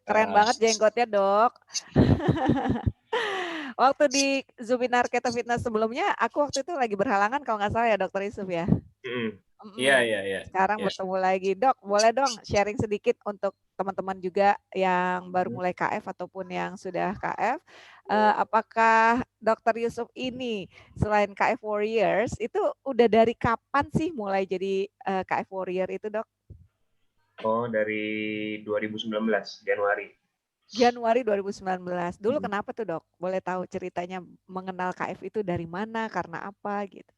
Keren banget jenggotnya, Dok. Waktu di Zoominar Keto Fitness sebelumnya, aku waktu itu lagi berhalangan kalau nggak salah ya, Dokter Yusuf ya. Iya, iya, iya. Sekarang bertemu lagi. Dok, boleh dong sharing sedikit untuk teman-teman juga yang baru mulai KF ataupun yang sudah KF. Apakah Dokter Yusuf ini selain KF Warriors itu udah dari kapan sih mulai jadi KF Warrior itu, Dok? Oh, dari 2019 Januari. Januari 2019. Dulu kenapa tuh, Dok? Boleh tahu ceritanya mengenal KF itu dari mana, karena apa gitu?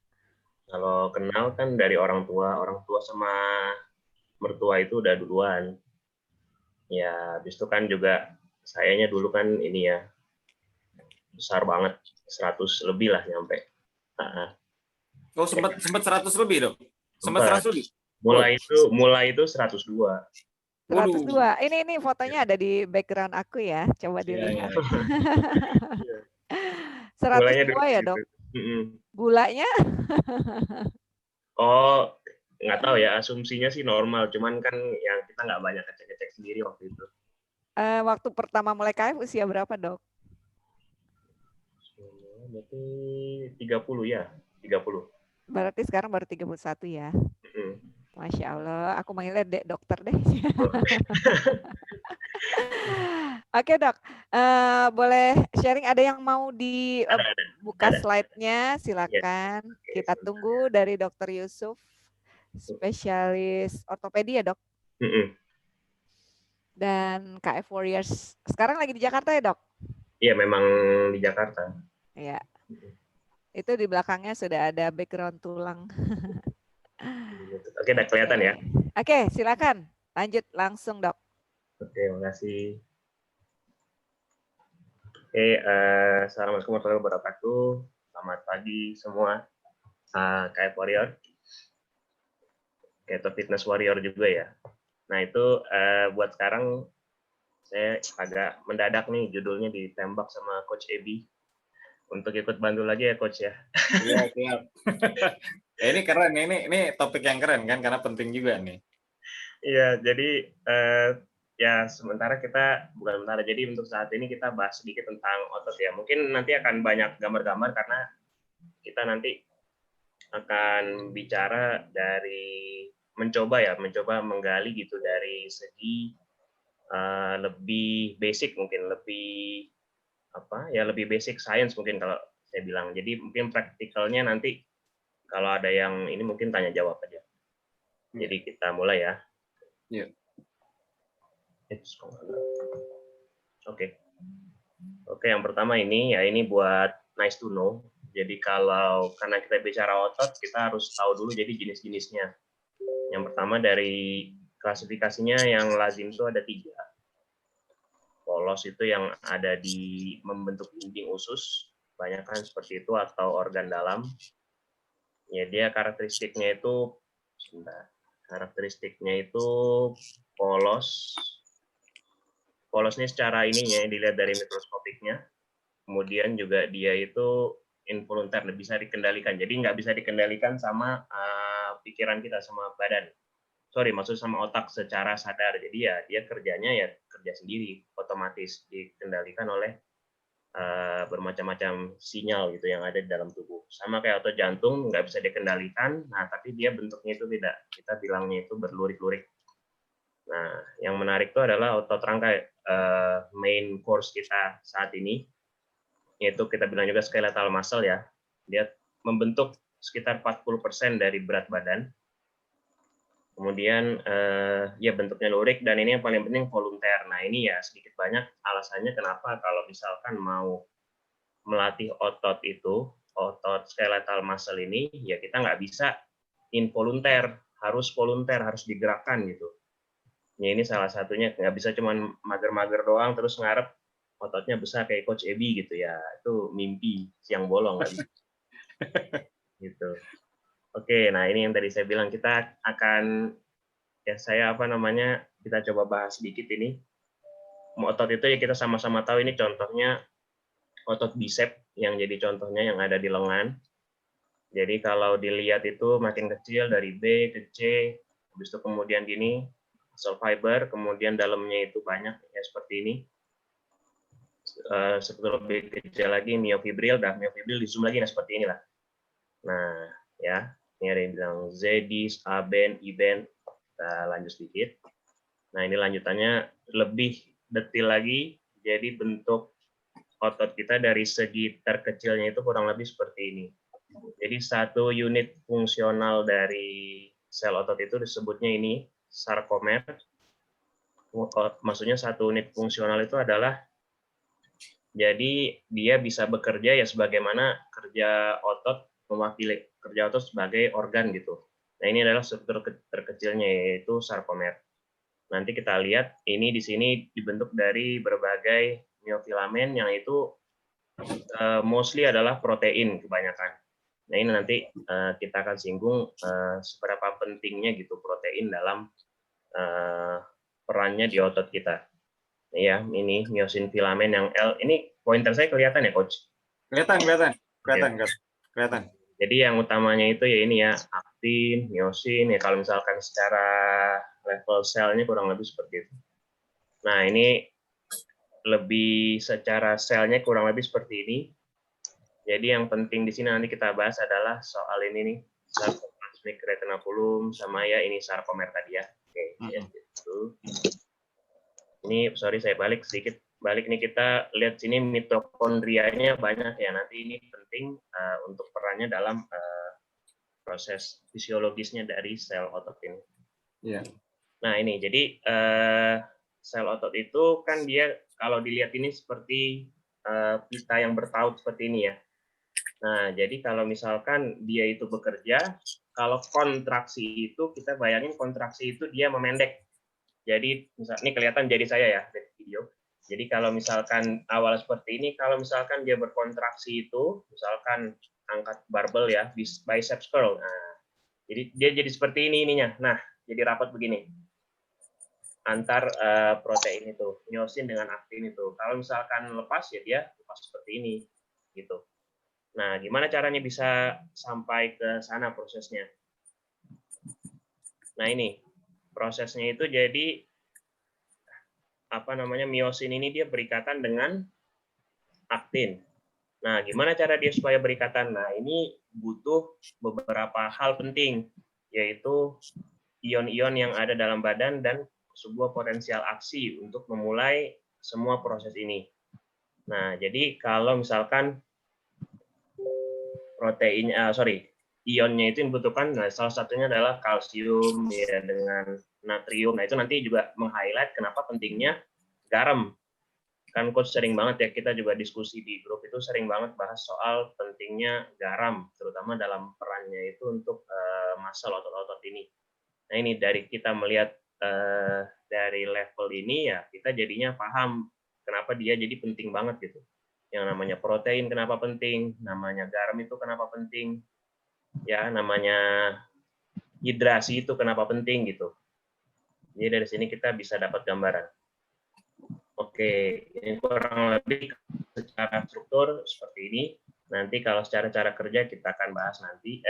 Kalau kenal kan dari orang tua sama mertua itu udah duluan. Ya, habis itu kan juga sayanya dulu kan ini ya, besar banget, 100 lebih lah nyampe. Oh, sempat 100 lebih, Dok? Sempat 100 lebih? Mulai itu 102. 102. Ini fotonya ada di background aku ya. Coba dilihat. 102 ya, Dok? Gulanya? Oh, nggak tahu ya, asumsinya sih normal. Cuman kan yang kita nggak banyak ngecek-ngecek sendiri waktu itu. Waktu pertama mulai KF usia berapa, Dok? Berarti 30 ya, 30. Berarti sekarang baru 31 ya. Masya Allah, aku manggilnya Dek Dokter deh. Oke, Dok. Boleh sharing, ada yang mau dibuka slide-nya? Silakan. Kita tunggu dari Dokter Yusuf, spesialis ortopedi ya, Dok? Dan KF Warriors. Sekarang lagi di Jakarta ya, Dok? Iya, memang di Jakarta. Iya. Itu di belakangnya sudah ada background tulang. Oke, udah kelihatan ya. Oke, silakan. Lanjut langsung, Dok. Oke, makasih. Oke, assalamualaikum warahmatullahi wabarakatuh. Selamat pagi semua. KF Warrior. Keto Fitness Warrior juga ya. Nah, itu buat sekarang saya agak mendadak nih judulnya ditembak sama Coach Ebi. Untuk ikut bantu lagi ya, Coach ya. Iya, siap. Ini keren, ini topik yang keren kan, karena penting juga nih. Iya, jadi ya jadi untuk saat ini kita bahas sedikit tentang otot ya. Mungkin nanti akan banyak gambar-gambar karena kita nanti akan bicara dari mencoba menggali gitu dari segi lebih basic, mungkin lebih lebih basic science mungkin kalau saya bilang. Jadi mungkin praktikalnya nanti kalau ada yang ini mungkin tanya jawab aja. Jadi kita mulai ya. Iya. Oke, yang pertama ini buat nice to know. Jadi karena kita bicara otot, kita harus tahu dulu jadi jenis-jenisnya. Yang pertama dari klasifikasinya yang lazim itu ada 3. Polos itu yang ada di membentuk dinding usus, banyak kan seperti itu, atau organ dalam. Ya, dia karakteristiknya itu polos. Polos ini secara ininya dilihat dari mikroskopiknya. Kemudian juga dia itu involuntar, bisa dikendalikan. Jadi nggak bisa dikendalikan sama pikiran kita, sama badan. Maksud sama otak secara sadar. Jadi ya dia kerjanya ya kerja sendiri, otomatis dikendalikan oleh bermacam-macam sinyal gitu yang ada di dalam tubuh. Sama kayak otot jantung, nggak bisa dikendalikan, nah tapi dia bentuknya itu tidak. Kita bilangnya itu berlurik-lurik. Nah, yang menarik itu adalah otot rangka main course kita saat ini, yaitu kita bilang juga skeletal muscle ya. Dia membentuk sekitar 40% dari berat badan. Kemudian ya bentuknya lurik, dan ini yang paling penting volunteer. Nah, ini ya sedikit banyak alasannya kenapa kalau misalkan mau melatih otot skeletal muscle ini, ya kita nggak bisa involunteer, harus volunteer, harus digerakkan gitu. Ya ini salah satunya, nggak bisa cuman mager-mager doang terus ngarep ototnya besar kayak Coach Ebi gitu ya, itu mimpi siang bolong nggak bisa. Gitu. Oke, nah ini yang tadi saya bilang, kita akan kita coba bahas sedikit ini. Otot itu ya kita sama-sama tahu, ini contohnya otot bicep yang jadi contohnya yang ada di lengan. Jadi kalau dilihat itu makin kecil dari B ke C, habis itu kemudian gini muscle fiber, kemudian dalamnya itu banyak ya seperti ini. Seperti lebih kecil lagi myofibril, myofibril di zoom lagi, nah seperti inilah. Nah, ya, ini ada yang bilang ZDIS, A-band, E-band. Kita lanjut sedikit. Nah, ini lanjutannya lebih detail lagi. Jadi bentuk otot kita dari segi terkecilnya itu kurang lebih seperti ini. Jadi satu unit fungsional dari sel otot itu disebutnya ini sarkomer. Maksudnya satu unit fungsional itu adalah jadi dia bisa bekerja ya sebagaimana kerja otot mewakili kerja otot sebagai organ gitu. Nah, ini adalah struktur terkecilnya yaitu sarkomer. Nanti kita lihat ini di sini dibentuk dari berbagai miofilamen yang itu mostly adalah protein kebanyakan. Nah, ini nanti kita akan singgung seberapa pentingnya gitu protein dalam perannya di otot kita. Nah, ya, ini myosin filamen yang L. Ini pointer saya kelihatan ya, Coach? Kelihatan. Jadi yang utamanya itu ya ini ya, aktin, myosin, ya kalau misalkan secara level selnya kurang lebih seperti itu. Nah, ini lebih secara selnya kurang lebih seperti ini. Jadi yang penting di sini nanti kita bahas adalah soal ini nih, sarcoplasmic retinaculum sama ya ini sarkomer tadi ya. Oke, ya gitu. Ini sorry saya balik sedikit. Balik nih kita lihat sini mitokondrianya banyak ya. Nanti ini penting untuk perannya dalam proses fisiologisnya dari sel otot ini. Iya. Nah ini jadi sel otot itu kan dia kalau dilihat ini seperti pita yang bertaut seperti ini ya. Nah jadi kalau misalkan dia itu bekerja, kalau kontraksi itu kita bayangin kontraksi itu dia memendek. Jadi misal ini kelihatan jadi saya ya dari video. Jadi kalau misalkan awal seperti ini, kalau misalkan dia berkontraksi itu, misalkan angkat barbel ya, biceps curl. Nah, jadi dia jadi seperti ini ininya. Nah, jadi rapat begini. Antar protein itu, myosin dengan aktin itu. Kalau misalkan lepas ya dia lepas seperti ini gitu. Nah, gimana caranya bisa sampai ke sana prosesnya? Nah, ini prosesnya itu jadi apa namanya myosin ini dia berikatan dengan aktin. Nah, gimana cara dia supaya berikatan? Nah, ini butuh beberapa hal penting, yaitu ion-ion yang ada dalam badan dan sebuah potensial aksi untuk memulai semua proses ini. Nah, jadi kalau misalkan ionnya itu yang dibutuhkan, nah salah satunya adalah kalsium ya dengan natrium. Nah, itu nanti juga meng-highlight kenapa pentingnya garam. Kan coach sering banget ya kita juga diskusi di grup itu sering banget bahas soal pentingnya garam, terutama dalam perannya itu untuk muscle otot-otot ini. Nah, ini dari kita melihat dari level ini ya kita jadinya paham kenapa dia jadi penting banget gitu. Yang namanya protein kenapa penting, namanya garam itu kenapa penting, ya namanya hidrasi itu kenapa penting gitu. Jadi dari sini kita bisa dapat gambaran. Oke, ini kurang lebih secara struktur seperti ini. Nanti kalau secara cara kerja kita akan bahas nanti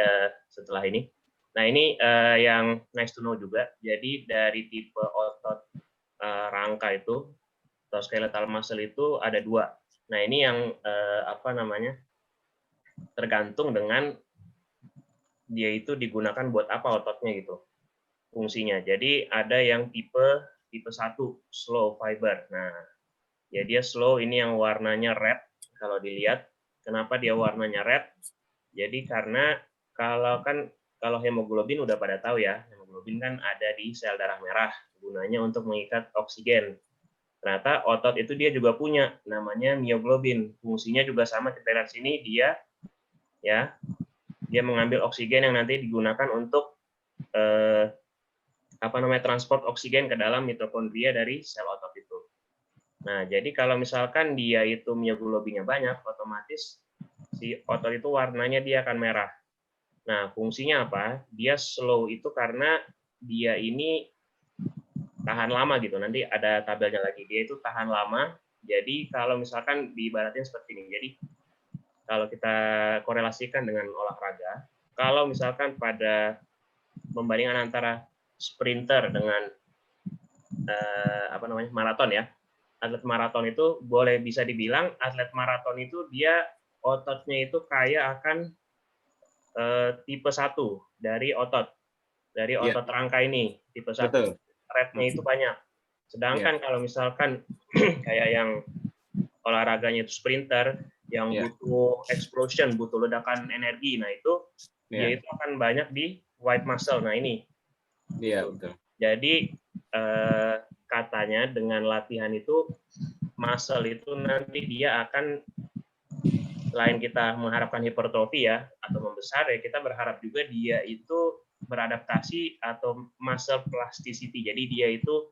setelah ini. Nah, ini yang nice to know juga. Jadi dari tipe otot rangka itu, atau skeletal muscle itu ada dua. Nah, ini yang apa namanya tergantung dengan dia itu digunakan buat apa ototnya gitu, fungsinya. Jadi ada yang tipe 1 slow fiber. Nah, ya dia slow ini yang warnanya red kalau dilihat. Kenapa dia warnanya red? Jadi karena kalau hemoglobin udah pada tahu ya, hemoglobin kan ada di sel darah merah, gunanya untuk mengikat oksigen. Ternyata otot itu dia juga punya namanya mioglobin. Fungsinya juga sama, kita lihat sini dia mengambil oksigen yang nanti digunakan untuk transport oksigen ke dalam mitokondria dari sel otot itu. Nah, jadi kalau misalkan dia itu mioglobinnya banyak, otomatis si otot itu warnanya dia akan merah. Nah, fungsinya apa? Dia slow itu karena dia ini tahan lama gitu. Nanti ada tabelnya lagi. Dia itu tahan lama. Jadi kalau misalkan diibaratin seperti ini. Jadi kalau kita korelasikan dengan olahraga, kalau misalkan pada pembandingan antara sprinter dengan maraton ya. Atlet maraton itu bisa dibilang atlet maraton itu dia ototnya itu kaya akan tipe 1 dari otot rangka ini, tipe 1. Betul. Rate-nya itu banyak. Sedangkan kalau misalkan kayak yang olahraganya itu sprinter yang butuh explosion, butuh ledakan energi, nah itu dia itu akan banyak di white muscle. Nah ini. Iya, betul. Jadi katanya dengan latihan itu muscle itu nanti dia akan, selain kita mengharapkan hipertrofi ya atau membesar ya, kita berharap juga dia itu beradaptasi atau muscle plasticity. Jadi dia itu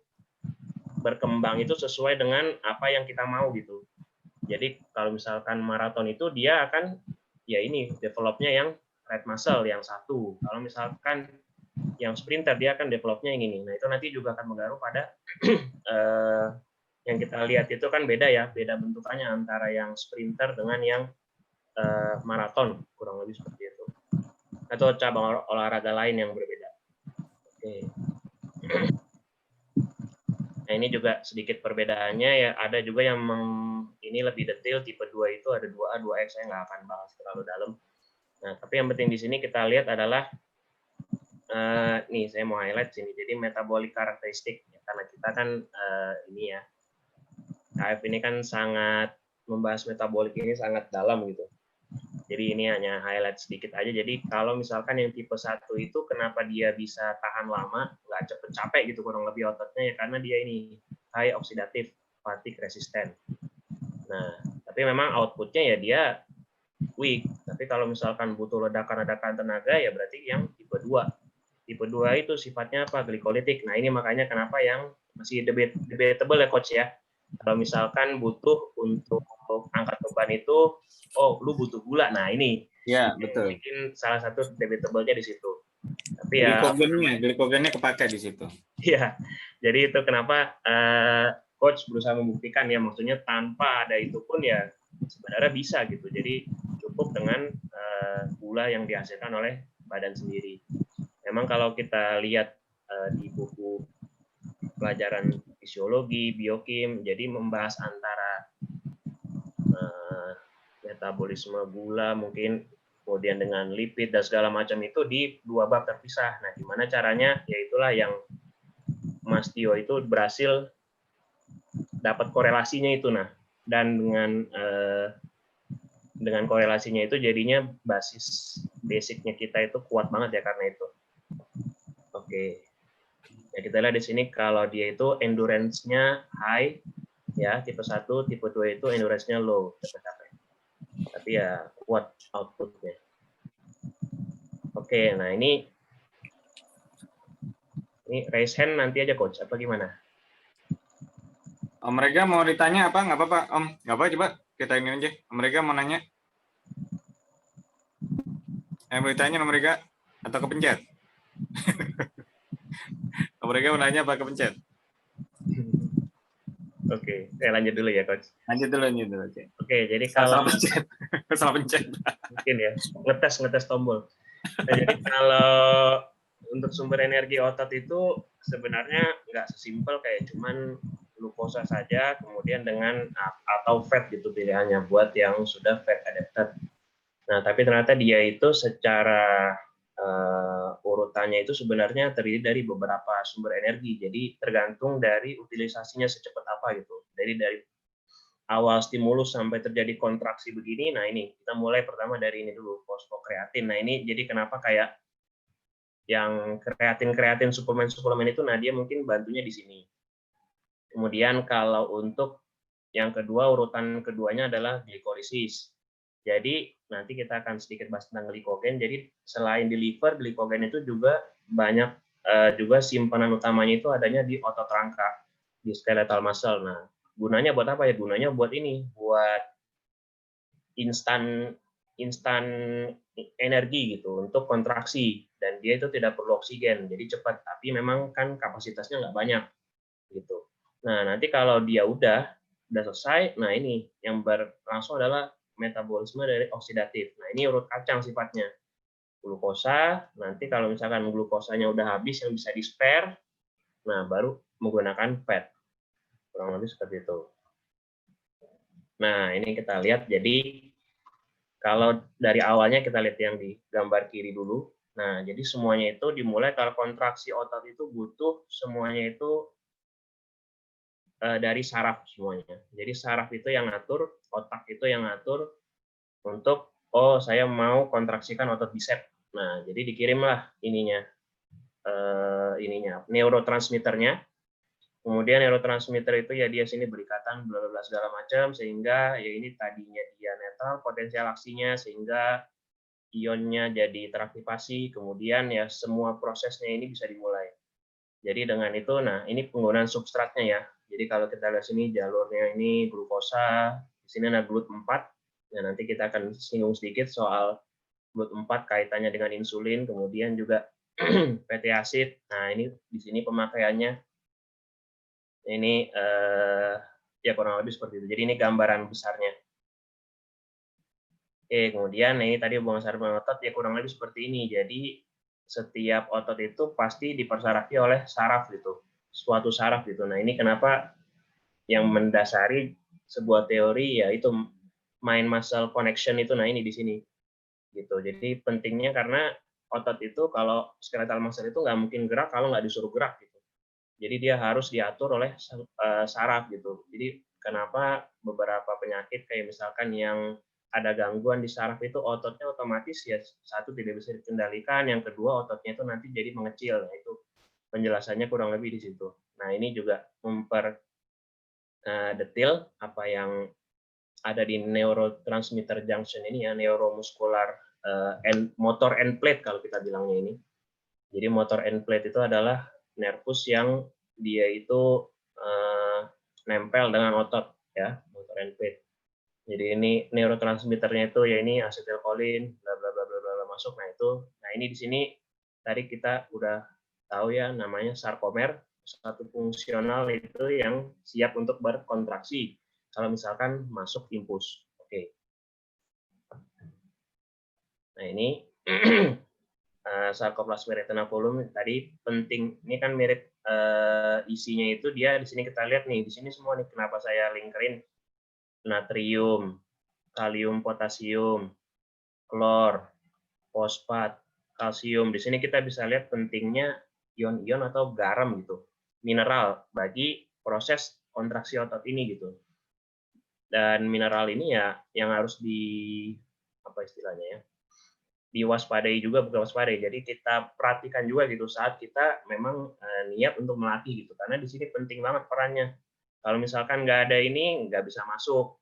berkembang itu sesuai dengan apa yang kita mau gitu. Jadi kalau misalkan maraton itu dia akan ya ini developnya yang red muscle yang 1. Kalau misalkan yang sprinter dia akan developnya yang ini. Nah itu nanti juga akan mengaruh pada yang kita lihat itu kan beda ya, beda bentukannya antara yang sprinter dengan yang maraton, kurang lebih seperti itu. Atau cabang olahraga lain yang berbeda. Oke. Nah ini juga sedikit perbedaannya ya. Ada juga yang ini lebih detail, tipe 2 itu ada 2A, 2X, saya nggak akan bahas terlalu dalam. Nah tapi yang penting di sini kita lihat adalah nih saya mau highlight sini. Jadi metabolic karakteristik ya, karena kita kan ini ya KF ini kan sangat membahas metabolik ini sangat dalam gitu. Jadi ini hanya highlight sedikit aja. Jadi kalau misalkan yang tipe 1 itu kenapa dia bisa tahan lama, nggak cepet capek gitu kurang lebih ototnya ya karena dia ini high oxidative fatigue resistant. Nah, tapi memang outputnya ya dia weak. Tapi kalau misalkan butuh ledakan-ledakan tenaga ya berarti yang tipe 2. Tipe 2 itu sifatnya apa? Glikolitik. Nah, ini makanya kenapa yang masih debatable ya coach ya. Kalau misalkan butuh untuk angkat beban itu, oh lu butuh gula. Nah ini, ya betul. Mungkin salah satu debatable-nya di situ. Tapi ya, glikogennya kepake di situ. Iya, jadi itu kenapa coach berusaha membuktikan ya, maksudnya tanpa ada itu pun ya sebenarnya bisa gitu. Jadi cukup dengan gula yang dihasilkan oleh badan sendiri. Memang kalau kita lihat di buku pelajaran fisiologi, biokim, jadi membahas antara metabolisme gula mungkin kemudian dengan lipid dan segala macam itu di 2 bab terpisah. Nah, gimana caranya? Yaitulah yang Mas Tio itu berhasil dapat korelasinya itu, nah, dan dengan korelasinya itu jadinya basis basicnya kita itu kuat banget ya karena itu. Oke. Ya, kita lihat di sini kalau dia itu endurance-nya high ya, tipe 1, tipe 2 itu endurance-nya low, capek-capek. Tapi ya kuat output-nya. Oke, nah ini raise hand nanti aja coach, apa gimana? Om Rega mau ditanya apa? Nggak apa-apa, Om. Nggak apa, coba kita ini aja. Om Rega mau nanya? Mau ditanya Om Rega atau kepencet? Om Rega mau nanya apa kepencet? Oke, saya lanjut dulu ya coach. Lanjut dulu. Oke, jadi kalau salah pencet. Mungkin ya, ngetes tombol. Nah, jadi kalau untuk sumber energi otot itu sebenarnya nggak sesimpel kayak cuman glukosa saja, kemudian dengan atau fat gitu pilihannya buat yang sudah fat adapted. Nah, tapi ternyata dia itu secara urutannya itu sebenarnya terdiri dari beberapa sumber energi. Jadi tergantung dari utilisasinya secepat apa gitu. Jadi dari awal stimulus sampai terjadi kontraksi begini, nah ini kita mulai pertama dari ini dulu, fosfokreatin. Nah ini jadi kenapa kayak yang kreatin suplemen itu, nah dia mungkin bantunya di sini. Kemudian kalau untuk yang kedua, urutan keduanya adalah glikolisis. Jadi nanti kita akan sedikit bahas tentang glikogen. Jadi selain di liver, glikogen itu juga banyak juga simpanan utamanya itu adanya di otot rangka, di skeletal muscle. Nah, gunanya buat apa ya? Gunanya buat ini, buat instan energi gitu untuk kontraksi, dan dia itu tidak perlu oksigen, jadi cepat. Tapi memang kan kapasitasnya nggak banyak gitu. Nah, nanti kalau dia udah selesai, nah ini yang berlangsung adalah metabolisme dari oksidatif. Nah, ini urut kacang sifatnya. Glukosa, nanti kalau misalkan glukosanya udah habis yang bisa di-spare, nah baru menggunakan fat. Kurang lebih seperti itu. Nah, ini kita lihat. Jadi kalau dari awalnya kita lihat yang di gambar kiri dulu. Nah, jadi semuanya itu dimulai kalau kontraksi otot itu butuh semuanya itu dari saraf semuanya. Jadi saraf itu yang ngatur, otak itu yang ngatur untuk, oh saya mau kontraksikan otot bicep. Nah, jadi dikirimlah neurotransmitternya. Kemudian neurotransmitter itu ya dia sini berikatan bla bla segala macam, sehingga ya ini tadinya dia netral potensial aksinya, sehingga ionnya jadi teraktivasi, kemudian ya semua prosesnya ini bisa dimulai. Jadi dengan itu, nah ini penggunaan substratnya ya. Jadi kalau kita lihat sini jalurnya ini glukosa, di sini ada GLUT4. Nah, nanti kita akan singgung sedikit soal GLUT4 kaitannya dengan insulin, kemudian juga fatty acid. Nah, ini di sini pemakaiannya. Ini ya kurang lebih seperti itu. Jadi ini gambaran besarnya. Oke, kemudian ini tadi hubungan saraf dan otot ya kurang lebih seperti ini. Jadi setiap otot itu pasti dipersarafi oleh saraf gitu, suatu saraf gitu. Nah ini kenapa yang mendasari sebuah teori yaitu mind muscle connection itu. Nah ini di sini gitu. Jadi pentingnya karena otot itu kalau skeletal muscle itu nggak mungkin gerak kalau nggak disuruh gerak gitu. Jadi dia harus diatur oleh saraf gitu. Jadi kenapa beberapa penyakit kayak misalkan yang ada gangguan di saraf itu ototnya otomatis ya satu tidak bisa dikendalikan, yang kedua ototnya itu nanti jadi mengecil. Nah, itu penjelasannya kurang lebih di situ. Nah, ini juga detail apa yang ada di neurotransmitter junction ini ya, neuromuscular motor end plate kalau kita bilangnya ini. Jadi motor end plate itu adalah nervus yang dia itu nempel dengan otot ya, motor end plate. Jadi ini neurotransmitternya itu ya ini asetilkolin, bla bla bla bla bla masuk. Nah itu, nah ini di sini tadi kita udah tahu ya namanya sarkomer, satu fungsional itu yang siap untuk berkontraksi kalau misalkan masuk impuls. Oke. Nah ini sarkoplasmi retinaculum tadi penting. Ini kan mirip isinya itu dia di sini kita lihat nih di sini semua nih kenapa saya lingkerin natrium, kalium, potasium, klor, fosfat, kalsium. Di sini kita bisa lihat pentingnya ion-ion atau garam gitu, mineral bagi proses kontraksi otot ini gitu. Dan mineral ini ya yang harus apa istilahnya ya, diwaspadai juga, bukan waspadai. Jadi kita perhatikan juga gitu saat kita memang niat untuk melatih gitu. Karena di sini penting banget perannya. Kalau misalkan nggak ada ini nggak bisa masuk.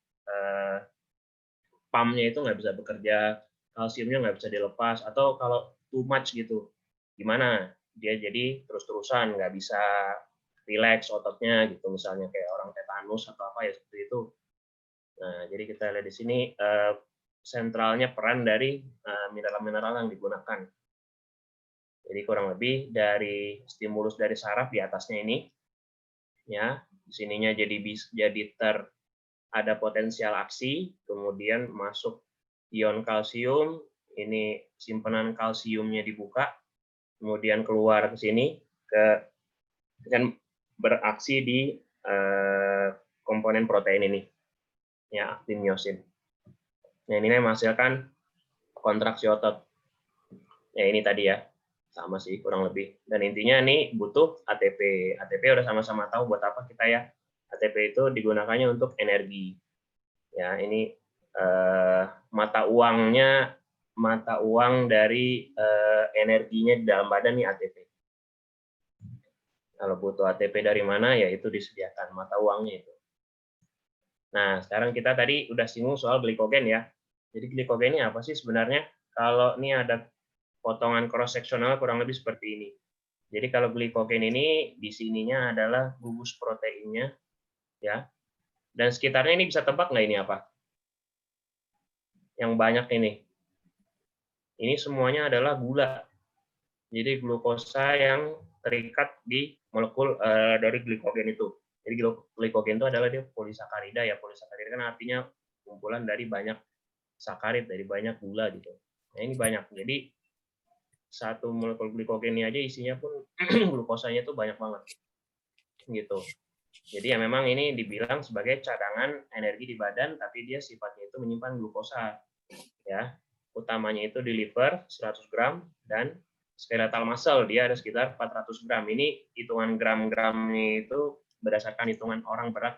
Pumpnya itu nggak bisa bekerja, kalsiumnya nggak bisa dilepas, atau kalau too much gitu, gimana? Dia jadi terus-terusan nggak bisa relax ototnya gitu, misalnya kayak orang tetanus atau apa ya seperti itu. Nah, jadi kita lihat di sini sentralnya peran dari mineral-mineral yang digunakan. Jadi kurang lebih dari stimulus dari saraf di atasnya ini, ya, di sininya jadi ada potensial aksi, kemudian masuk ion kalsium, ini simpanan kalsiumnya dibuka, kemudian keluar ke sini, dan beraksi di komponen protein ini, ya, aktin miosin. Nah, ini menghasilkan kontraksi otot. Ya, ini tadi ya, sama sih kurang lebih. Dan intinya ini butuh ATP. ATP udah sama-sama tahu buat apa kita ya. ATP itu digunakannya untuk energi. Ya, ini mata uang dari energinya di dalam badan nih ATP. Kalau butuh ATP dari mana ya itu disediakan mata uangnya itu. Nah, sekarang kita tadi udah singgung soal glikogen ya. Jadi glikogen ini apa sih sebenarnya? Kalau ini ada potongan cross sectional kurang lebih seperti ini. Jadi kalau glikogen ini di sininya adalah gugus proteinnya ya. Dan sekitarnya ini bisa tebak nggak ini apa? Yang banyak ini. Ini semuanya adalah gula. Jadi glukosa yang terikat di molekul dari glikogen itu. Jadi glikogen itu adalah dia polisakarida ya. Polisakarida kan artinya kumpulan dari banyak sakarid, dari banyak gula gitu. Nah ini banyak. Jadi satu molekul glikogen ini aja isinya pun glukosanya itu banyak banget. gitu. Jadi ya memang ini dibilang sebagai cadangan energi di badan, tapi dia sifatnya itu menyimpan glukosa, ya. Utamanya itu di liver 100 gram dan skeletal muscle dia ada sekitar 400 gram. Ini hitungan gram-gramnya itu berdasarkan hitungan orang berat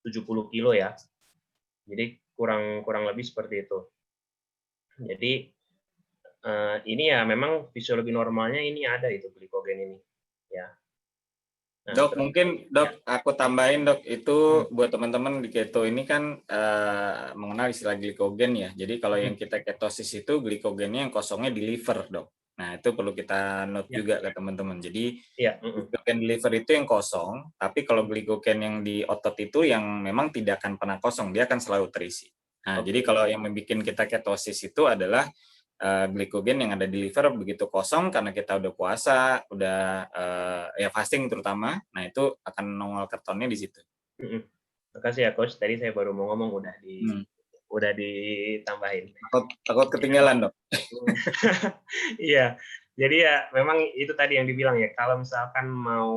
70 kilo ya. Jadi kurang lebih seperti itu. Jadi ini ya memang fisiologi normalnya ini ada itu glikogen ini, ya. Nah, Dok, mungkin dok, aku tambahin dok, itu Hmm. buat teman-teman di keto ini kan mengenal istilah glikogen ya. Jadi kalau yang kita ketosis itu glikogennya yang kosongnya di liver dok. Nah itu perlu kita note Ya. juga ke teman-teman. Jadi Ya. glikogen di liver itu yang kosong, tapi kalau glikogen yang di otot itu yang memang tidak akan pernah kosong, dia akan selalu terisi. Nah jadi kalau yang membuat kita ketosis itu adalah glikogen yang ada di liver begitu kosong karena kita udah puasa, udah ya fasting terutama, nah itu akan nongol ketonnya di situ. Makasih ya coach, tadi saya baru mau ngomong udah ditambahin. Takut ketinggalan dok. Iya, jadi ya memang itu tadi yang dibilang ya, kalau misalkan mau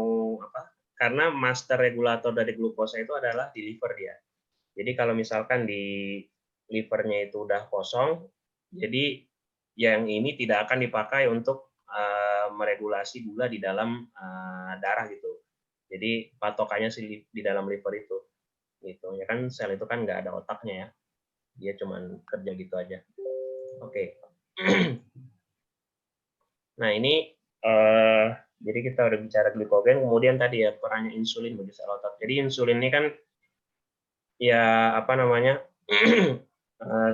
karena master regulator dari glukosa itu adalah di liver dia. Jadi kalau misalkan di livernya itu udah kosong, jadi yang ini tidak akan dipakai untuk meregulasi gula di dalam darah gitu. Jadi patokannya di dalam liver itu, gitu. Ya kan sel itu kan nggak ada otaknya ya, dia cuman kerja gitu aja. Oke. Nah ini jadi kita udah bicara glikogen, kemudian tadi ya perannya insulin bagi sel otot. Jadi insulin ini kan ya apa namanya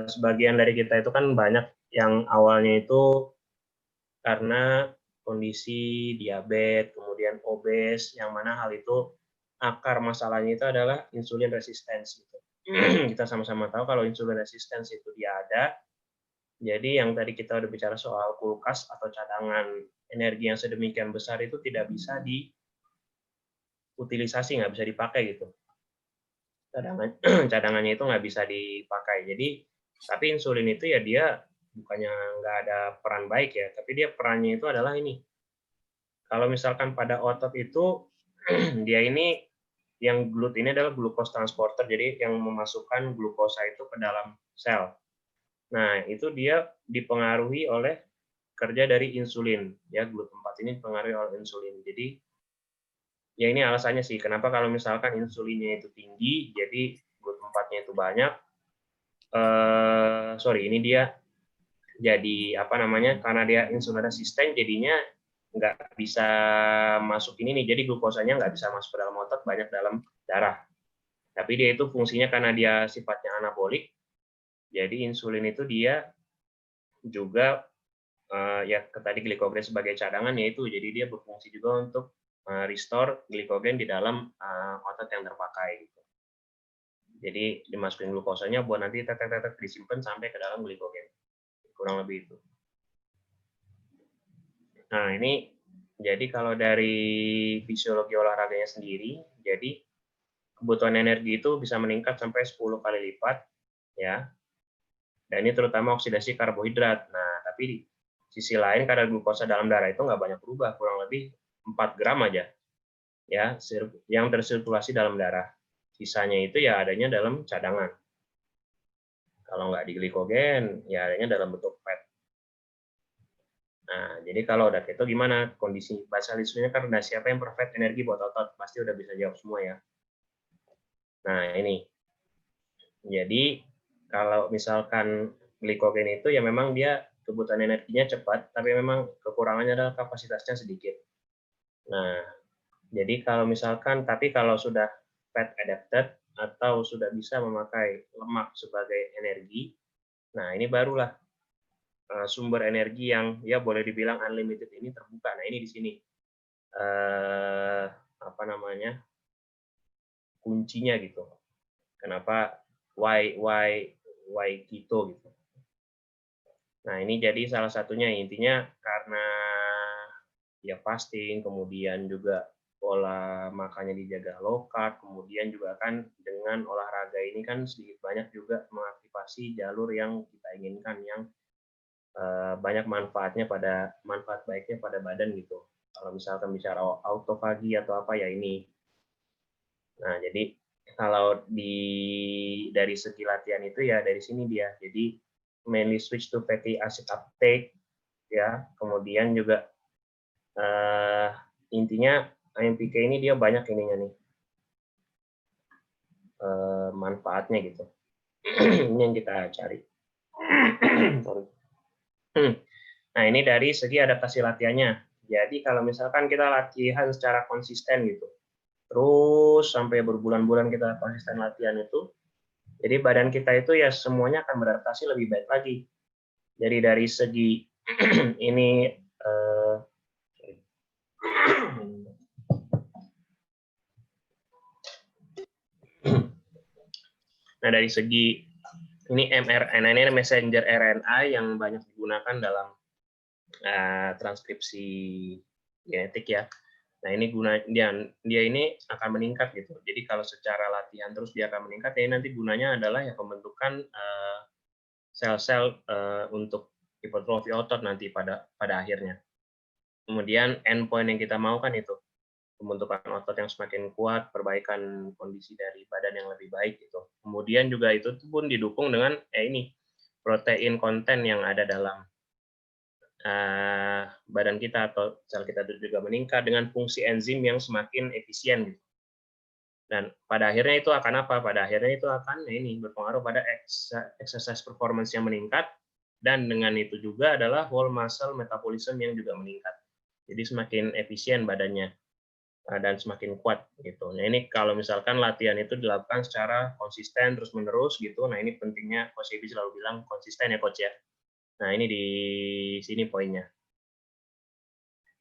sebagian dari kita itu kan banyak yang awalnya itu karena kondisi diabetes, kemudian obes, yang mana hal itu akar masalahnya itu adalah insulin resistance gitu. Kita sama-sama tahu kalau insulin resistance itu dia ada. Jadi yang tadi kita udah bicara soal kulkas atau cadangan energi yang sedemikian besar itu tidak bisa diutilisasi, nggak bisa dipakai gitu. Cadangannya itu nggak bisa dipakai. Jadi tapi insulin itu ya dia bukannya nggak ada peran baik ya, tapi dia perannya itu adalah ini. Kalau misalkan pada otot itu dia ini yang GLUT ini adalah glucose transporter, jadi yang memasukkan glukosa itu ke dalam sel. Nah, itu dia dipengaruhi oleh kerja dari insulin. Ya, GLUT4 ini dipengaruhi oleh insulin. Jadi, ya ini alasannya sih, kenapa kalau misalkan insulinnya itu tinggi, jadi GLUT4-nya itu banyak. Ini dia jadi apa namanya, karena dia insulin resisten, jadinya nggak bisa masuk ini nih, jadi glukosanya nggak bisa masuk ke dalam otot, banyak dalam darah. Tapi dia itu fungsinya karena dia sifatnya anabolik, jadi insulin itu dia juga ya tadi glikogen sebagai cadangan yaitu, jadi dia berfungsi juga untuk restore glikogen di dalam otot yang terpakai. Gitu. Jadi dimasukin glukosanya buat nanti disimpan sampai ke dalam glikogen. Kurang lebih itu. Nah ini jadi kalau dari fisiologi olahraganya sendiri, jadi kebutuhan energi itu bisa meningkat sampai 10 kali lipat, ya. Dan ini terutama oksidasi karbohidrat. Nah, tapi di sisi lain kadar glukosa dalam darah itu nggak banyak berubah, kurang lebih 4 gram aja, ya, yang tersirkulasi dalam darah. Sisanya itu ya adanya dalam cadangan. Kalau nggak di glikogen, ya adanya dalam bentuk fat. Nah, jadi kalau udah keto gimana kondisi basal isunya kan udah siapa yang perfect energi buat otot, pasti udah bisa jawab semua ya. Nah, ini. Jadi kalau misalkan glikogen itu ya memang dia kebutuhan energinya cepat, tapi memang kekurangannya adalah kapasitasnya sedikit. Nah, jadi kalau misalkan, tapi kalau sudah fat adapted atau sudah bisa memakai lemak sebagai energi, nah ini barulah sumber energi yang ya boleh dibilang unlimited ini terbuka. Nah ini di sini apa namanya kuncinya gitu. Kenapa why keto gitu. Nah, ini jadi salah satunya intinya karena ya fasting, kemudian juga pola makannya dijaga low carb, kemudian juga kan dengan olahraga ini kan sedikit banyak juga mengaktifasi jalur yang kita inginkan yang banyak manfaat baiknya pada badan gitu. Kalau misalkan bicara autofagi atau apa ya ini. Nah, jadi kalau dari segi latihan itu ya dari sini dia. Jadi mainly switch to fatty acid uptake ya. Kemudian juga intinya AMPK ini dia banyak ininya nih manfaatnya gitu. Ini yang kita cari. Sorry. Nah, ini dari segi adaptasi latihannya. Jadi kalau misalkan kita latihan secara konsisten gitu, terus sampai berbulan-bulan kita konsisten latihan itu, jadi badan kita itu ya semuanya akan beradaptasi lebih baik lagi. Jadi dari segi ini nah dari segi ini mRNA ini messenger RNA yang banyak digunakan dalam transkripsi genetik ya. Nah ini dia ini akan meningkat gitu. Jadi kalau secara latihan terus dia akan meningkat, ya nanti gunanya adalah ya pembentukan sel-sel untuk hipertrofi otot nanti pada akhirnya. Kemudian endpoint yang kita mau kan itu pembentukan otot yang semakin kuat, perbaikan kondisi dari badan yang lebih baik gitu. Kemudian juga itu pun didukung dengan ini protein konten yang ada dalam badan kita atau sel kita itu juga meningkat dengan fungsi enzim yang semakin efisien gitu. Dan pada akhirnya itu akan apa? Pada akhirnya itu akan ini berpengaruh pada exercise performance yang meningkat, dan dengan itu juga adalah whole muscle metabolism yang juga meningkat. Jadi semakin efisien badannya dan semakin kuat gitu. Nah ini kalau misalkan latihan itu dilakukan secara konsisten terus menerus gitu. Nah ini pentingnya Coach Ebi selalu bilang konsisten ya Coach ya. Nah ini di sini poinnya.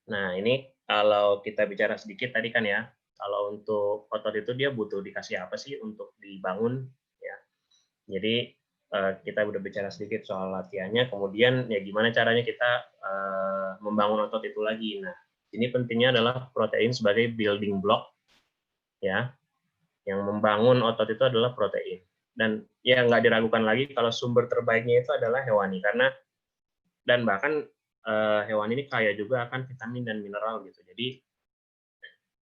Nah ini kalau kita bicara sedikit tadi kan ya, kalau untuk otot itu dia butuh dikasih apa sih untuk dibangun ya. Jadi kita udah bicara sedikit soal latihannya, kemudian ya gimana caranya kita membangun otot itu lagi. Nah ini pentingnya adalah protein sebagai building block ya. Yang membangun otot itu adalah protein. Dan ya nggak diragukan lagi kalau sumber terbaiknya itu adalah hewani, karena dan bahkan hewan ini kaya juga akan vitamin dan mineral gitu. Jadi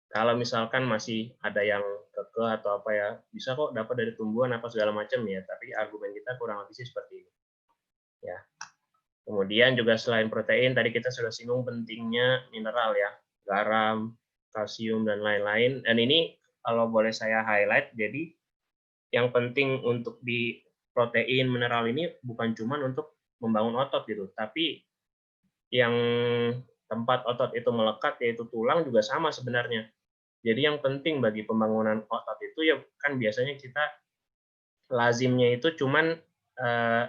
kalau misalkan masih ada yang kekeh atau apa ya, bisa kok dapat dari tumbuhan apa segala macam ya, tapi argumen kita kurang lebih sih seperti ini. Ya. Kemudian juga selain protein, tadi kita sudah singgung pentingnya mineral ya, garam, kalsium dan lain-lain. Dan ini kalau boleh saya highlight, jadi yang penting untuk di protein mineral ini bukan cuma untuk membangun otot gitu, tapi yang tempat otot itu melekat yaitu tulang juga sama sebenarnya. Jadi yang penting bagi pembangunan otot itu ya kan biasanya kita lazimnya itu cuman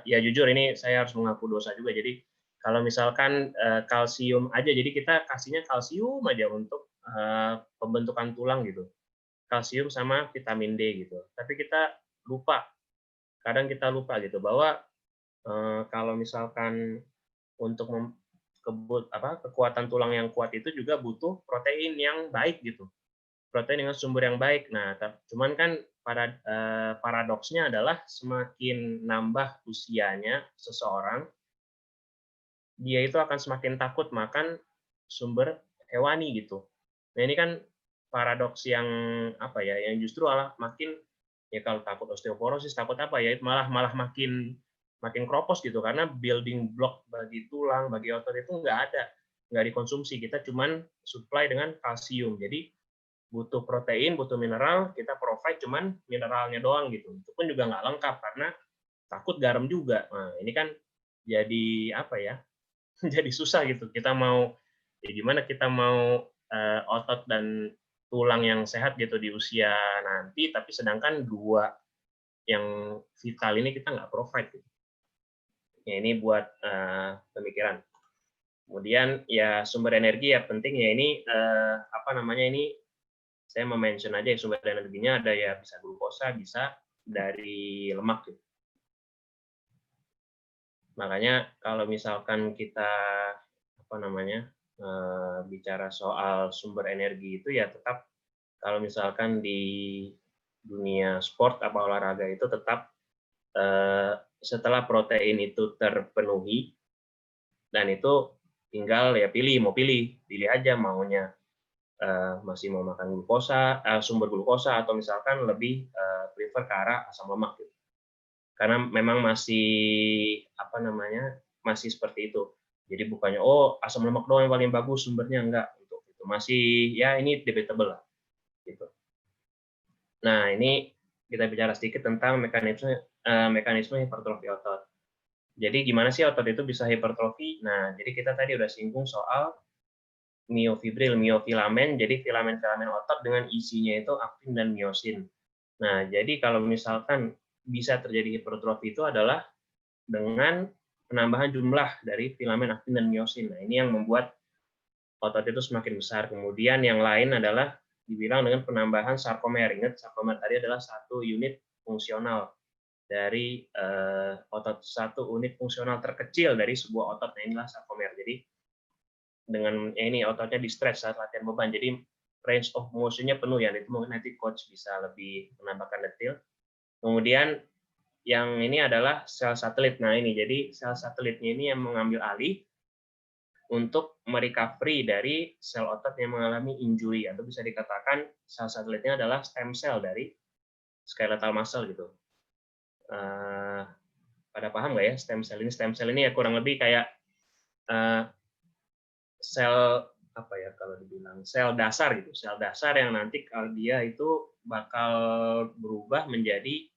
ya jujur ini saya harus mengaku dosa juga. Jadi kalau misalkan kalsium aja, jadi kita kasihnya kalsium aja untuk pembentukan tulang gitu. Kalsium sama vitamin D gitu. Tapi kita lupa, kadang kita lupa gitu bahwa kalau misalkan untuk kekuatan tulang yang kuat itu juga butuh protein yang baik gitu, protein dengan sumber yang baik. Nah, cuman kan paradoksnya adalah semakin nambah usianya seseorang, dia itu akan semakin takut makan sumber hewani gitu. Nah ini kan paradoks yang apa ya, yang justru malah makin ya kalau takut osteoporosis, takut apa ya, malah makin kropos gitu, karena building block bagi tulang, bagi otot itu nggak dikonsumsi, kita cuman supply dengan kalsium. Jadi butuh protein, butuh mineral, kita provide cuman mineralnya doang gitu. Itu pun juga nggak lengkap karena takut garam juga. Nah ini kan jadi apa ya? Jadi susah gitu. Kita mau ya gimana kita mau otot dan tulang yang sehat gitu di usia nanti, tapi sedangkan dua yang vital ini kita nggak provide. Gitu. Ya ini buat pemikiran. Kemudian ya sumber energi ya penting ya ini apa namanya ini saya mention aja ya, sumber energinya ada ya bisa glukosa, bisa dari lemak gitu. Makanya kalau misalkan kita apa namanya bicara soal sumber energi itu ya tetap kalau misalkan di dunia sport apa olahraga itu tetap setelah protein itu terpenuhi dan itu tinggal ya pilih aja maunya masih mau makan glukosa, sumber glukosa, atau misalkan lebih prefer ke arah asam lemak gitu. Karena memang masih seperti itu. Jadi bukannya asam lemak doang yang paling bagus sumbernya, enggak, untuk itu masih ya ini debatable lah gitu. Nah, ini kita bicara sedikit tentang mekanisme hipertrofi otot. Jadi gimana sih otot itu bisa hipertrofi? Nah, jadi kita tadi udah singgung soal miofilamen, jadi filamen-filamen otot dengan isinya itu aktin dan miosin. Nah, jadi kalau misalkan bisa terjadi hipertrofi itu adalah dengan penambahan jumlah dari filamen aktin dan miosin. Nah, ini yang membuat otot itu semakin besar. Kemudian yang lain adalah dibilang dengan penambahan sarkomer. Ingat, sarkomer tadi adalah satu unit fungsional dari otot, satu unit fungsional terkecil dari sebuah otot. Nah, inilah sarkomer. Jadi dengan ini ototnya di stres saat latihan beban. Jadi range of motion-nya penuh ya. Itu mungkin nanti coach bisa lebih menambahkan detail. Kemudian yang ini adalah sel satelit. Nah, ini jadi sel satelitnya ini yang mengambil alih untuk merecovery dari sel otot yang mengalami injury, atau bisa dikatakan sel satelitnya adalah stem cell dari skeletal muscle gitu. Pada paham nggak ya stem cell ini? Stem cell ini ya kurang lebih kayak sel apa ya kalau dibilang sel dasar gitu, sel dasar yang nanti kalau dia itu bakal berubah menjadi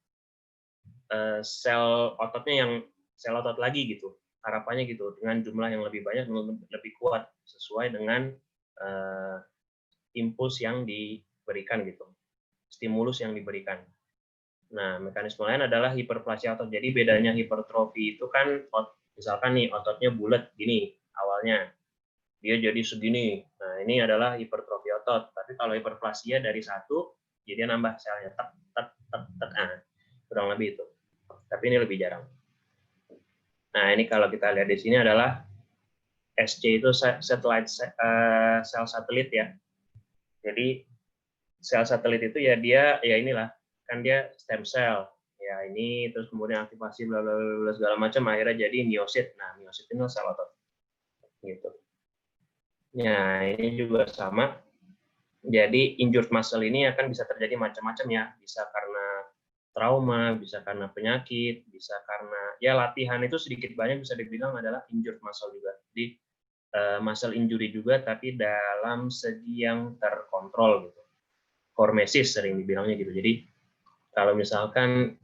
sel ototnya yang sel otot lagi gitu, harapannya gitu, dengan jumlah yang lebih banyak, lebih kuat sesuai dengan impuls yang diberikan gitu, stimulus yang diberikan. Nah, mekanisme lain adalah hiperplasia otot. Jadi bedanya hipertrofi itu kan misalkan nih ototnya bulat gini awalnya, dia jadi segini. Nah, ini adalah hipertrofi otot. Tapi kalau hiperplasia dari satu, jadi dia nambah selnya, kurang lebih itu. Tapi ini lebih jarang. Nah, ini kalau kita lihat di sini adalah SC itu sel satelit ya. Jadi sel satelit itu ya dia ya inilah, kan dia stem cell. Ya ini terus kemudian aktivasi bla bla bla segala macam akhirnya jadi miosit. Nah, miosit itu sel otot. Gitu. Nah, ini juga sama. Jadi injured muscle ini akan bisa terjadi macam-macam ya. Bisa karena trauma, bisa karena penyakit, bisa karena ya latihan itu sedikit banyak bisa dibilang adalah injured muscle juga. Jadi muscle injury juga tapi dalam segi yang terkontrol gitu. Hormesis sering dibilangnya gitu. Jadi kalau misalkan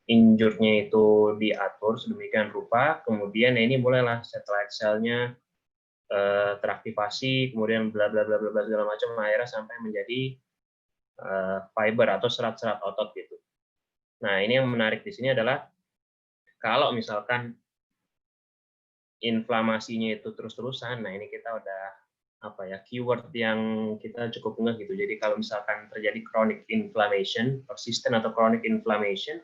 injured-nya itu diatur sedemikian rupa, kemudian ini mulailah satellite cell-nya teraktivasi, kemudian bla bla bla bla segala macam akhirnya sampai menjadi fiber atau serat-serat otot gitu. Nah, ini yang menarik di sini adalah kalau misalkan inflamasinya itu terus-terusan, nah ini kita udah keyword yang kita cukup ngeh gitu. Jadi kalau misalkan terjadi chronic inflammation, persistent atau chronic inflammation,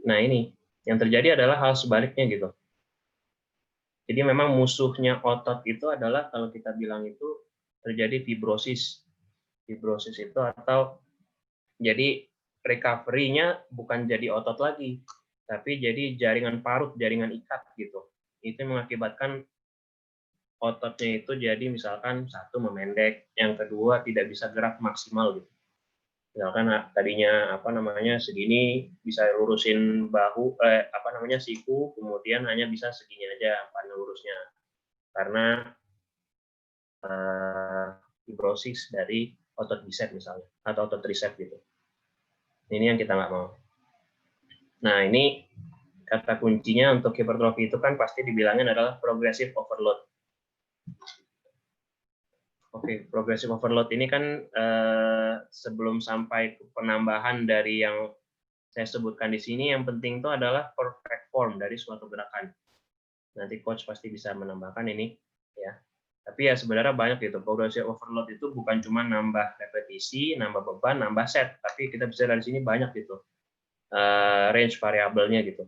nah ini yang terjadi adalah hal sebaliknya gitu. Jadi memang musuhnya otot itu adalah kalau kita bilang itu terjadi fibrosis. Fibrosis itu atau jadi recovery-nya bukan jadi otot lagi, tapi jadi jaringan parut, jaringan ikat gitu. Itu mengakibatkan ototnya itu jadi misalkan satu memendek, yang kedua tidak bisa gerak maksimal gitu. Misalkan tadinya segini bisa lurusin bahu siku, kemudian hanya bisa segini aja panjang lurusnya karena fibrosis dari otot bicep misalnya atau otot tricep gitu. Ini yang kita nggak mau. Nah, ini kata kuncinya untuk hipertrofi itu kan pasti dibilangin adalah progressive overload. Oke, progressive overload ini kan sebelum sampai ke penambahan dari yang saya sebutkan di sini, yang penting itu adalah perfect form dari suatu gerakan. Nanti coach pasti bisa menambahkan ini, ya. Tapi ya sebenarnya banyak gitu. Progressive overload itu bukan cuma nambah repetisi, nambah beban, nambah set, tapi kita bisa dari sini banyak gitu. Range variabelnya gitu.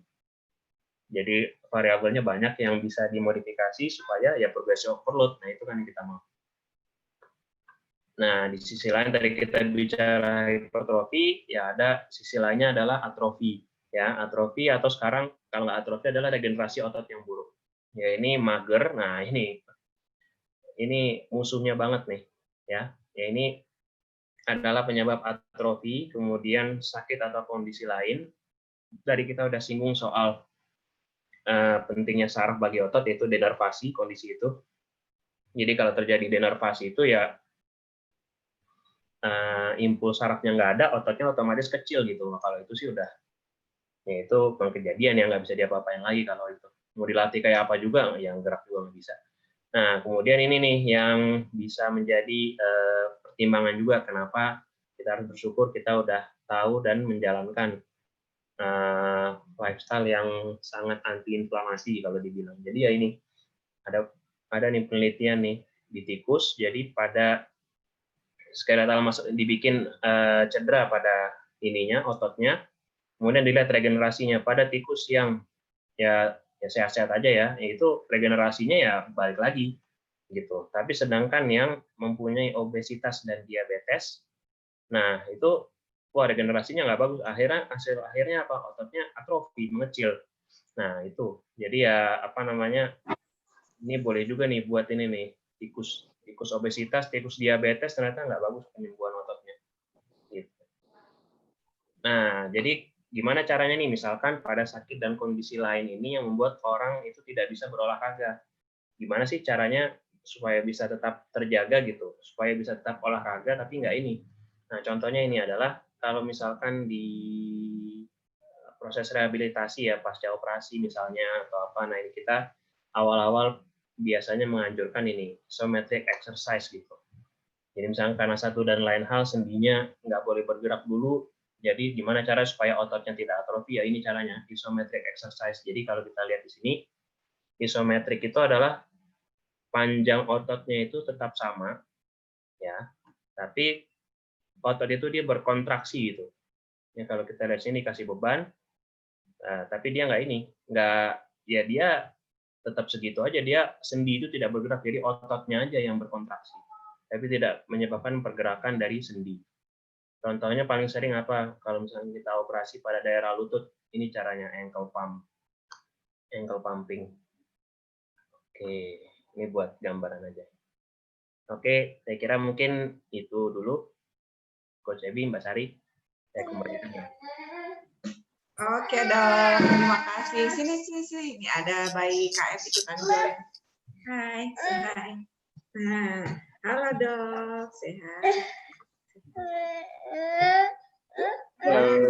Jadi variabelnya banyak yang bisa dimodifikasi supaya ya progressive overload. Nah, itu kan yang kita mau. Nah, di sisi lain tadi kita bicara hipertrofi, ya ada sisi lainnya adalah atrofi. Ya, atrofi atau sekarang kalau nggak atrofi adalah regenerasi otot yang buruk. Ya ini mager. Nah, ini ini musuhnya banget nih, ya. Ya ini adalah penyebab atrofi, kemudian sakit atau kondisi lain. Dari kita udah singgung soal pentingnya saraf bagi otot, yaitu denervasi, kondisi itu. Jadi kalau terjadi denervasi itu ya impuls sarafnya nggak ada, ototnya otomatis kecil gitu. Nah, kalau itu sih udah, ya itu bukan kejadian, ya nggak bisa diapa-apain lagi kalau itu. Mau dilatih kayak apa juga, yang gerak juga nggak bisa. Nah, kemudian ini nih yang bisa menjadi pertimbangan juga kenapa kita harus bersyukur kita udah tahu dan menjalankan lifestyle yang sangat anti-inflamasi kalau dibilang. Jadi ya ini ada nih penelitian nih di tikus. Jadi pada skeletal muscle dibikin cedera pada ininya, ototnya, kemudian dilihat regenerasinya pada tikus yang ya sehat-sehat aja ya, itu regenerasinya ya balik lagi gitu. Tapi sedangkan yang mempunyai obesitas dan diabetes, nah itu wah regenerasinya nggak bagus. Akhirnya apa? Ototnya atrofi, mengecil. Nah itu, jadi ya apa namanya? Ini boleh juga nih buat ini nih tikus obesitas, tikus diabetes ternyata nggak bagus penyembuhan ototnya. Gitu. Nah, jadi gimana caranya nih misalkan pada sakit dan kondisi lain ini yang membuat orang itu tidak bisa berolahraga. Gimana sih caranya supaya bisa tetap terjaga gitu, supaya bisa tetap olahraga tapi nggak ini. Nah, contohnya ini adalah kalau misalkan di proses rehabilitasi ya pasca operasi misalnya atau apa, nah ini kita awal-awal biasanya menganjurkan ini isometric exercise gitu. Jadi misalnya karena satu dan lain hal sendinya nggak boleh bergerak dulu, jadi gimana cara supaya ototnya tidak atrofi? Ya ini caranya isometric exercise. Jadi kalau kita lihat di sini, isometrik itu adalah panjang ototnya itu tetap sama, ya, tapi otot itu dia berkontraksi gitu. Ya kalau kita lihat sini kasih beban, tapi dia nggak, dia tetap segitu aja, dia sendi itu tidak bergerak, jadi ototnya aja yang berkontraksi, tapi tidak menyebabkan pergerakan dari sendi. Contohnya paling sering apa? Kalau misalnya kita operasi pada daerah lutut, ini caranya ankle pumping. Oke, ini buat gambaran aja. Oke, saya kira mungkin itu dulu. Coach Ebi, Mbak Sari, saya kembalikan ya. Oke dong, terima kasih. Sini. Ini ada bayi KF ikutan join. Hai, hai. Nah, halo dok, sehat. Halo.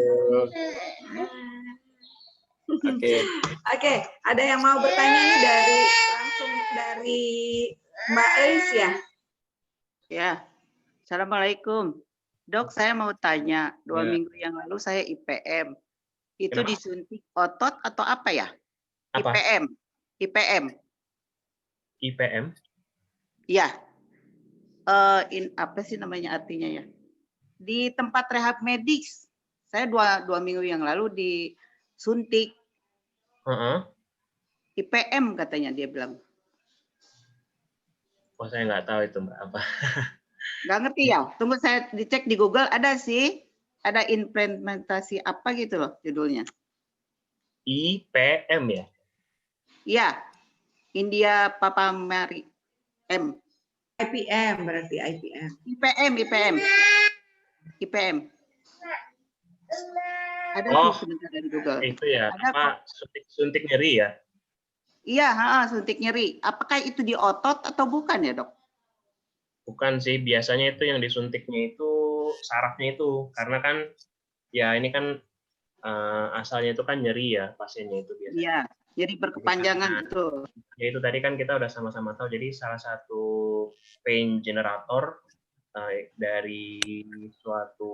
Oke, ada yang mau bertanya nih langsung dari Mbak Elis ya? Ya, Assalamualaikum. Dok, saya mau tanya, 2 Ya. minggu yang lalu saya IPM. Itu Kenapa? disuntik otot atau apa ya? Apa? IPM. Ya. Apa sih namanya artinya ya? Di tempat rehab medis. Saya dua minggu yang lalu disuntik. IPM katanya dia bilang. Oh, saya nggak tahu itu Mbak apa. Nggak ngerti ya? Tunggu saya dicek di Google, ada sih. Ada implementasi apa gitu loh judulnya. IPM ya? Iya, India Papa Mary M. IPM berarti IPM. IPM. Ada Oh, sih sebentar dari Google. itu ya, Ada apa suntik nyeri ya? Iya, suntik nyeri. Apakah itu di otot atau bukan ya, Dok? Bukan sih, biasanya itu yang disuntiknya itu sarafnya itu, karena kan ya ini kan asalnya itu kan nyeri ya pasiennya itu biasanya. Iya, nyeri berkepanjangan betul. Ya itu tadi kan kita udah sama-sama tahu, jadi salah satu pain generator dari suatu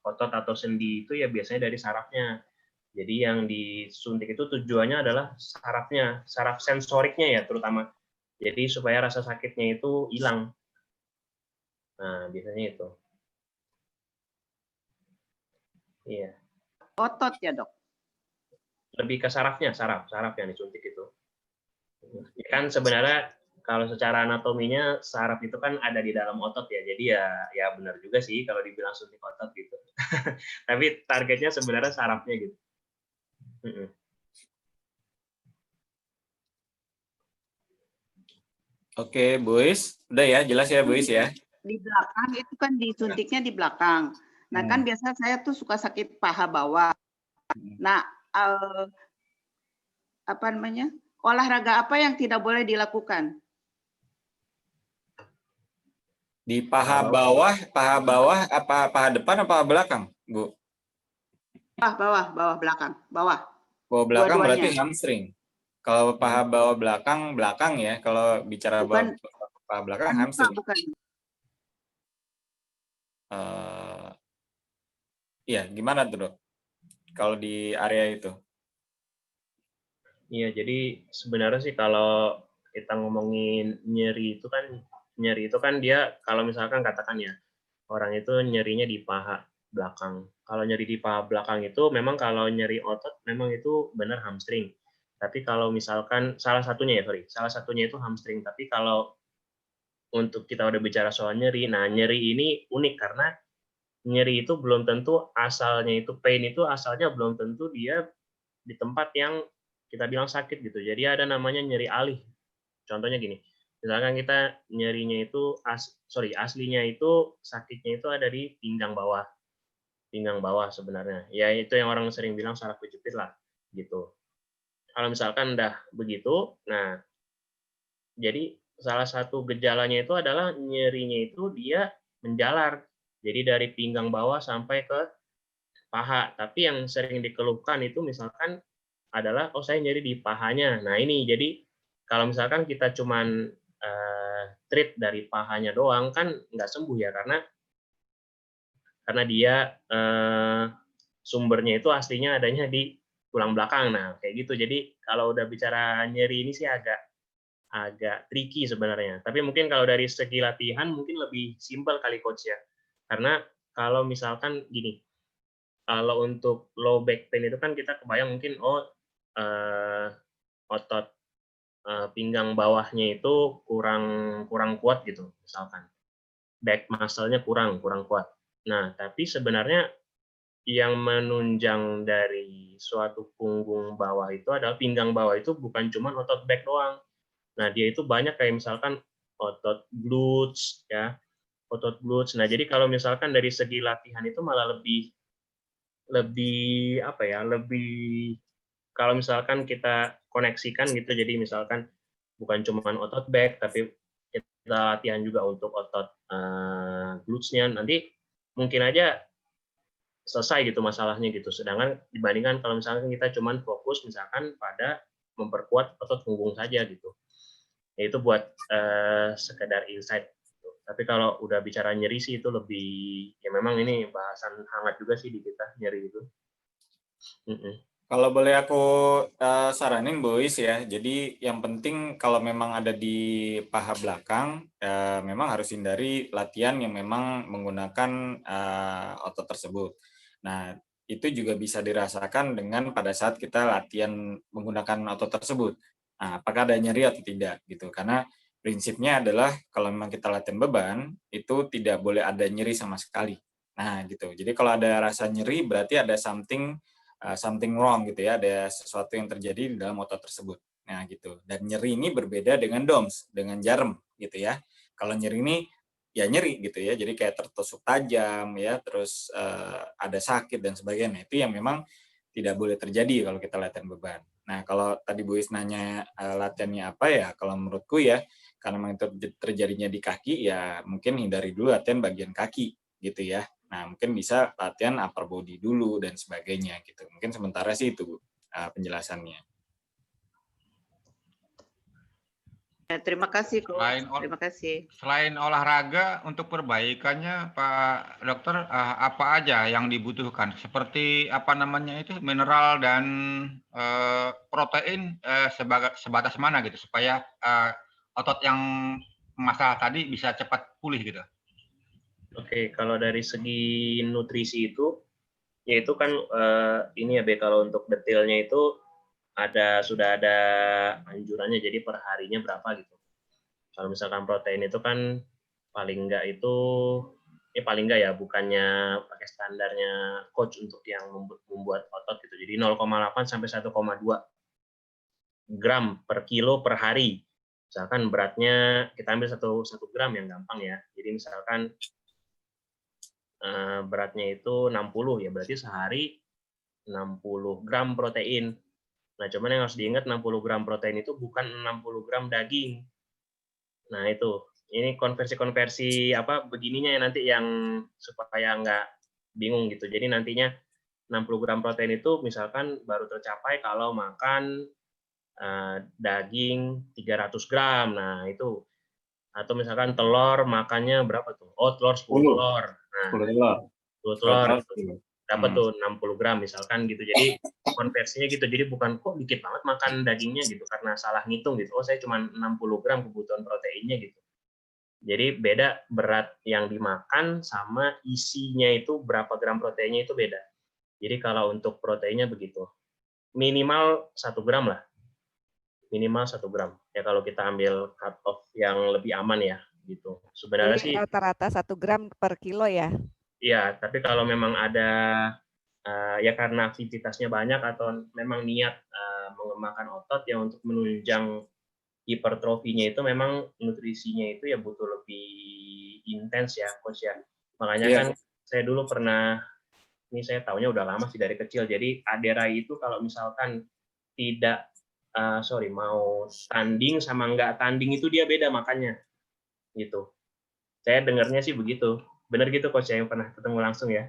otot atau sendi itu ya biasanya dari sarafnya. Jadi yang disuntik itu tujuannya adalah sarafnya, saraf sensoriknya ya terutama. Jadi supaya rasa sakitnya itu hilang. Nah, biasanya itu. Iya. Otot ya, Dok? Lebih ke sarafnya, saraf yang disuntik itu. Kan sebenarnya kalau secara anatominya saraf itu kan ada di dalam otot ya. Jadi ya benar juga sih kalau dibilang suntik otot gitu. Tapi targetnya sebenarnya sarafnya gitu. Oke, Buis. Udah ya, jelas ya, Buis ya. Di belakang itu kan disuntiknya di belakang. Nah kan biasa saya tuh suka sakit paha bawah. Nah apa namanya, olahraga apa yang tidak boleh dilakukan? Di paha bawah apa paha depan apa belakang, Bu? Bawah belakang, bawah. Bawah belakang berarti Dua-duanya. hamstring. Kalau paha bawah belakang ya. Kalau bicara Bukan, paha belakang muka, hamstring. bukan. Iya, gimana tuh, Dok? Kalau di area itu? Iya, jadi sebenarnya sih kalau kita ngomongin nyeri itu kan dia kalau misalkan katakan ya orang itu nyerinya di paha belakang. Kalau nyeri di paha belakang itu memang kalau nyeri otot memang itu benar hamstring. Tapi kalau misalkan salah satunya itu hamstring. Tapi kalau untuk kita udah bicara soal nyeri, nah nyeri ini unik karena nyeri itu belum tentu asalnya itu pain itu asalnya belum tentu dia di tempat yang kita bilang sakit gitu. Jadi ada namanya nyeri alih. Contohnya gini, misalkan kita nyerinya itu aslinya itu sakitnya itu ada di pinggang bawah sebenarnya. Ya itu yang orang sering bilang saraf kejepit lah gitu. Kalau misalkan udah begitu, nah jadi salah satu gejalanya itu adalah nyerinya itu dia menjalar. Jadi dari pinggang bawah sampai ke paha. Tapi yang sering dikeluhkan itu misalkan adalah saya nyeri di pahanya. Nah ini jadi kalau misalkan kita cuman treat dari pahanya doang kan nggak sembuh ya karena dia sumbernya itu aslinya adanya di tulang belakang. Nah kayak gitu. Jadi kalau udah bicara nyeri ini sih agak tricky sebenarnya. Tapi mungkin kalau dari segi latihan mungkin lebih simpel kali coach ya. Karena kalau misalkan gini, kalau untuk low back pain itu kan kita kebayang mungkin otot pinggang bawahnya itu kurang kuat gitu misalkan. Back muscle-nya kurang kuat. Nah, tapi sebenarnya yang menunjang dari suatu punggung bawah itu adalah pinggang bawah itu bukan cuma otot back doang. Nah, dia itu banyak kayak misalkan otot glutes ya, otot glutes. Nah, jadi kalau misalkan dari segi latihan itu malah lebih lebih apa ya, lebih kalau misalkan kita koneksikan gitu, jadi misalkan bukan cuma otot back, tapi kita latihan juga untuk otot glutes-nya, nanti mungkin aja selesai gitu masalahnya gitu. Sedangkan dibandingkan kalau misalkan kita cuma fokus misalkan pada memperkuat otot punggung saja gitu. Ya itu buat sekedar insight. Gitu. Tapi kalau udah bicara nyeri sih itu lebih ya memang ini bahasan hangat juga sih di kita nyeri itu. Kalau boleh aku saranin, Boys ya. Jadi yang penting kalau memang ada di paha belakang, memang harus hindari latihan yang memang menggunakan otot tersebut. Nah, itu juga bisa dirasakan dengan pada saat kita latihan menggunakan otot tersebut. Nah, apakah ada nyeri atau tidak gitu. Karena prinsipnya adalah kalau memang kita latihan beban, itu tidak boleh ada nyeri sama sekali. Nah, gitu. Jadi kalau ada rasa nyeri berarti ada something wrong gitu ya, ada sesuatu yang terjadi di dalam otot tersebut. Nah gitu. Dan nyeri ini berbeda dengan DOMS, dengan jarum gitu ya. Kalau nyeri ini ya nyeri gitu ya, jadi kayak tertusuk tajam ya, terus ada sakit dan sebagainya. Itu yang memang tidak boleh terjadi kalau kita latihan beban. Nah kalau tadi Bu Is nanya latihannya apa ya, kalau menurutku ya, karena memang itu terjadinya di kaki ya mungkin hindari dulu latihan bagian kaki gitu ya. Nah, mungkin bisa latihan upper body dulu dan sebagainya gitu. Mungkin sementara sih itu penjelasannya. Ya, terima kasih, Coach. Terima kasih. Selain olahraga, untuk perbaikannya, Pak Dokter, apa aja yang dibutuhkan? Seperti apa namanya itu mineral dan protein sebatas mana gitu supaya otot yang masalah tadi bisa cepat pulih gitu. Oke, kalau dari segi nutrisi itu, ya itu kan ini ya, kalau untuk detailnya itu sudah ada anjurannya, jadi per harinya berapa gitu. Kalau misalkan protein itu kan paling enggak itu, paling enggak ya, bukannya pakai standarnya coach untuk yang membuat otot gitu. Jadi 0,8 sampai 1,2 gram per kilo per hari. Misalkan beratnya kita ambil 1 gram yang gampang ya. Jadi misalkan beratnya itu 60 ya, berarti sehari 60 gram protein. Nah, cuman yang harus diingat 60 gram protein itu bukan 60 gram daging. Nah, itu. Ini konversi-konversi apa begininya ya nanti yang supaya nggak bingung gitu. Jadi nantinya 60 gram protein itu misalkan baru tercapai kalau makan daging 300 gram. Nah, itu. Atau misalkan telur makannya berapa tuh? Oh, telur 10 telur. Nah, 10 telur. 10 telur Kalau itu dapat tuh 60 gram misalkan gitu. Jadi konversinya gitu. Jadi bukan kok dikit banget makan dagingnya gitu karena salah ngitung gitu. Oh, saya cuma 60 gram kebutuhan proteinnya gitu. Jadi beda berat yang dimakan sama isinya itu berapa gram proteinnya itu beda. Jadi kalau untuk proteinnya begitu. Minimal 1 gram lah. Minimal 1 gram. Ya kalau kita ambil cut off yang lebih aman ya gitu. Sebenarnya Jadi sih rata-rata 1 gram per kilo ya? iya, tapi kalau memang ada ya karena aktivitasnya banyak atau memang niat mengembangkan otot ya untuk menunjang hipertrofinya itu memang nutrisinya itu ya butuh lebih intens ya, Coach ya. Makanya Iya. kan saya dulu pernah, ini saya taunya udah lama sih dari kecil, jadi aderai itu kalau misalkan tidak, mau tanding sama nggak tanding itu dia beda makannya, gitu. Saya dengarnya sih begitu. Benar gitu Coach ya, yang pernah ketemu langsung ya?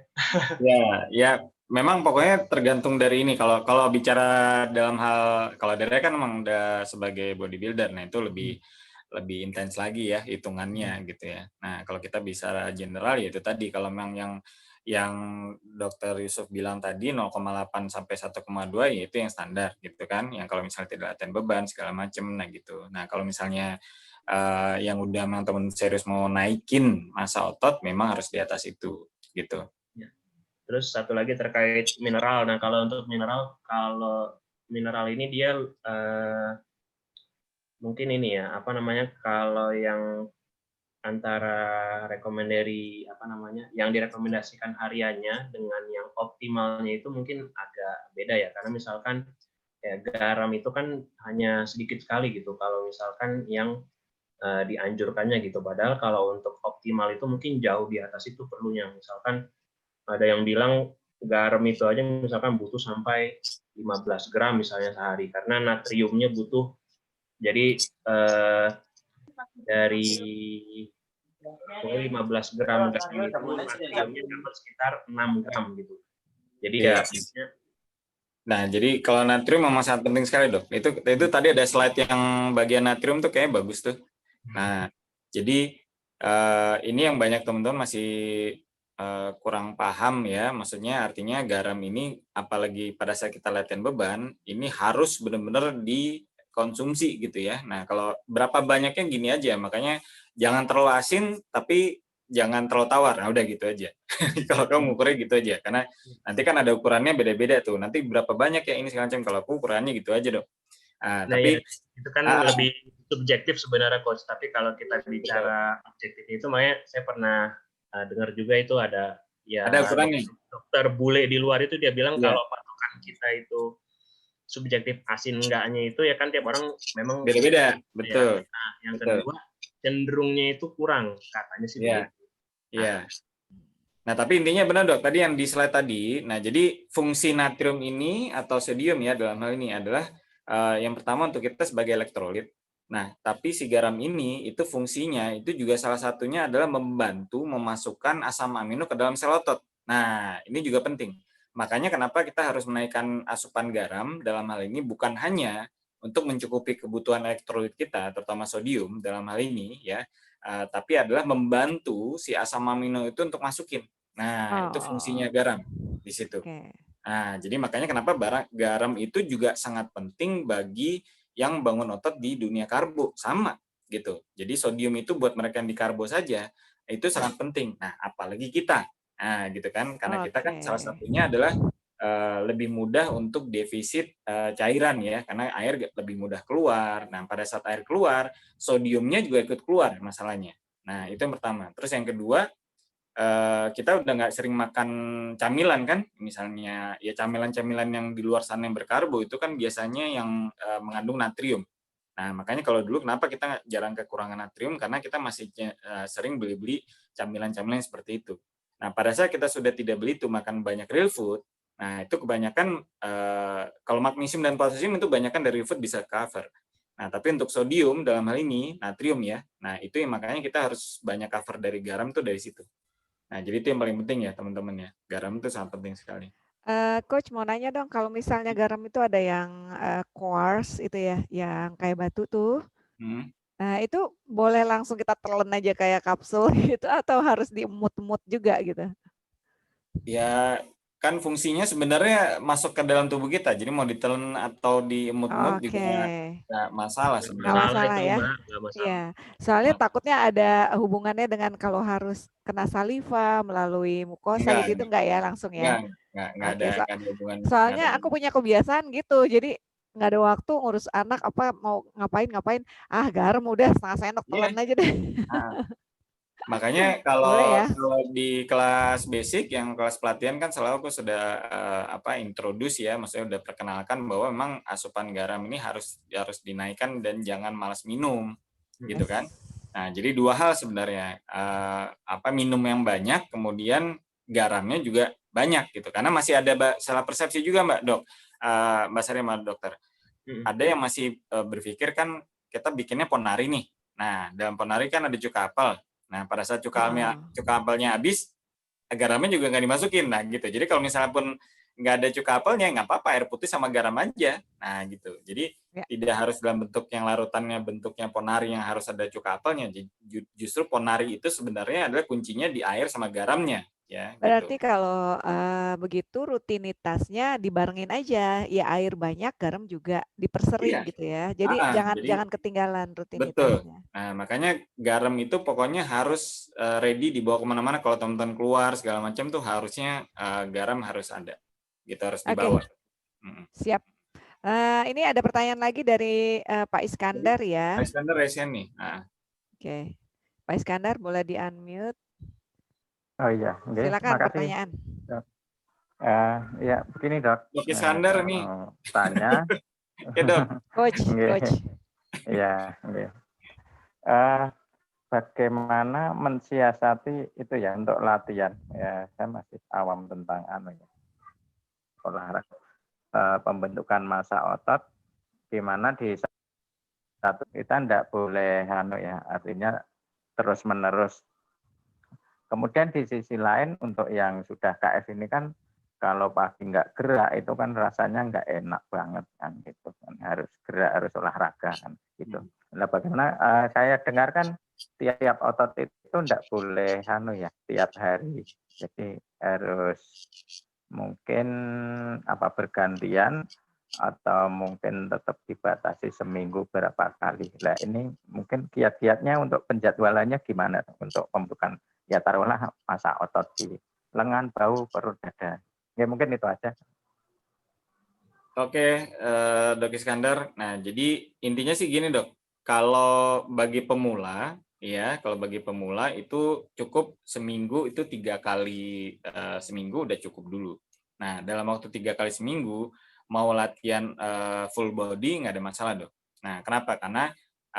Ya, memang pokoknya tergantung dari ini. Kalau bicara dalam hal, kalau Dere kan memang udah sebagai bodybuilder, nah itu lebih intens lagi ya hitungannya gitu ya. Nah, kalau kita bisa general ya itu tadi, kalau memang yang Dokter Yusuf bilang tadi 0,8 sampai 1,2 ya itu yang standar gitu kan. Yang kalau misalnya tidak latihan beban segala macam, nah gitu. Nah, kalau misalnya yang udah memang teman serius mau naikin massa otot, memang harus di atas itu gitu. Terus satu lagi terkait mineral. Nah, kalau untuk mineral, ini dia mungkin ini ya, apa namanya, kalau yang antara yang direkomendasikan hariannya dengan yang optimalnya itu mungkin agak beda ya. Karena misalkan ya garam itu kan hanya sedikit sekali gitu. Kalau misalkan yang dianjurkannya gitu. Padahal kalau untuk optimal itu mungkin jauh di atas itu perlunya. Misalkan ada yang bilang garam itu aja misalkan butuh sampai 15 gram misalnya sehari karena natriumnya butuh. Jadi dari 15 gram daging itu natriumnya dapat sekitar 6 gram gitu. Jadi ya. Nah, jadi kalau natrium memang sangat penting sekali, Dok. Itu tadi ada slide yang bagian natrium tuh kayaknya bagus tuh. Nah, jadi ini yang banyak teman-teman masih kurang paham ya. Maksudnya artinya garam ini apalagi pada saat kita latihan beban, ini harus benar-benar dikonsumsi gitu ya. Nah, kalau berapa banyaknya gini aja, makanya jangan terlalu asin tapi jangan terlalu tawar. Nah, udah gitu aja. Kalau kamu ukurnya gitu aja, karena nanti kan ada ukurannya beda-beda tuh. Nanti berapa banyak ya ini segala macam. Kalau aku ukurannya gitu aja, Dok. Nah, Tapi ya, itu kan lebih subjektif sebenarnya Coach. Tapi kalau kita bicara objektif itu, makanya saya pernah dengar juga itu ada ukurannya. dokter bule di luar itu dia bilang kalau patokan kita itu subjektif asin enggaknya itu ya kan tiap orang memang beda-beda, betul. Ya. Nah, yang kedua cenderungnya itu kurang katanya sih begitu. Iya. Nah, tapi intinya benar, Dok. Tadi yang di slide tadi, nah jadi fungsi natrium ini atau sodium ya dalam hal ini adalah yang pertama untuk kita sebagai elektrolit. Nah, tapi si garam ini itu fungsinya itu juga salah satunya adalah membantu memasukkan asam amino ke dalam sel otot. Nah, ini juga penting. Makanya kenapa kita harus menaikkan asupan garam dalam hal ini bukan hanya untuk mencukupi kebutuhan elektrolit kita, terutama sodium dalam hal ini ya, tapi adalah membantu si asam amino itu untuk masukin. Nah, itu fungsinya garam di situ. Nah, jadi makanya kenapa garam itu juga sangat penting bagi yang bangun otot di dunia karbo, sama gitu. Jadi sodium itu buat mereka yang di karbo saja itu sangat penting. Nah, apalagi kita. Nah, gitu kan, karena kita kan salah satunya adalah lebih mudah untuk defisit cairan ya, karena air lebih mudah keluar. Nah, pada saat air keluar, sodiumnya juga ikut keluar masalahnya. Nah, itu yang pertama. Terus yang kedua, kita udah nggak sering makan camilan kan, misalnya ya camilan-camilan yang di luar sana yang berkarbo itu kan biasanya yang mengandung natrium. Nah, makanya kalau dulu kenapa kita jarang kekurangan natrium, karena kita masih sering beli-beli camilan-camilan seperti itu. Nah, pada saat kita sudah tidak beli itu, makan banyak real food, nah itu kebanyakan, kalau magnesium dan potasium itu kebanyakan dari real food bisa cover. Nah, tapi untuk sodium dalam hal ini, natrium ya, nah itu yang makanya kita harus banyak cover dari garam tuh dari situ. Nah, jadi itu yang paling penting ya teman-teman ya, garam itu sangat penting sekali. Coach mau nanya dong, kalau misalnya garam itu ada yang quartz itu ya, yang kayak batu tuh. Nah, itu boleh langsung kita telan aja kayak kapsul gitu atau harus diemut-emut juga gitu? Ya, kan fungsinya sebenarnya masuk ke dalam tubuh kita. Jadi mau ditelan atau diemut-emut Oke, juga nggak masalah Nggak nggak sebenarnya. masalah masalah itu ya. Mbak, nggak masalah. Iya, soalnya Nah, takutnya ada hubungannya dengan kalau harus kena saliva melalui mukosa enggak, gitu, itu enggak ya langsung ya? enggak Oke, ada hubungan, enggak ada soalnya aku hubungan. punya kebiasaan gitu, jadi nggak ada waktu ngurus anak apa mau ngapain, garam udah setengah sendok Iya. telan aja deh. Nah, makanya Boleh ya? kalau di kelas basic yang kelas pelatihan kan selalu aku sudah introduce ya, maksudnya udah perkenalkan bahwa memang asupan garam ini harus dinaikkan dan jangan malas minum gitu kan. Yes. Nah, jadi dua hal sebenarnya, minum yang banyak, kemudian garamnya juga banyak gitu. Karena masih ada salah persepsi juga Mbak Dok, Mbak Sari sama Dokter. Ada yang masih berpikir kan kita bikinnya ponari nih. Nah, dalam ponari kan ada cuka apel. Nah, pada saat cuka apelnya habis, garamnya juga nggak dimasukin. Nah, gitu. Jadi kalau misalnya pun nggak ada cuka apelnya, nggak apa-apa, air putih sama garam aja. Nah, gitu. Jadi Ya. tidak harus dalam bentuk yang larutannya bentuknya ponari yang harus ada cuka apelnya. Justru ponari itu sebenarnya adalah kuncinya di air sama garamnya, ya, Berarti gitu. kalau begitu rutinitasnya dibarengin aja, ya air banyak, garam juga dipersering Iya. gitu ya. Jadi jangan Jadi ketinggalan betul. rutinitasnya. Nah, makanya garam itu pokoknya harus ready dibawa kemana-mana. Kalau teman-teman keluar segala macam tuh harusnya garam harus ada, gitu harus Oke, dibawa. siap. Ini ada pertanyaan lagi dari Pak Iskandar ya. Pak Iskandar resen nih. Oke, Pak Iskandar boleh di-unmute. Oh iya, oke, Silakan makasih. pertanyaan. Ya, begini dok. Dok Iskandar nih. Tanya. Ya dok. Coach. Iya, oke. Bagaimana mensiasati itu ya untuk latihan? Ya, saya masih awam tentang olahraga pembentukan massa otot, di mana di satu kita tidak boleh artinya terus menerus. Kemudian di sisi lain untuk yang sudah KF ini kan kalau pagi nggak gerak itu kan rasanya nggak enak banget kan gitu kan, harus gerak, harus olahraga kan gitu. Nah, bagaimana saya dengarkan tiap otot itu nggak boleh tiap hari, jadi harus mungkin bergantian atau mungkin tetap dibatasi seminggu berapa kali. Nah ini mungkin kiat-kiatnya untuk penjadwalannya gimana untuk pembentukan, ya taruhlah massa otot di lengan, bahu, perut, dada. Ya mungkin itu aja. Oke, Dok Iskandar. Nah, jadi intinya sih gini dok, kalau bagi pemula, ya kalau bagi pemula itu cukup seminggu itu 3 kali seminggu udah cukup dulu. Nah, dalam waktu 3 kali seminggu mau latihan full body nggak ada masalah dok. Nah, kenapa? Karena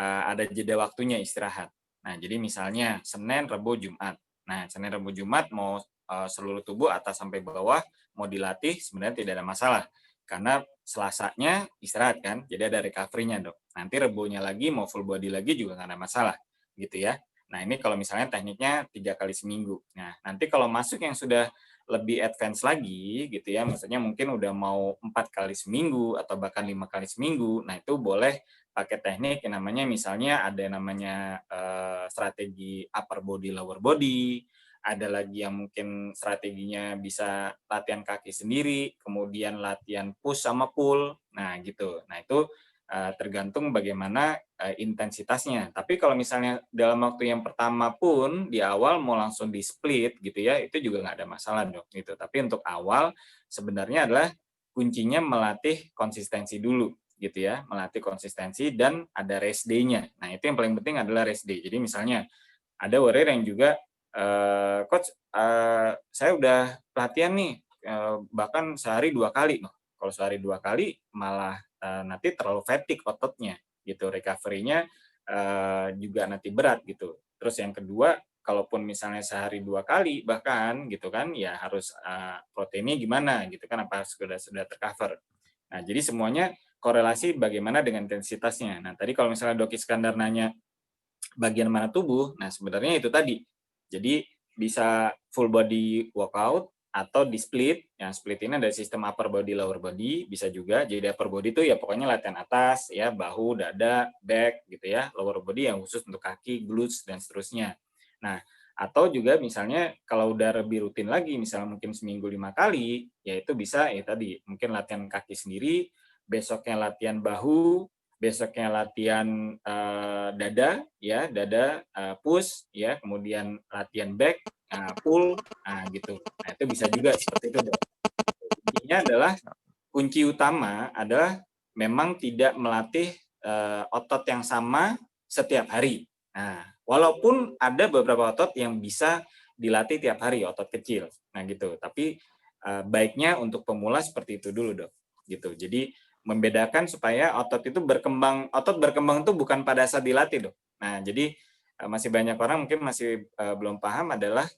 ada jeda waktunya istirahat. Nah, jadi misalnya Senin, Rabu, Jumat. Nah, Senin, Rabu, Jumat mau seluruh tubuh atas sampai bawah mau dilatih sebenarnya tidak ada masalah. Karena Selasanya istirahat kan, jadi ada recovery-nya dok. Nanti Rebunya lagi mau full body lagi juga nggak ada masalah, gitu ya. Nah ini kalau misalnya tekniknya 3 kali seminggu. Nah nanti kalau masuk yang sudah lebih advance lagi, gitu ya, maksudnya mungkin udah mau 4 kali seminggu atau bahkan 5 kali seminggu. Nah itu boleh pakai teknik yang namanya misalnya ada yang namanya strategi upper body, lower body. Ada lagi yang mungkin strateginya bisa latihan kaki sendiri, kemudian latihan push sama pull. Nah, gitu. Nah, itu tergantung bagaimana intensitasnya. Tapi kalau misalnya dalam waktu yang pertama pun di awal mau langsung di split gitu ya, itu juga nggak ada masalah dok. Gitu. Tapi untuk awal sebenarnya adalah kuncinya melatih konsistensi dulu gitu ya, melatih konsistensi dan ada rest day-nya. Nah, itu yang paling penting adalah rest day. Jadi misalnya ada warrior yang juga coach, saya udah pelatihan nih, bahkan sehari 2 kali. Kalau sehari 2 kali malah nanti terlalu fatigue ototnya. gitu. Recovery-nya juga nanti berat gitu. Terus yang kedua, kalaupun misalnya sehari 2 kali bahkan gitu kan, ya harus proteinnya gimana gitu kan, apa sudah tercover. Nah, jadi semuanya korelasi bagaimana dengan intensitasnya. Nah, tadi kalau misalnya Dok Iskandar nanya bagian mana tubuh, nah sebenarnya itu tadi. Jadi bisa full body workout atau di split. Yang split ini ada sistem upper body, lower body, bisa juga. Jadi upper body itu ya pokoknya latihan atas, ya bahu, dada, back gitu ya. Lower body yang khusus untuk kaki, glutes dan seterusnya. Nah, atau juga misalnya kalau udah lebih rutin lagi, misalnya mungkin seminggu 5 kali, ya itu bisa ya tadi mungkin latihan kaki sendiri, besoknya latihan bahu, besoknya latihan dada, ya dada push, ya kemudian latihan back, pull, gitu. Nah itu bisa juga seperti itu, Dok. Intinya adalah kunci utama adalah memang tidak melatih otot yang sama setiap hari. Nah, walaupun ada beberapa otot yang bisa dilatih tiap hari, otot kecil. Nah, gitu. Tapi baiknya untuk pemula seperti itu dulu, Dok. Gitu. Jadi membedakan supaya otot itu berkembang. Otot berkembang itu bukan pada saat dilatih, Dok. Nah, jadi masih banyak orang mungkin masih belum paham adalah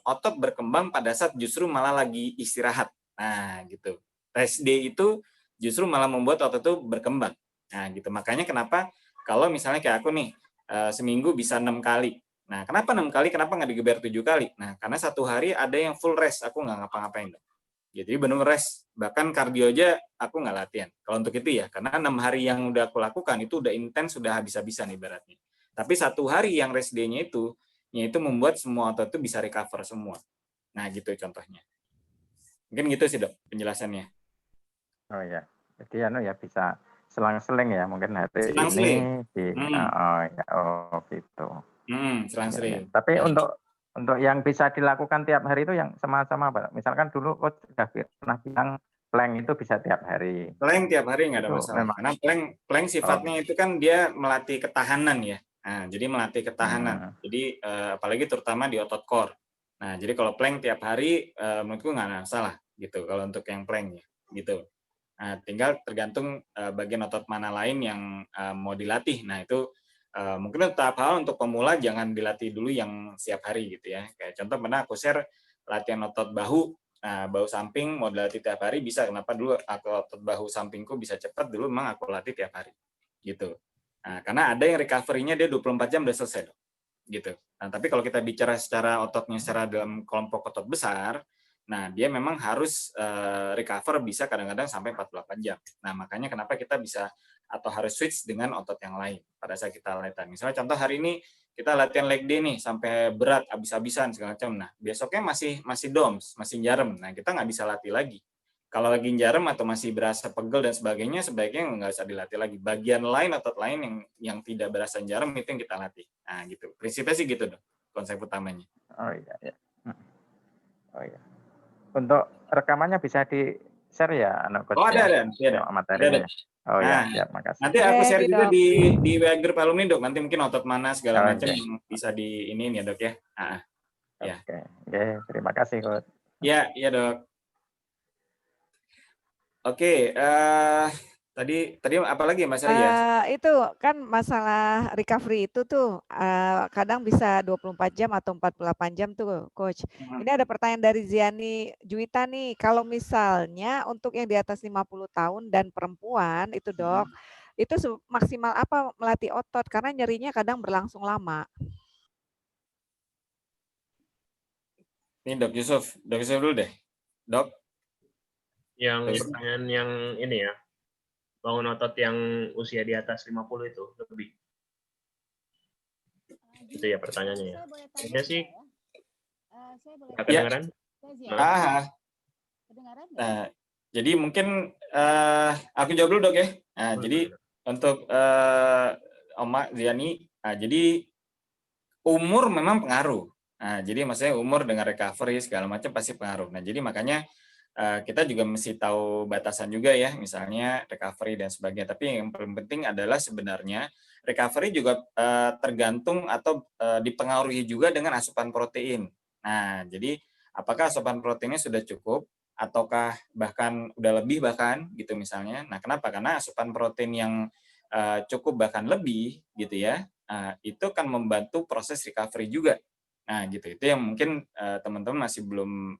otot berkembang pada saat justru malah lagi istirahat. Nah, gitu. Rest day itu justru malah membuat otot itu berkembang. Nah, gitu. Makanya kenapa kalau misalnya kayak aku nih, seminggu bisa 6 kali. Nah, kenapa 6 kali? Kenapa nggak digeber 7 kali? Nah, karena satu hari ada yang full rest, aku nggak ngapa-ngapain. Jadi benar rest, bahkan kardio aja aku nggak latihan. Kalau untuk itu ya, karena 6 hari yang udah aku lakukan itu udah intens, sudah habis-habisan ibaratnya. Tapi satu hari yang rest day-nya itu, yaitu membuat semua otot itu bisa recover semua. Nah, gitu contohnya. Mungkin gitu sih, Dok, penjelasannya. Oh ya, jadi ya bisa selang-seling ya mungkin hari Selang-seling. ini di gitu. Selang-seling. Ya. Tapi untuk yang bisa dilakukan tiap hari itu yang sama-sama Pak. Misalkan dulu Coach sudah pernah bilang plank itu bisa tiap hari. Plank tiap hari nggak ada Itu masalah. memang. Karena plank sifatnya itu kan dia melatih ketahanan ya. Nah, jadi melatih ketahanan. Jadi apalagi terutama di otot core. Nah, jadi kalau plank tiap hari menurutku nggak ada masalah gitu. Kalau untuk yang plank ya, gitu. Nah, tinggal tergantung bagian otot mana lain yang mau dilatih. Nah, itu mungkin tahap awal untuk pemula jangan dilatih dulu yang setiap hari gitu ya. Kayak contoh pernah aku share latihan otot bahu. Nah, bahu samping mau dilatih tiap hari bisa. Kenapa dulu aku otot bahu sampingku bisa cepat, dulu memang aku latih tiap hari. Gitu. Nah, karena ada yang recovery-nya dia 24 jam udah selesai. Gitu. Nah, tapi kalau kita bicara secara ototnya secara dalam kelompok otot besar, nah dia memang harus recover bisa kadang-kadang sampai 48 jam. Nah, makanya kenapa kita bisa atau harus switch dengan otot yang lain pada saat kita latihan. Misalnya contoh hari ini kita latihan leg day nih sampai berat habis-habisan segala macam. Nah, besoknya masih DOMS, masih jarem. Nah, kita nggak bisa latih lagi. Kalau lagi jarem atau masih berasa pegel dan sebagainya, sebaiknya nggak usah dilatih lagi. Bagian lain, otot lain yang tidak berasa jarem itu yang kita latih. Nah, gitu. Prinsipnya sih gitu, Dok. Konsep utamanya. Oh iya. Oh iya. Untuk rekamannya bisa di-share ya, Coach? Oh, ada. Materinya. Oh ya, makasih. Nanti aku share juga di WA grup alumni, Dok. Nanti mungkin otot mana segala macam yang bisa di ini ya, Dok ya. Oke, terima kasih, Coach. Iya, Dok. Oke, tadi apa lagi Mas Ria? Itu kan masalah recovery itu tuh kadang bisa 24 jam atau 48 jam tuh, Coach. Ini ada pertanyaan dari Ziani Juwita nih, kalau misalnya untuk yang di atas 50 tahun dan perempuan itu, Dok, itu maksimal apa melatih otot karena nyerinya kadang berlangsung lama. Ini Dok Yusuf dulu deh. Dok. Yang pertanyaan yang ini ya, bangun otot yang usia di atas 50 itu lebih. Itu ya pertanyaannya ya. Ini sih kedengaran? Nah, jadi mungkin aku jawab dulu, Dok ya. Nah, jadi untuk Oma Ziani, jadi umur memang pengaruh. Nah, jadi maksudnya umur dengan recovery segala macam pasti pengaruh. Nah, jadi makanya kita juga mesti tahu batasan juga ya, misalnya recovery dan sebagainya. Tapi yang paling penting adalah sebenarnya recovery juga tergantung atau dipengaruhi juga dengan asupan protein. Nah, jadi apakah asupan proteinnya sudah cukup ataukah bahkan udah lebih bahkan gitu misalnya. Nah, kenapa? Karena asupan protein yang cukup bahkan lebih gitu ya, itu akan membantu proses recovery juga. Nah gitu, itu yang mungkin teman-teman masih belum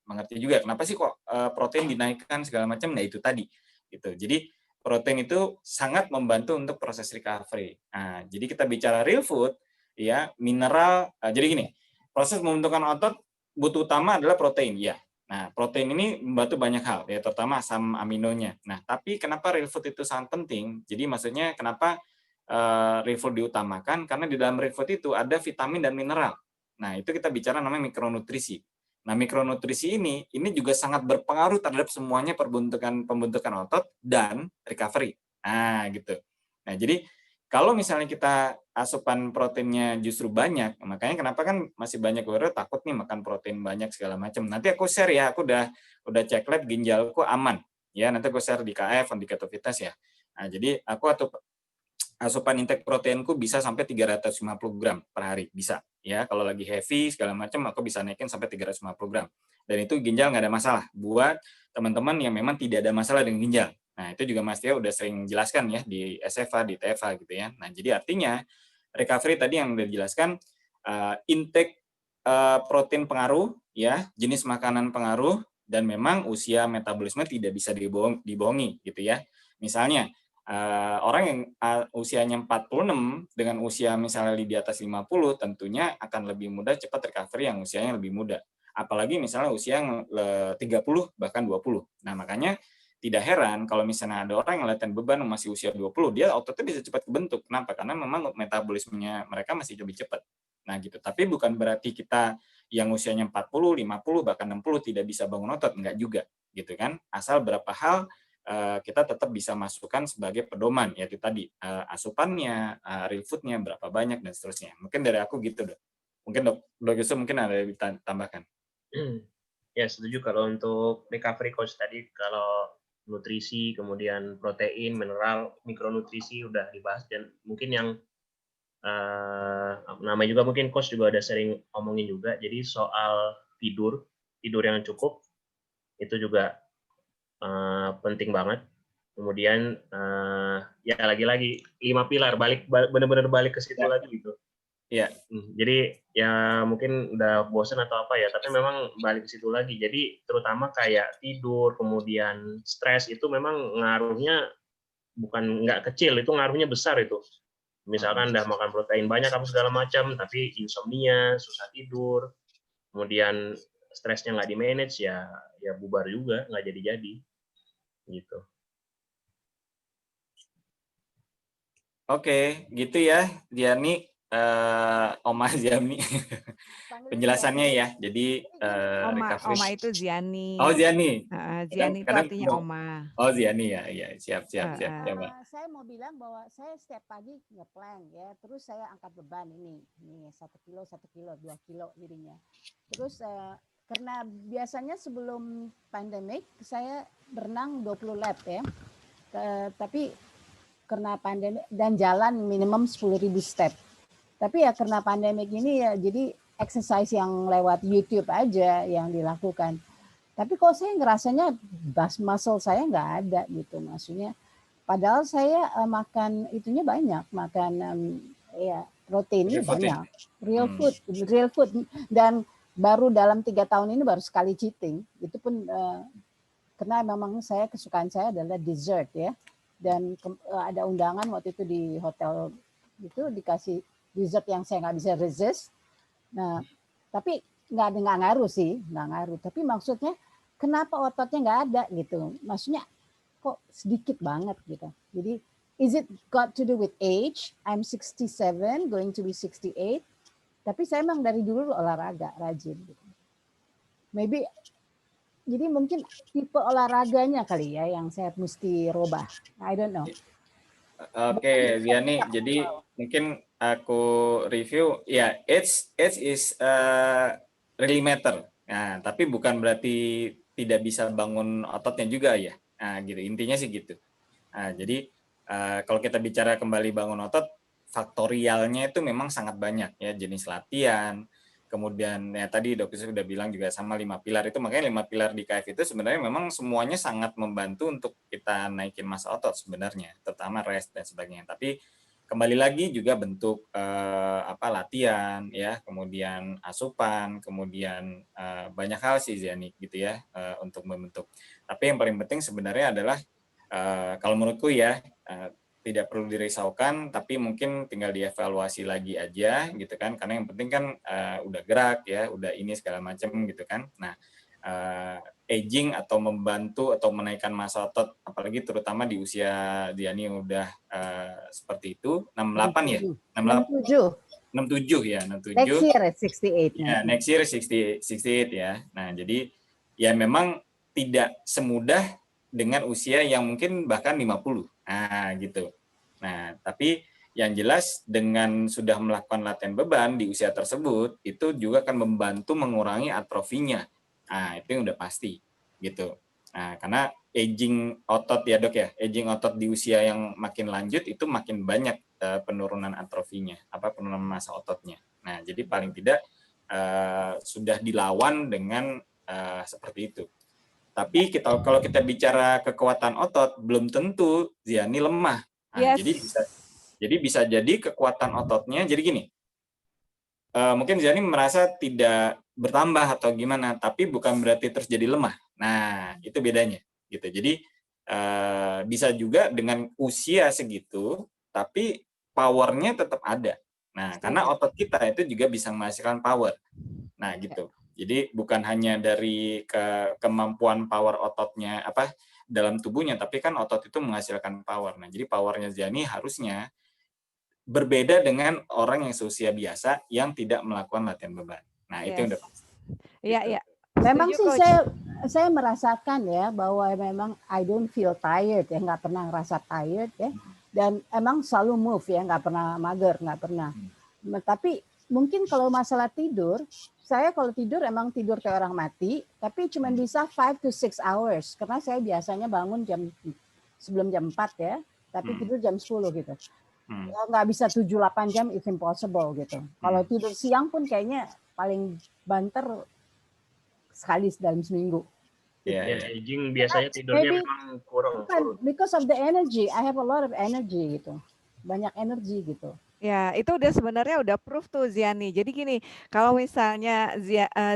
mengerti juga kenapa sih kok protein dinaikkan segala macam. Nah itu tadi gitu. Jadi protein itu sangat membantu untuk proses recovery. Nah jadi kita bicara real food ya, mineral. Jadi gini, proses pembentukan otot butuh utama adalah protein ya. Nah, protein ini membantu banyak hal, ya, terutama asam aminonya. Nah, tapi kenapa real food itu sangat penting? Jadi maksudnya kenapa real food diutamakan? Karena di dalam real food itu ada vitamin dan mineral. Nah, itu kita bicara namanya mikronutrisi. Nah, mikronutrisi ini juga sangat berpengaruh terhadap semuanya pembentukan otot dan recovery. Nah, gitu. Nah, jadi kalau misalnya kita asupan proteinnya justru banyak, makanya kenapa kan masih banyak warga takut nih makan protein banyak segala macam. Nanti aku share ya, aku udah cek lab ginjalku aman. Ya, nanti aku share di KF, di Ketovitas ya. Nah, jadi aku asupan intake proteinku bisa sampai 350 gram per hari, bisa. Ya, kalau lagi heavy segala macam aku bisa naikin sampai 350 gram. Dan itu ginjal nggak ada masalah buat teman-teman yang memang tidak ada masalah dengan ginjal. Nah, itu juga Mas Tia udah sering jelaskan ya di SFA, di TFA gitu ya. Nah, jadi artinya recovery tadi yang udah dijelaskan, intake protein pengaruh ya, jenis makanan pengaruh, dan memang usia metabolisme tidak bisa dibohongi gitu ya. Misalnya orang yang usianya 46 dengan usia misalnya di atas 50 tentunya akan lebih mudah cepat recovery yang usianya lebih muda. Apalagi misalnya usia yang 30 bahkan 20. Nah, makanya tidak heran kalau misalnya ada orang yang latihan beban masih usia 20, dia ototnya bisa cepat kebentuk. Kenapa? Karena memang metabolismenya mereka masih lebih cepat. Nah, gitu. Tapi bukan berarti kita yang usianya 40, 50, bahkan 60 tidak bisa bangun otot. Enggak juga. Gitu kan. Asal berapa hal kita tetap bisa masukkan sebagai pedoman, yaitu tadi asupannya, real food-nya berapa banyak, dan seterusnya. Mungkin dari aku gitu, Dok. Mungkin Dok Yusuf mungkin ada yang ditambahkan. Ya, setuju kalau untuk recovery coach tadi, kalau nutrisi, kemudian protein, mineral, mikronutrisi udah dibahas, dan mungkin yang namanya juga mungkin coach juga ada sering omongin juga, jadi soal tidur yang cukup itu juga penting banget. Kemudian ya lagi-lagi 5 pilar, benar-benar balik ke situ lagi gitu. Iya. Jadi ya mungkin udah bosan atau apa ya, tapi memang balik ke situ lagi. Jadi terutama kayak tidur, kemudian stres itu memang ngaruhnya bukan nggak kecil, itu ngaruhnya besar itu. Misalkan udah makan protein banyak apa segala macam, tapi insomnia, susah tidur, kemudian stresnya nggak di-manage, ya bubar juga, nggak jadi-jadi. Gitu. Oke, gitu ya, Diani, Oma Ziani. Penjelasannya ya. Jadi Oma itu Ziani. Oh, Ziani. Ziani itu artinya Oma. Oh, Ziani ya. Iya, siap. Saya mau bilang bahwa saya setiap pagi ngeplank ya, terus saya angkat beban ini 1 kilo, 2 kilo jadinya. Terus karena biasanya sebelum pandemik saya berenang 20 lap ya. Tapi karena pandemi dan jalan minimum 10.000 step. Tapi ya karena pandemik ini ya jadi exercise yang lewat YouTube aja yang dilakukan. Tapi kok saya ngerasanya muscle saya nggak ada gitu, maksudnya. Padahal saya makan itunya banyak, makan ya proteinnya banyak, real food, dan baru dalam 3 tahun ini baru sekali cheating. Itu pun karena memang kesukaan saya adalah dessert ya. Dan ada undangan waktu itu di hotel itu dikasih dessert yang saya nggak bisa resist. Nah, tapi nggak ngaruh sih, nggak ngaruh. Tapi maksudnya kenapa ototnya nggak ada gitu? Maksudnya kok sedikit banget gitu. Jadi is it got to do with age? I'm 67, going to be 68. Tapi saya memang dari dulu olahraga rajin. Gitu. Maybe jadi mungkin tipe olahraganya kali ya yang saya mesti rubah. I don't know. Oke, Ziani. Jadi mungkin aku review ya, age is really matter. Nah, tapi bukan berarti tidak bisa bangun ototnya juga ya. Nah, gitu. Intinya sih gitu. Nah, jadi kalau kita bicara kembali bangun otot, faktorialnya itu memang sangat banyak ya, jenis latihan, kemudian ya tadi Dok Yusuf sudah bilang juga sama 5 pilar itu, makanya 5 pilar di KF itu sebenarnya memang semuanya sangat membantu untuk kita naikin massa otot sebenarnya, terutama rest dan sebagainya. Tapi kembali lagi juga bentuk latihan ya, kemudian asupan, kemudian banyak hal sih Ziani gitu ya untuk membentuk. Tapi yang paling penting sebenarnya adalah kalau menurutku ya tidak perlu dirisaukan, tapi mungkin tinggal dievaluasi lagi aja gitu kan, karena yang penting kan udah gerak ya, udah ini segala macam gitu kan. Nah, aging atau membantu atau menaikkan massa otot, apalagi terutama di usia Diani yang udah seperti itu, 68 ya? 67 ya, 67. Next year 68. Ya, next year 68 ya. Nah, jadi ya memang tidak semudah dengan usia yang mungkin bahkan 50. Nah, gitu. Nah, tapi yang jelas dengan sudah melakukan latihan beban di usia tersebut, itu juga akan membantu mengurangi atrofinya. Nah, itu yang udah pasti, gitu. Nah, karena aging otot ya Dok ya, aging otot di usia yang makin lanjut itu makin banyak penurunan atrofinya, penurunan massa ototnya. Nah, jadi paling tidak sudah dilawan dengan seperti itu. Tapi kalau kita bicara kekuatan otot, belum tentu Ziani lemah. Nah, jadi bisa jadi kekuatan ototnya, jadi gini, mungkin Ziani merasa tidak bertambah atau gimana, tapi bukan berarti terus jadi lemah. Nah, itu bedanya. Gitu. Jadi bisa juga dengan usia segitu, tapi powernya tetap ada. Nah, karena otot kita itu juga bisa menghasilkan power. Nah, gitu. Jadi bukan hanya dari kemampuan power ototnya dalam tubuhnya, tapi kan otot itu menghasilkan power. Nah, jadi powernya Ziani harusnya berbeda dengan orang yang seusia biasa yang tidak melakukan latihan beban. Nah, itu yang udah pasti. Iya, iya. Memang sih saya merasakan ya bahwa memang I don't feel tired ya, nggak pernah ngerasa tired ya, dan emang selalu move ya, nggak pernah mager, nggak pernah. Tapi mungkin kalau masalah tidur, saya kalau tidur emang tidur kayak orang mati, tapi cuma bisa 5 to 6 hours. Karena saya biasanya bangun sebelum jam 4 ya, tapi tidur jam 10 gitu. Nggak bisa 7-8 jam, it's impossible gitu. Kalau tidur siang pun kayaknya paling banter sekali dalam seminggu. Aging biasanya tidurnya memang kurang. Because of the energy, I have a lot of energy gitu. Banyak energi gitu. Ya, itu udah sebenarnya udah proof tuh Ziani. Jadi gini, kalau misalnya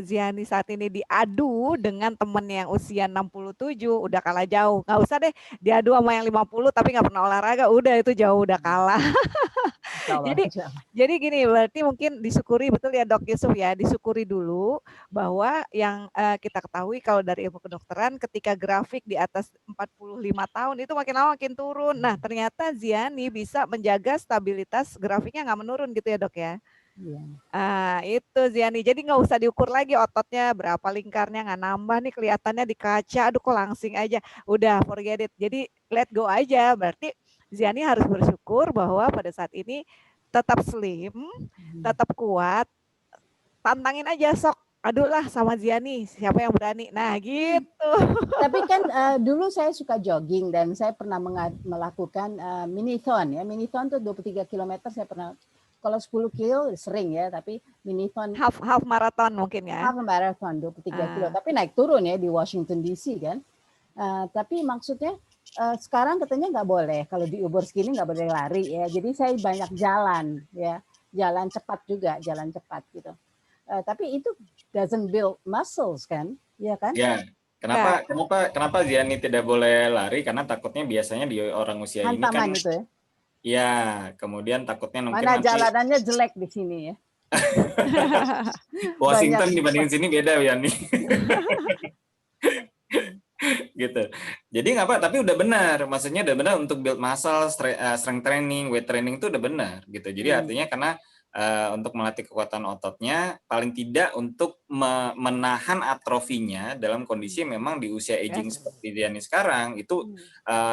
Ziani saat ini diadu dengan temen yang usia 67, udah kalah jauh. Nggak usah deh diadu sama yang 50 tapi nggak pernah olahraga, udah itu jauh udah kalah. Jadi gini, berarti mungkin disyukuri betul ya Dok Yusuf ya, disyukuri dulu bahwa yang kita ketahui kalau dari ilmu kedokteran ketika grafik di atas 45 tahun itu makin lama makin turun. Nah, ternyata Ziani bisa menjaga stabilitas grafiknya nggak menurun gitu ya Dok ya. Itu Ziani. Jadi nggak usah diukur lagi ototnya berapa lingkarnya, nggak nambah nih kelihatannya di kaca. Aduh kok langsing aja. Udah forget it. Jadi let go aja. Berarti Ziani harus bersyukur bahwa pada saat ini tetap slim, tetap kuat. Tantangin aja sok. Aduh lah sama Ziani, siapa yang berani? Nah gitu. Tapi kan dulu saya suka jogging dan saya pernah melakukan minithon ya. Minithon tuh 23 km saya pernah. Kalau 10 kilo sering ya, tapi minithon half marathon mungkin ya. Half marathon 23 kilo, tapi naik turun ya di Washington DC kan. Tapi maksudnya sekarang katanya nggak boleh kalau di umur segini nggak boleh lari ya. Jadi saya banyak jalan ya, jalan cepat juga, jalan cepat gitu. Tapi itu doesn't build muscles kan, ya kan? Ya. Kenapa Ziani tidak boleh lari? Karena takutnya biasanya di orang usia ini kan itu ya. Ya, kemudian takutnya mungkin mana nanti jalanannya jelek di sini ya. Washington dibandingin sini beda ya nih. Gitu. Jadi nggak apa, tapi udah benar. Maksudnya udah benar untuk build muscle, strength training, weight training itu udah benar gitu. Jadi artinya karena untuk melatih kekuatan ototnya, paling tidak untuk menahan atrofinya dalam kondisi memang di usia aging seperti Diani sekarang itu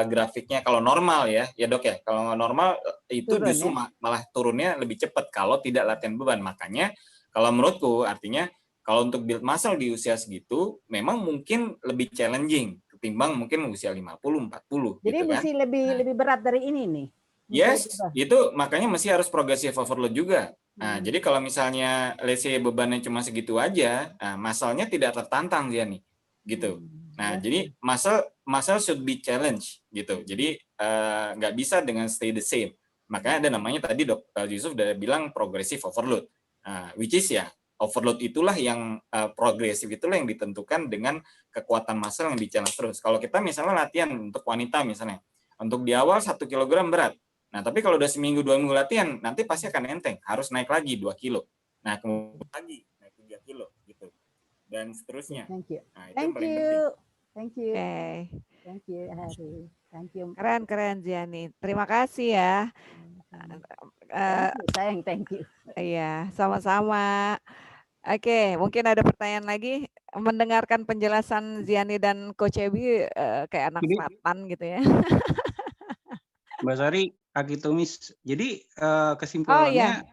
grafiknya kalau normal ya Dok ya, kalau normal itu turun, justru malah turunnya lebih cepat kalau tidak latihan beban. Makanya kalau menurutku artinya kalau untuk build muscle di usia segitu memang mungkin lebih challenging ketimbang mungkin usia 50, 40 Jadi gitu mesti kan. lebih berat dari ini nih. Yes, itu makanya mesti harus progressive overload juga. Nah, jadi kalau misalnya let's say bebannya cuma segitu aja, nah, muscle-nya tidak tertantang dia nih, gitu. Nah, jadi muscle should be challenge gitu. Jadi nggak bisa dengan stay the same. Makanya ada namanya tadi Dr. Yusuf udah bilang progressive overload. Nah, which is ya overload itulah yang progresif itulah yang ditentukan dengan kekuatan muscle yang di-challenge terus. Kalau kita misalnya latihan untuk wanita misalnya, untuk di awal 1 kilogram berat. Nah, tapi kalau udah seminggu 2 minggu latihan, nanti pasti akan enteng, harus naik lagi 2 kilo. Nah, kemudian lagi naik 3 kilo gitu. Dan seterusnya. Thank you. Nah, itu yang paling penting. Thank you. Oke. Thank you, Hari. Thank you. Keren Ziani. Terima kasih ya. Sayang, thank you. Iya, sama-sama. Oke, mungkin ada pertanyaan lagi. Mendengarkan penjelasan Ziani dan Coach Ebi kayak anak selatan gitu ya. Mbak Sari, Akitumis. Jadi Oh kesimpulannya, iya.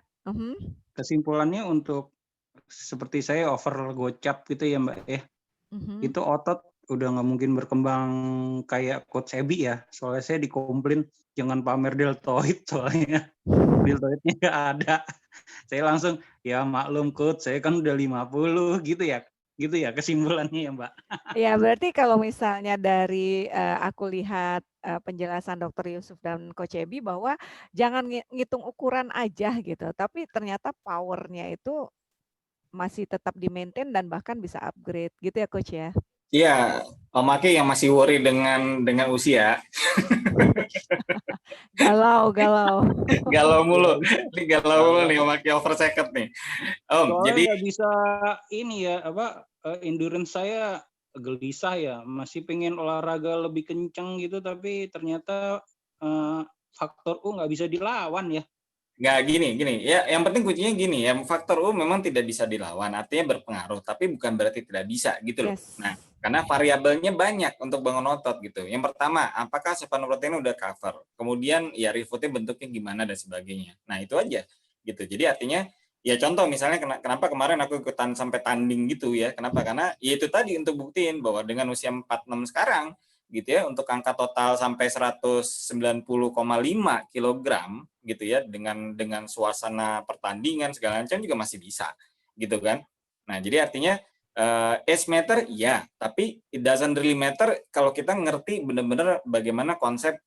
kesimpulannya untuk seperti saya over gocap gitu ya Mbak ya. Itu otot udah nggak mungkin berkembang kayak Coach Ebi ya. Soalnya saya dikomplain jangan pamer deltoid soalnya deltoidnya nggak ada. Saya langsung ya maklum Coach, saya kan udah 50 gitu ya. Gitu ya kesimpulannya ya Mbak. Ya berarti kalau misalnya dari aku lihat penjelasan Dr. Yusuf dan Coach Ebi bahwa jangan ngitung ukuran aja gitu, tapi ternyata powernya itu masih tetap di-maintain dan bahkan bisa upgrade gitu ya Coach ya? Iya, Om Aki yang masih worry dengan usia. Galau. Galau mulu. Ini galau mulu nih Om Aki over second nih. Om, soalnya jadi nggak bisa ini ya endurance saya gelisah ya, masih pengen olahraga lebih kenceng gitu tapi ternyata faktor U nggak bisa dilawan ya. nggak gini ya, yang penting kuncinya gini ya, faktor U memang tidak bisa dilawan, artinya berpengaruh, tapi bukan berarti tidak bisa gitu loh. Nah, karena variabelnya banyak untuk bangun otot gitu. Yang pertama, apakah asupan protein udah cover, kemudian ya refoodnya bentuknya gimana dan sebagainya. Nah itu aja gitu. Jadi artinya ya contoh misalnya kenapa kemarin aku ikutan sampai tanding gitu ya, kenapa? Karena ya itu tadi untuk buktiin bahwa dengan usia 46 sekarang gitu ya, untuk angka total sampai 190,5 kilogram gitu ya, dengan suasana pertandingan segala macam juga masih bisa gitu kan. Nah jadi artinya age matter ya, tapi it doesn't really matter kalau kita ngerti benar-benar bagaimana konsep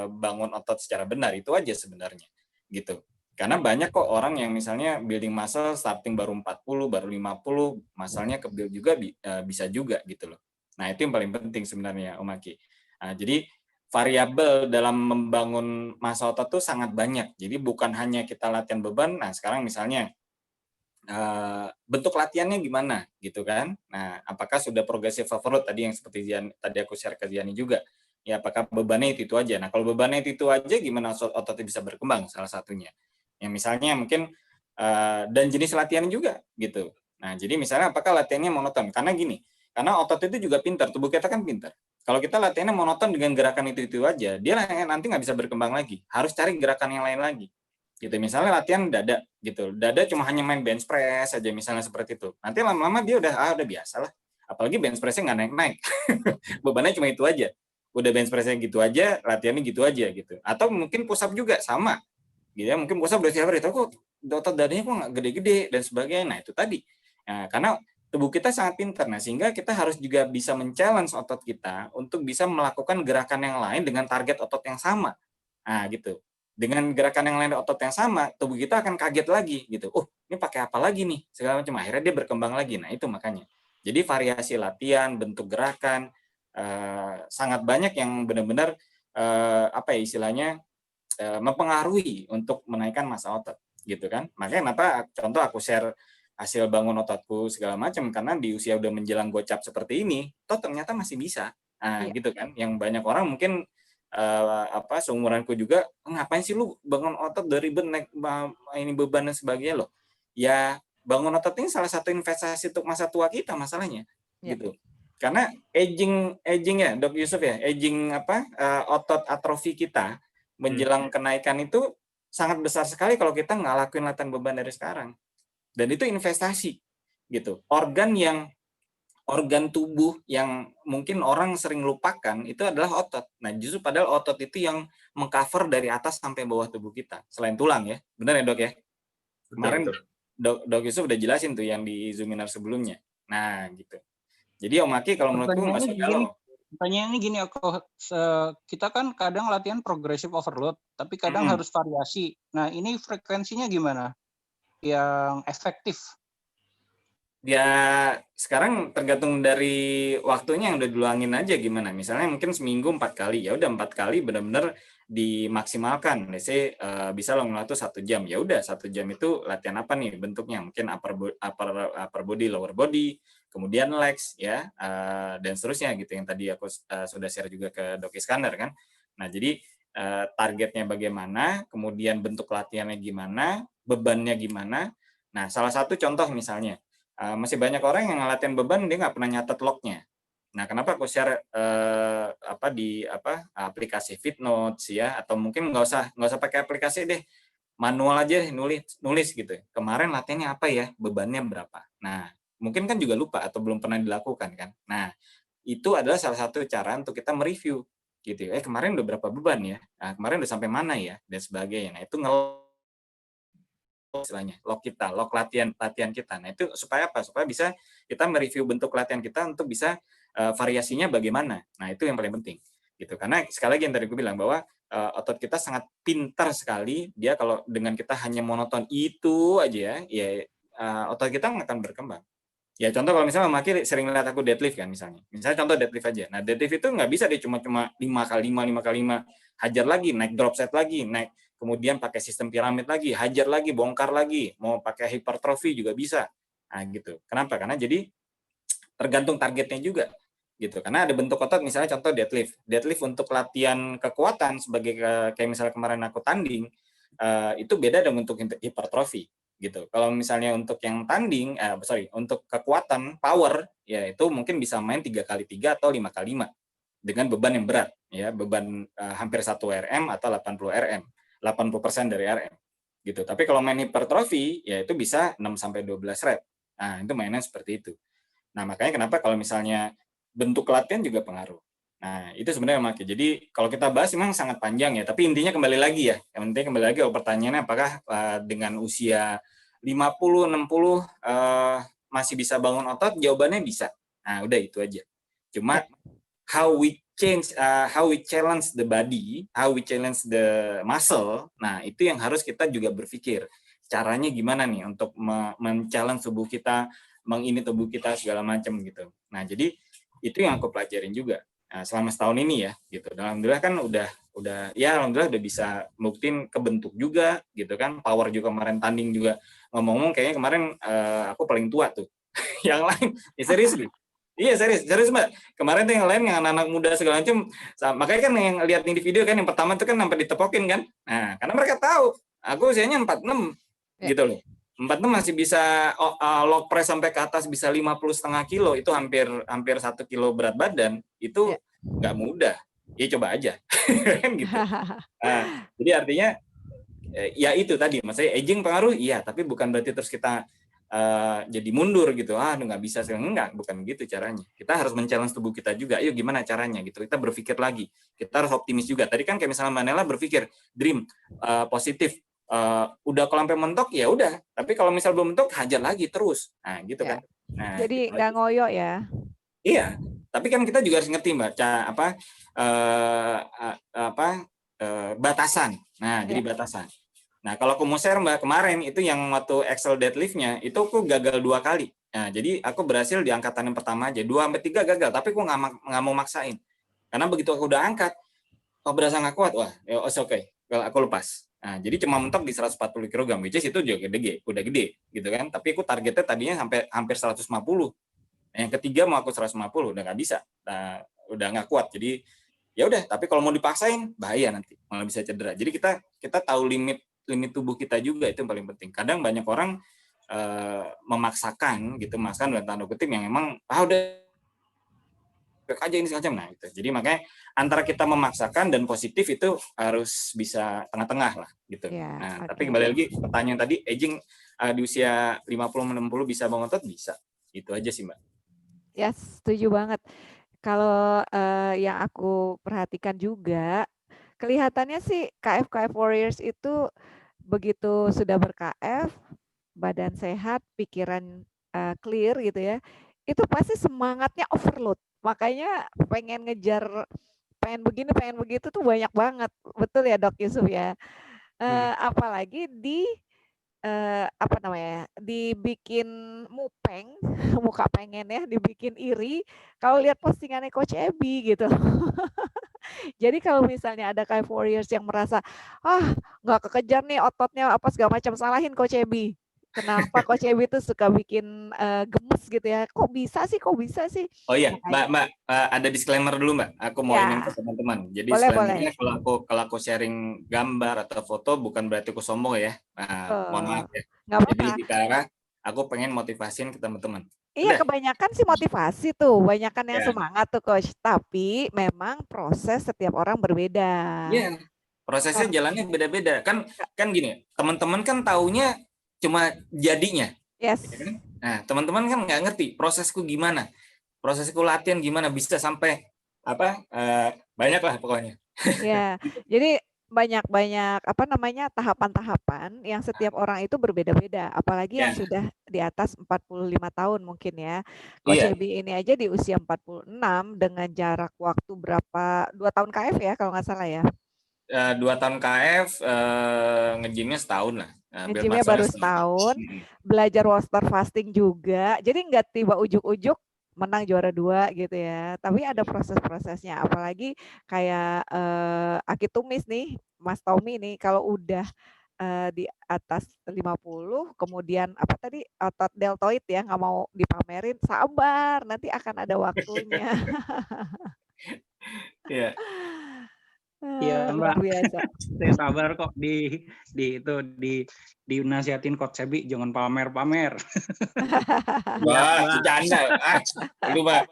bangun otot secara benar, itu aja sebenarnya gitu. Karena banyak kok orang yang misalnya building muscle starting baru 40, baru 50, muscle-nya ke build juga bisa juga gitu loh. Nah, itu yang paling penting sebenarnya, Om Aki. Nah, jadi variabel dalam membangun massa otot tuh sangat banyak. Jadi bukan hanya kita latihan beban. Nah, sekarang misalnya bentuk latihannya gimana gitu kan? Nah, apakah sudah progressive overload tadi yang seperti tadi aku share ke Ziani juga? Ya, apakah bebannya itu aja? Nah, kalau bebannya itu aja, gimana ototnya bisa berkembang? Salah satunya. Yang misalnya mungkin dan jenis latihan juga gitu. Nah, jadi misalnya apakah latihannya monoton? Karena gini. Karena otot itu juga pintar, tubuh kita kan pintar. Kalau kita latihannya monoton dengan gerakan itu aja, dia nanti nggak bisa berkembang lagi. Harus cari gerakan yang lain lagi. Gitu. Misalnya latihan dada, gitu. Dada cuma hanya main bench press aja, misalnya seperti itu. Nanti lama-lama dia udah biasa lah. Apalagi bench press-nya nggak naik-naik. Bebannya cuma itu aja. Udah bench press-nya gitu aja, latihannya gitu aja gitu. Atau mungkin push up juga sama. Gitu ya, mungkin push up udah siapa itu kok otot dadanya kok nggak gede-gede dan sebagainya. Nah, itu tadi. Nah, karena tubuh kita sangat pintar, nah sehingga kita harus juga bisa men-challenge otot kita untuk bisa melakukan gerakan yang lain dengan target otot yang sama. Nah, gitu. Dengan gerakan yang lain otot yang sama, tubuh kita akan kaget lagi gitu. Oh, ini pakai apa lagi nih? Segala macam. Akhirnya dia berkembang lagi. Nah, itu makanya. Jadi variasi latihan, bentuk gerakan sangat banyak yang benar-benar apa ya istilahnya mempengaruhi untuk menaikkan massa otot gitu kan. Makanya kenapa contoh aku share hasil bangun ototku segala macam karena di usia udah menjelang gocap seperti ini, toh ternyata masih bisa. Nah, gitu kan. Yang banyak orang mungkin seumuranku juga, ngapain sih lu bangun otot dari naik ini beban dan sebagainya loh. Ya, bangun otot ini salah satu investasi untuk masa tua kita masalahnya. Gitu. Karena aging ya, Dok Yusuf ya, aging otot atrofi kita menjelang kenaikan itu sangat besar sekali kalau kita nggak lakuin latihan beban dari sekarang. Dan itu investasi gitu. Organ tubuh yang mungkin orang sering lupakan itu adalah otot. Nah, justru padahal otot itu yang mengcover dari atas sampai bawah tubuh kita, selain tulang ya. Benar ya, Dok ya? Kemarin Betul. Dok Yusuf udah jelasin tuh yang di Zoominar sebelumnya. Nah, gitu. Jadi Om Maki kalau menurutku nggak usah galau. Pertanyaannya gini, kita kan kadang latihan progressive overload, tapi kadang harus variasi. Nah, ini frekuensinya gimana? Yang efektif? Ya sekarang tergantung dari waktunya yang udah diluangin aja gimana. Misalnya mungkin seminggu 4 kali, ya udah 4 kali benar-benar dimaksimalkan. Let's say bisa lo ngelakuin 1 jam. Ya udah 1 jam itu latihan apa nih bentuknya? Mungkin upper body, lower body, kemudian legs ya dan seterusnya gitu yang tadi aku sudah share juga ke Dok Iskandar kan. Nah, jadi targetnya bagaimana, kemudian bentuk latihannya gimana, bebannya gimana. Nah, salah satu contoh misalnya masih banyak orang yang latihan beban dia nggak pernah nyatet lognya. Nah, kenapa aku share di aplikasi Fitnotes ya, atau mungkin nggak usah pakai aplikasi deh, manual aja nulis gitu. Kemarin latihannya apa ya, bebannya berapa. Nah, mungkin kan juga lupa atau belum pernah dilakukan kan. Nah, itu adalah salah satu cara untuk kita mereview gitu. Kemarin udah berapa beban ya, nah, kemarin udah sampai mana ya dan sebagainya. Nah, itu istilahnya log kita, log latihan kita. Nah, itu supaya apa? Supaya bisa kita mereview bentuk latihan kita untuk bisa variasinya bagaimana. Nah, itu yang paling penting gitu. Karena sekali lagi yang tadi gue bilang bahwa otot kita sangat pintar sekali. Dia kalau dengan kita hanya monoton itu aja ya otot kita nggak akan berkembang. Ya contoh kalau misalnya Maki sering lihat aku deadlift kan misalnya. Misalnya contoh deadlift aja. Nah, deadlift itu nggak bisa dia cuma 5 kali 5 kali 5, hajar lagi, naik drop set lagi, naik kemudian pakai sistem piramid lagi, hajar lagi, bongkar lagi, mau pakai hypertrophy juga bisa. Nah, gitu. Kenapa? Karena jadi tergantung targetnya juga gitu. Karena ada bentuk otot misalnya contoh deadlift. Deadlift untuk latihan kekuatan sebagai kayak misalnya kemarin aku tanding itu beda dengan untuk hipertrofi gitu. Kalau misalnya untuk yang tanding, untuk kekuatan power, ya itu mungkin bisa main 3 kali 3 atau 5 kali 5 dengan beban yang berat, ya beban hampir 1 RM atau 80 RM, 80% dari RM, gitu. Tapi kalau main hipertrofi, ya itu bisa 6 sampai 12 rep. Nah, itu mainnya seperti itu. Nah, makanya kenapa kalau misalnya bentuk latihan juga pengaruh. Nah, itu sebenarnya Maki. Jadi kalau kita bahas memang sangat panjang ya, tapi intinya kembali lagi ya. Yang penting kembali lagi pertanyaannya apakah dengan usia 50, 60 masih bisa bangun otot? Jawabannya bisa. Nah, udah itu aja. Cuma how we challenge the body, how we challenge the muscle. Nah, itu yang harus kita juga berpikir. Caranya gimana nih untuk men-challenge tubuh kita, tubuh kita segala macam gitu. Nah, jadi itu yang aku pelajarin juga. Nah, selama setahun ini ya gitu. Alhamdulillah kan udah alhamdulillah udah bisa buktiin kebentuk juga gitu kan. Power juga kemarin tanding juga. Ngomong-ngomong kayaknya kemarin aku paling tua tuh. Yang lain serius nih. Iya serius Mbak. Kemarin tuh yang lain yang anak-anak muda segala macam. Makanya kan yang lihat di video kan yang pertama tuh kan sampai ditepokin kan. Nah, karena mereka tahu aku usianya 46 gitu loh. 46 masih bisa log press sampai ke atas bisa 50,5 kilo, itu hampir 1 kilo berat badan, itu nggak mudah. Ya coba aja. Gitu. Nah, jadi artinya ya itu tadi, maksudnya aging pengaruh, iya, tapi bukan berarti terus kita jadi mundur gitu, nggak bisa, enggak, bukan gitu caranya. Kita harus men-challenge tubuh kita juga, ayo gimana caranya gitu, kita berpikir lagi, kita harus optimis juga. Tadi kan kayak misalnya Manela berpikir, dream, positif, udah kalau sampai mentok ya udah, tapi kalau misal belum mentok hajar lagi terus, nah gitu kan. Nah, jadi gitu nggak ngoyo ya. Iya, tapi kan kita juga harus ngerti Mbak, batasan. Nah, jadi batasan. Nah, kalau aku mau share Mbak, kemarin itu yang waktu Excel deadlift-nya, itu aku gagal 2 kali. Nah, jadi aku berhasil di angkatan yang pertama aja, 2-3 gagal, tapi aku nggak mau maksain. Karena begitu aku udah angkat, berasa nggak kuat, wah, oke, aku lepas. Nah, jadi cuma mentok di 140 kg, which is itu juga udah gede, gitu kan. Tapi aku targetnya tadinya sampai hampir 150. Yang ketiga mau aku 150, udah nggak bisa. Nah, udah nggak kuat. Jadi ya udah, tapi kalau mau dipaksain bahaya nanti, malah bisa cedera. Jadi kita tahu limit tubuh kita juga, itu yang paling penting. Kadang banyak orang memaksakan dalam tanda kutip yang emang udah aja ini segala macam. Nah, itu. Jadi makanya antara kita memaksakan dan positif itu harus bisa tengah-tengah lah gitu. Nah, tapi kembali lagi pertanyaan tadi, aging di usia 50-60 bisa bangun otot? Bisa. Itu aja sih, Mbak. Ya, setuju banget. Kalau yang aku perhatikan juga, kelihatannya sih KF Warriors itu begitu sudah ber-KF, badan sehat, pikiran clear gitu ya, itu pasti semangatnya overload. Makanya pengen ngejar, pengen begini, pengen begitu tuh banyak banget. Betul ya Dok Yusuf ya. Apalagi apa namanya, dibikin mupeng, muka pengen ya, dibikin iri kalau lihat postingannya Coach Ebi gitu. Jadi kalau misalnya ada kayak warriors yang merasa, nggak kekejar nih ototnya apa segala macam, salahin Coach Ebi. Kenapa Coach Ebi tuh suka bikin gemes gitu ya? Kok bisa sih? Kok bisa sih? Oh iya, Makanya, Mbak, ada disclaimer dulu Mbak. Aku mau ingin ke ya, teman-teman. Jadi boleh boleh. selanjutnya kalau aku sharing gambar atau foto bukan berarti aku sombong ya. Nah, mohon maaf ya. Nggak Jadi apa-apa. lebih ke arah aku pengen motivasiin ke teman-teman. Iya, Udah. kebanyakan sih motivasi tuh, banyakan yang Ya. semangat tuh Coach. Tapi memang proses setiap orang berbeda. Iya. Prosesnya jalannya beda-beda. Kan gini, teman-teman kan taunya cuma jadinya. Yes. Ya kan? Nah, teman-teman kan nggak ngerti prosesku gimana. Prosesku latihan gimana bisa sampai banyak lah pokoknya. Ya, jadi banyak apa namanya tahapan-tahapan yang setiap orang itu berbeda-beda, apalagi yang Ya, sudah di atas 45 tahun mungkin ya. Coach iya. Ebi ini aja di usia 46 dengan jarak waktu berapa 2 tahun KF ya kalau nggak salah ya. 2 tahun KF, nge-gym-nya setahun lah. Build Nge-gym-nya muscle-nya baru setahun. setahun, belajar water fasting juga. Jadi nggak tiba ujuk-ujuk menang juara 2 gitu ya. Tapi ada proses-prosesnya. Apalagi kayak Aki Tumis nih, Mas Tommy nih, kalau udah di atas 50, kemudian apa tadi otot deltoid ya, nggak mau dipamerin, sabar, nanti akan ada waktunya. Iya. Iya Luar Mbak, biasa. saya sabar kok di nasihatin Coach Sebi jangan pamer-pamer. Wah, bercanda. Lu Mbak,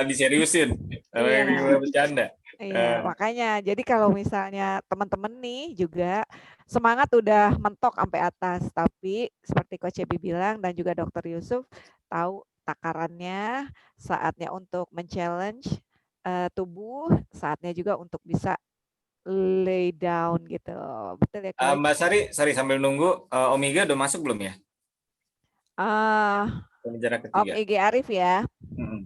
diseriusin. Iya. Bercanda. Iya, makanya jadi kalau misalnya teman-teman nih juga semangat udah mentok sampai atas, tapi seperti Coach Ebi bilang dan juga Dokter Yusuf tahu takarannya, saatnya untuk men-challenge tubuh, saatnya juga untuk bisa lay down gitu. Betul ya, Coach? Mbak Sari sambil nunggu, Omega udah masuk belum ya? Pembicara Om ketiga. IG Arif ya.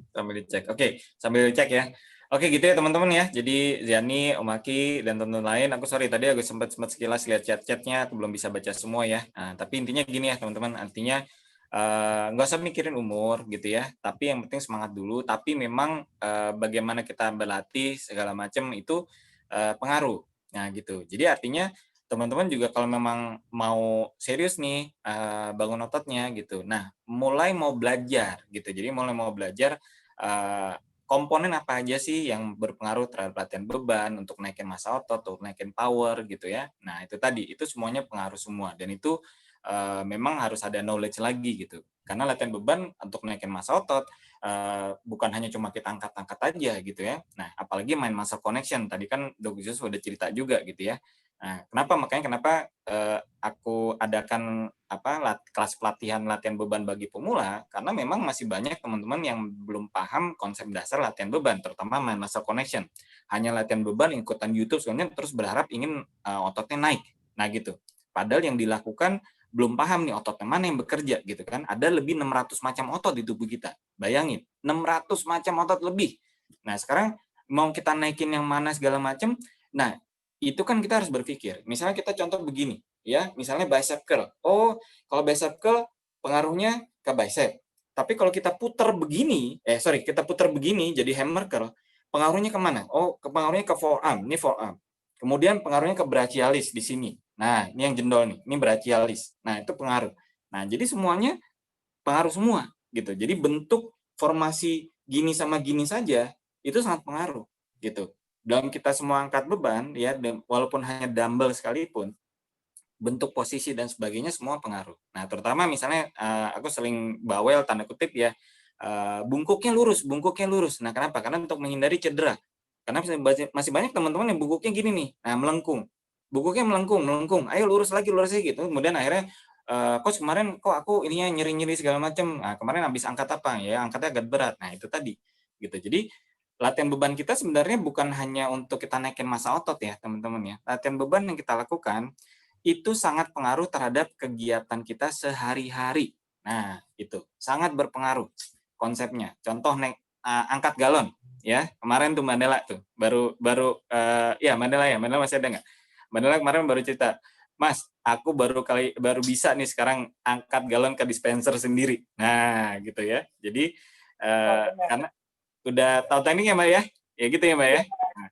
Sambil dicek. Oke, sambil dicek ya. Oke, gitu ya teman-teman ya. Jadi Ziani, Om Aki, dan teman-teman lain, aku sorry tadi aku sempat sekilas lihat chat-chatnya, aku belum bisa baca semua ya. Nah, tapi intinya gini ya teman-teman, artinya nggak usah mikirin umur gitu ya, tapi yang penting semangat dulu. Tapi memang bagaimana kita berlatih segala macam itu pengaruh. Nah gitu. Jadi artinya teman-teman juga kalau memang mau serius nih bangun ototnya gitu. Nah, mulai mau belajar gitu. Jadi mulai mau belajar komponen apa aja sih yang berpengaruh terhadap latihan beban untuk naikin massa otot, untuk naikin power gitu ya. Nah, itu tadi, itu semuanya pengaruh semua dan itu memang harus ada knowledge lagi gitu. Karena latihan beban untuk naikin massa otot bukan hanya cuma kita angkat-angkat aja gitu ya. Nah, apalagi main muscle connection. Tadi kan Dok Yusuf sudah cerita juga gitu ya. Nah, kenapa aku adakan kelas pelatihan latihan beban bagi pemula, karena memang masih banyak teman-teman yang belum paham konsep dasar latihan beban, terutama main muscle connection. Hanya latihan beban, ikutan YouTube soalnya terus berharap ingin ototnya naik. Nah, gitu. Padahal yang dilakukan belum paham nih ototnya mana yang bekerja gitu kan. Ada lebih 600 macam otot di tubuh kita. Bayangin, 600 macam otot lebih. Nah, sekarang mau kita naikin yang mana segala macam. Nah, itu kan kita harus berpikir. Misalnya kita contoh begini, ya, misalnya bicep curl. Oh, kalau bicep curl pengaruhnya ke bicep. Tapi kalau kita putar begini, kita putar begini jadi hammer curl, pengaruhnya kemana? Oh, pengaruhnya ke forearm. Ini forearm. Kemudian pengaruhnya ke brachialis di sini. Nah, ini yang jendol nih. Ini brachialis. Nah, itu pengaruh. Nah, jadi semuanya pengaruh semua gitu. Jadi bentuk formasi gini sama gini saja itu sangat pengaruh gitu. Dalam kita semua angkat beban ya, walaupun hanya dumbbell sekalipun, bentuk posisi dan sebagainya semua pengaruh. Nah, terutama misalnya aku sering bawel tanda kutip ya, bungkuknya lurus. Nah, kenapa? Karena untuk menghindari cedera. Karena masih banyak teman-teman yang bungkuknya gini nih, nah melengkung. Bungkuknya melengkung. Ayo lurus lagi gitu. Kemudian akhirnya coach kemarin kok aku ininya nyeri-nyeri segala macam. Nah, kemarin habis angkat apa? Ya, angkatnya agak berat. Nah, itu tadi. Gitu. Jadi latihan beban kita sebenarnya bukan hanya untuk kita naikin massa otot ya, teman-teman ya. Latihan beban yang kita lakukan itu sangat pengaruh terhadap kegiatan kita sehari-hari. Nah, itu sangat berpengaruh konsepnya. Contoh angkat galon, ya kemarin tuh Mandela tuh baru ya Mandela masih ada nggak? Mandela kemarin baru cerita, Mas, aku baru bisa nih sekarang angkat galon ke dispenser sendiri. Nah, gitu ya. Jadi karena udah tahu tekniknya Mbak ya, ya gitu ya Mbak ya. Nah,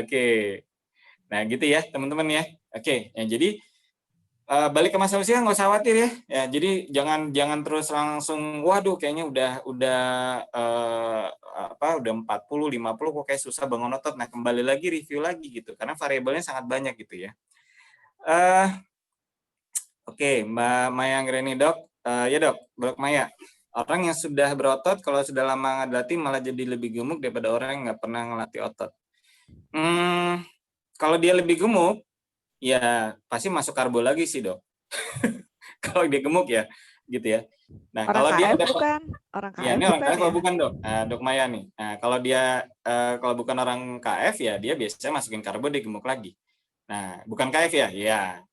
oke. Nah, gitu ya, teman-teman ya. Oke, ya, jadi balik ke masa usia nggak usah khawatir ya. Ya, jadi jangan terus langsung waduh kayaknya udah udah 40, 50 kok kayak susah bangun otot. Nah, kembali lagi review lagi gitu karena variabelnya sangat banyak gitu ya. Oke, Mbak Maya Anggreni, Dok. Ya, Dok, Dok Maya. Orang yang sudah berotot kalau sudah lama nggak dilatih malah jadi lebih gemuk daripada orang yang nggak pernah ngelatih otot. Kalau dia lebih gemuk, ya pasti masuk karbo lagi sih, Dok. Kalau dia gemuk ya, gitu ya. Nah, Orang kalau dia KF udah bukan? Orang KF ya, ini orang bukan KF ya? kalau bukan, Dok. Nah, Dok Maya nih. Nah, kalau dia kalau bukan orang KF ya dia biasanya masukin karbo dia gemuk lagi. Nah, bukan KF ya?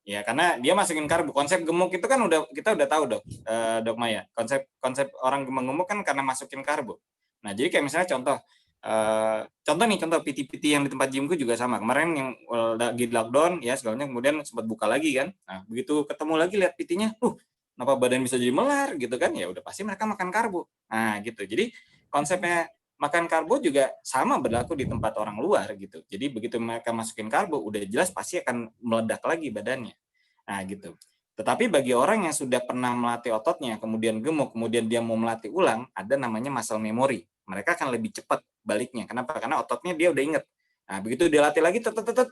Ya karena dia masukin karbo. Konsep gemuk itu kan kita udah tahu, Dok. Dok Maya. Konsep orang gemuk kan karena masukin karbo. Nah, jadi kayak misalnya contoh PT-PT yang di tempat gymku juga sama. Kemarin yang lagi lockdown ya segalanya kemudian sempat buka lagi kan. Nah, begitu ketemu lagi lihat PT-nya, kenapa badan bisa jadi melar gitu kan? Ya udah pasti mereka makan karbo. Nah, gitu. Jadi konsepnya makan karbo juga sama berlaku di tempat orang luar gitu. Jadi begitu mereka masukin karbo, udah jelas pasti akan meledak lagi badannya. Nah, gitu. Tetapi bagi orang yang sudah pernah melatih ototnya, kemudian gemuk, kemudian dia mau melatih ulang, ada namanya muscle memory. Mereka akan lebih cepat baliknya. Kenapa? Karena ototnya dia udah inget. Nah, begitu dia latih lagi,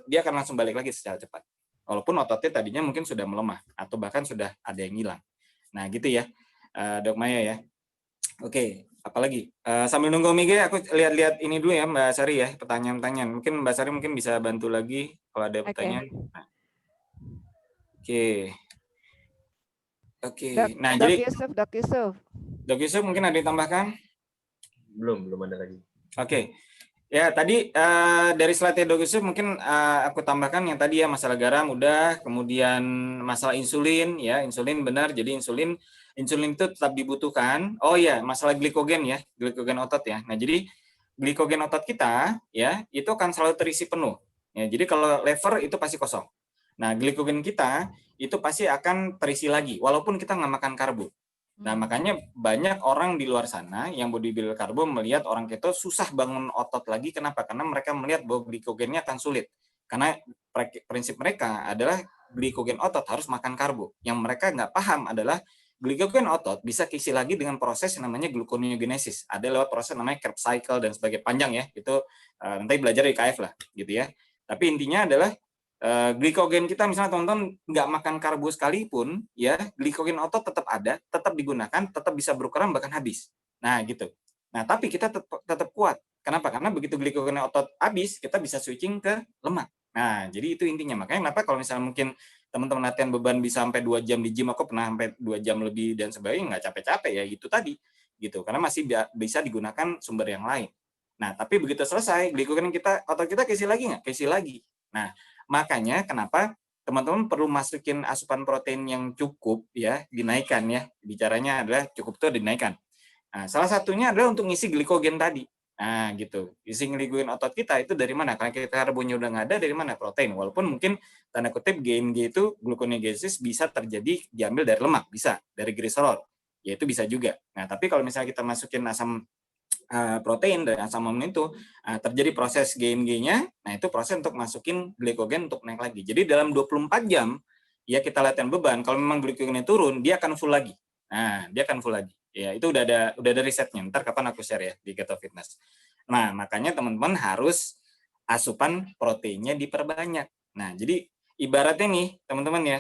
dia akan langsung balik lagi secara cepat. Walaupun ototnya tadinya mungkin sudah melemah, atau bahkan sudah ada yang hilang. Nah, gitu ya, Dok Maya ya. Oke, apalagi? Sambil nunggu Mige, aku lihat-lihat ini dulu ya, Mbak Sari ya, pertanyaan-pertanyaan. Mungkin Mbak Sari mungkin bisa bantu lagi kalau ada pertanyaan. Nah. Oke. Nah, Dok jadi Dok Yusuf mungkin ada yang tambahkan? Belum ada lagi. Oke. Ya, tadi dari slide Dok Yusuf mungkin aku tambahkan yang tadi ya masalah garam udah, kemudian masalah insulin ya, insulin benar. Jadi insulin itu tetap dibutuhkan. Oh ya, masalah glikogen ya, glikogen otot ya. Nah, jadi glikogen otot kita ya itu akan selalu terisi penuh. Ya, jadi kalau lever itu pasti kosong. Nah, glikogen kita itu pasti akan terisi lagi walaupun kita nggak makan karbo. Nah, makanya banyak orang di luar sana yang bodybuilder karbo melihat orang keto susah bangun otot lagi. Kenapa? Karena mereka melihat bahwa glikogennya akan sulit. Karena prinsip mereka adalah glikogen otot harus makan karbo. Yang mereka nggak paham adalah glikogen otot bisa keisi lagi dengan proses yang namanya gluconeogenesis. Ada lewat proses namanya Krebs cycle dan sebagainya. Panjang ya, itu nanti belajar di KF lah, gitu ya. Tapi intinya adalah glikogen kita misalnya teman-teman nggak makan karbo sekalipun ya glikogen otot tetap ada, tetap digunakan, tetap bisa berukuran bahkan habis. Nah gitu. Nah tapi kita tetap kuat. Kenapa? Karena begitu glikogen otot habis kita bisa switching ke lemak. Nah jadi itu intinya. Makanya kenapa kalau misalnya mungkin teman-teman latihan beban bisa sampai 2 jam di gym, aku pernah sampai 2 jam lebih dan sebagainya nggak capek-capek ya gitu tadi gitu karena masih bisa digunakan sumber yang lain. Nah tapi begitu selesai glikogen otot kita keisi lagi nggak? Keisi lagi. Nah makanya kenapa teman-teman perlu masukin asupan protein yang cukup ya, dinaikkan ya. Bicaranya adalah cukup itu dinaikkan. Nah, salah satunya adalah untuk ngisi glikogen tadi. Nah, gitu. Isi glikogen otot kita itu dari mana? Karena kita karbonnya udah nggak ada, dari mana? Protein. Walaupun mungkin tanda kutip GNG itu gluconeogenesis bisa terjadi diambil dari lemak, bisa dari gliserol. Ya itu bisa juga. Nah, tapi kalau misalnya kita masukin asam protein dari asam amino itu terjadi proses GNG-nya, nah itu proses untuk masukin glikogen untuk naik lagi. Jadi dalam 24 jam ya kita latihan beban, kalau memang glikogennya turun, dia akan full lagi. Nah, dia akan full lagi. Ya, itu udah ada risetnya. Ntar kapan aku share ya di Keto Fitness. Nah, makanya teman-teman harus asupan proteinnya diperbanyak. Nah, jadi ibaratnya nih, teman-teman ya,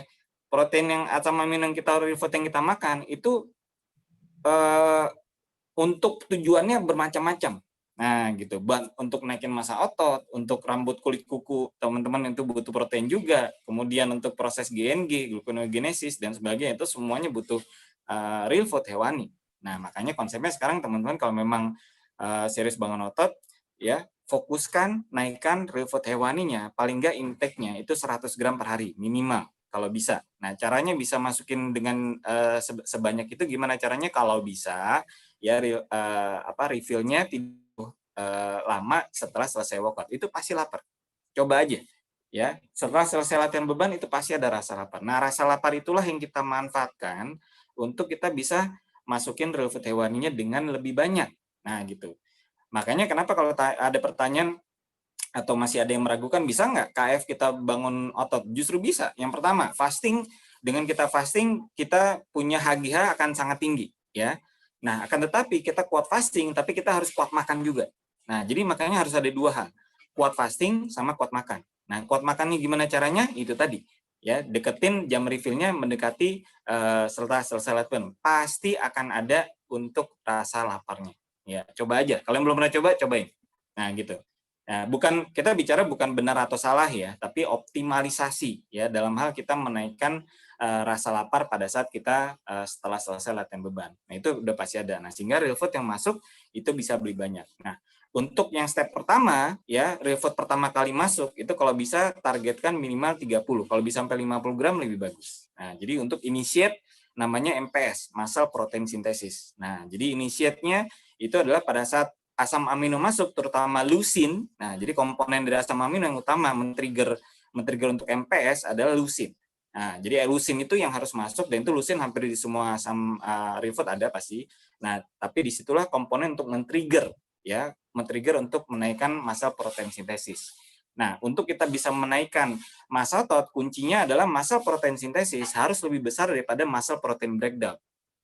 protein yang asam amino yang kita makan itu untuk tujuannya bermacam-macam. Nah, gitu. Untuk naikin massa otot, untuk rambut kulit kuku, teman-teman itu butuh protein juga. Kemudian untuk proses GNG, gluconeogenesis dan sebagainya itu semuanya butuh real food hewani. Nah, makanya konsepnya sekarang teman-teman kalau memang serius bangun otot, ya fokuskan naikkan real food hewaninya, paling nggak intake-nya itu 100 gram per hari minimal kalau bisa. Nah, caranya bisa masukin dengan sebanyak itu gimana caranya? Kalau bisa ya refill-nya lama setelah selesai workout. Itu pasti lapar. Coba aja. Ya, setelah selesai latihan beban itu pasti ada rasa lapar. Nah, rasa lapar itulah yang kita manfaatkan untuk kita bisa masukin real food hewaninya dengan lebih banyak. Nah, gitu. Makanya kenapa kalau ada pertanyaan atau masih ada yang meragukan, bisa nggak KF kita bangun otot? Justru bisa. Yang pertama, fasting. Dengan kita fasting, kita punya HGH akan sangat tinggi. Ya. Nah, akan tetapi kita kuat fasting, tapi kita harus kuat makan juga. Nah, jadi makanya harus ada dua hal. Kuat fasting sama kuat makan. Nah, kuat makannya gimana caranya? Itu tadi. Ya, deketin jam refill-nya mendekati setelah selesai latihan. Pasti akan ada untuk rasa laparnya. Ya, coba aja. Kalau yang belum pernah coba, cobain. Nah, gitu. Nah, kita bicara bukan benar atau salah ya, tapi optimalisasi ya dalam hal kita menaikkan rasa lapar pada saat kita setelah selesai latihan beban. Nah, itu udah pasti ada. Nah, sehingga real food yang masuk itu bisa beli banyak. Nah, untuk yang step pertama ya, real food pertama kali masuk itu kalau bisa targetkan minimal 30. Kalau bisa sampai 50 gram lebih bagus. Nah, jadi untuk initiate namanya MPS, muscle protein synthesis. Nah, jadi initiate-nya itu adalah pada saat asam amino masuk, terutama leucin. Nah, jadi komponen dari asam amino yang utama men-trigger untuk MPS adalah leucin. Nah, jadi leucin itu yang harus masuk, dan itu leucin hampir di semua asam real food ada pasti. Nah, tapi disitulah komponen untuk men-trigger untuk menaikkan muscle protein sintesis. Nah, untuk kita bisa menaikkan massa otot, kuncinya adalah muscle protein sintesis harus lebih besar daripada muscle protein breakdown.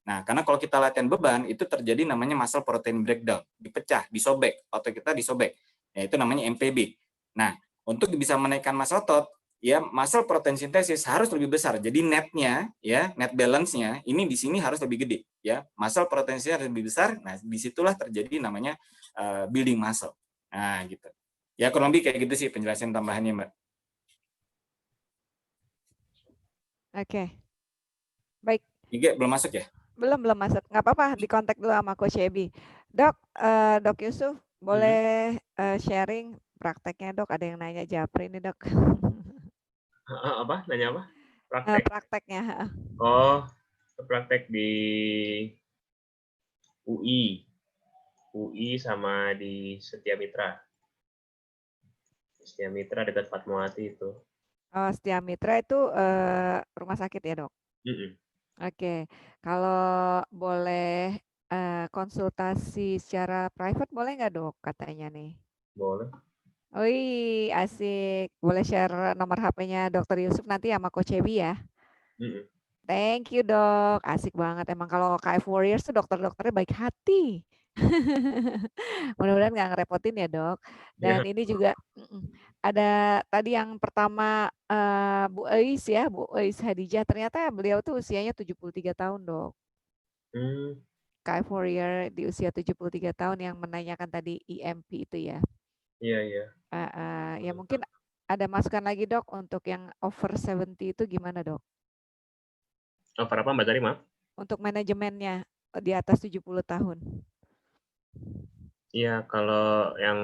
Nah, karena kalau kita latihan beban, itu terjadi namanya muscle protein breakdown, dipecah, disobek, otot kita disobek. Ya, itu namanya MPB. Nah, untuk bisa menaikkan massa otot, ya muscle protein sintesis harus lebih besar. Jadi netnya, ya net balance-nya, ini di sini harus lebih gede. Ya, muscle protein sintesis harus lebih besar. Nah, disitulah terjadi namanya building muscle. Nah, gitu. Ya, kurang lebih kayak gitu sih penjelasan tambahannya, Mbak. Oke. Baik. Juga belum masuk ya? Belum masuk. Nggak apa-apa, dikontak dulu sama Coach Ebi. Dok, Dok Yusuf, boleh sharing prakteknya, Dok? Ada yang nanya Japri nih, Dok. Apa? Nanya apa? Praktek? Prakteknya. Oh, praktek di UI sama di Setia Mitra. Setia Mitra dekat Fatmawati itu. Oh, Setia Mitra itu rumah sakit ya, Dok? Oke, kalau boleh konsultasi secara private boleh nggak, Dok, katanya nih? Boleh. Wih, asik. Boleh share nomor HP-nya Dr. Yusuf nanti sama Coach Ebi ya? Thank you, Dok. Asik banget. Emang kalau KF Warriors tuh dokter-dokternya baik hati. Mudah-mudahan nggak ngerepotin ya, Dok. Dan ini juga ada tadi yang pertama Bu Eis ya, Bu Eis Hadijah. Ternyata beliau tuh usianya 73 tahun, Dok. KF Warrior di usia 73 tahun yang menanyakan tadi EMP itu ya. Iya. Ya mungkin ada masukan lagi, Dok, untuk yang over 70 itu gimana, Dok? Over apa, Mbak tadi, maaf? Untuk manajemennya di atas 70 tahun. Iya, kalau yang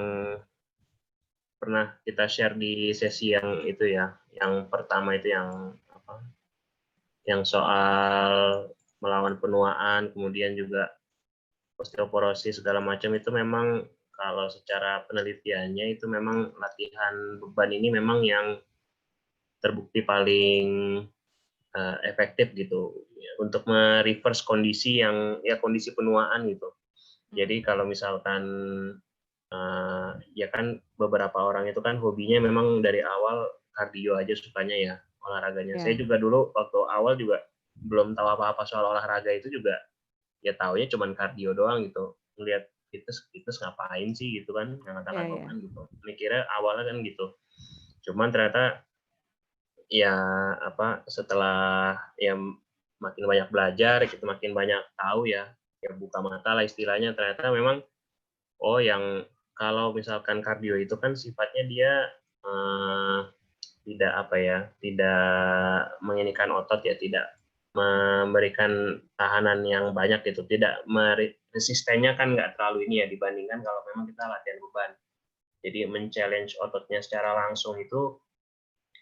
pernah kita share di sesi yang itu ya, yang pertama itu yang apa? Yang soal melawan penuaan, kemudian juga osteoporosis segala macam, itu memang kalau secara penelitiannya itu memang latihan beban ini memang yang terbukti paling efektif gitu untuk mereverse kondisi yang ya kondisi penuaan gitu. Jadi kalau misalkan ya kan beberapa orang itu kan hobinya memang dari awal kardio aja sukanya ya olahraganya. Saya juga dulu waktu awal juga belum tahu apa-apa soal olahraga itu juga ya taunya cuman kardio doang gitu. Ngelihat fitness ngapain sih gitu kan, ngangkat beban gitu. Mikirnya awalnya kan gitu. Cuman ternyata ya setelah ya makin banyak belajar, kita makin banyak tahu ya buka mata lah istilahnya, ternyata memang yang kalau misalkan kardio itu kan sifatnya dia tidak menginikan otot ya, tidak memberikan tahanan yang banyak gitu, tidak resistennya kan nggak terlalu ini ya dibandingkan kalau memang kita latihan beban. Jadi men-challenge ototnya secara langsung itu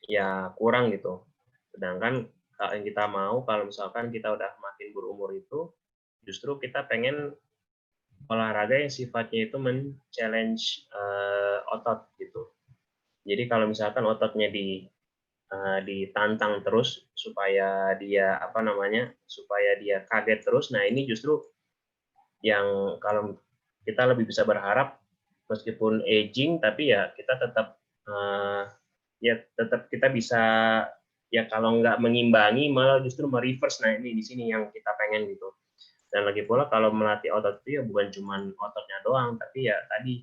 ya kurang gitu. Sedangkan yang kita mau kalau misalkan kita udah makin berumur itu, justru kita pengen olahraga yang sifatnya itu men-challenge otot gitu. Jadi kalau misalkan ototnya ditantang terus supaya dia supaya dia kaget terus. Nah ini justru yang kalau kita lebih bisa berharap meskipun aging tapi ya kita tetap tetap kita bisa ya kalau nggak mengimbangi malah justru mereverse. Nah ini di sini yang kita pengen gitu. Dan lagi pula kalau melatih otot itu ya bukan cuma ototnya doang, tapi ya tadi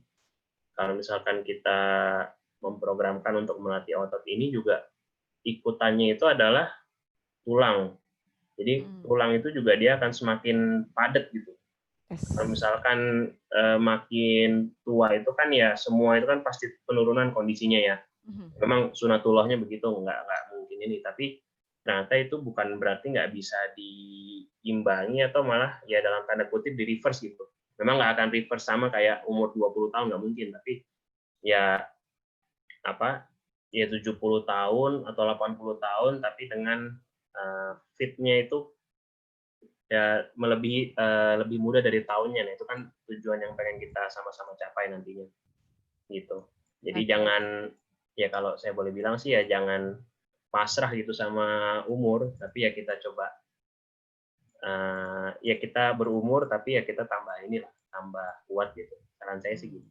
kalau misalkan kita memprogramkan untuk melatih otot ini juga ikutannya itu adalah tulang. Jadi tulang itu juga dia akan semakin padat gitu. Kalau misalkan makin tua itu kan ya semua itu kan pasti penurunan kondisinya ya. Memang sunatullahnya begitu, nggak mungkin ini. Tapi ternyata itu bukan berarti nggak bisa diimbangi atau malah ya dalam tanda kutip di reverse gitu. Memang nggak akan reverse sama kayak umur 20 tahun, nggak mungkin. Tapi ya 70 tahun atau 80 tahun tapi dengan fitnya itu ya lebih mudah dari tahunnya. Nah, itu kan tujuan yang pengen kita sama-sama capai nantinya. Gitu. Jadi jangan ya kalau saya boleh bilang sih ya jangan pasrah gitu sama umur, tapi ya kita coba ya kita berumur tapi ya kita tambah kuat gitu. Saran saya sih gitu.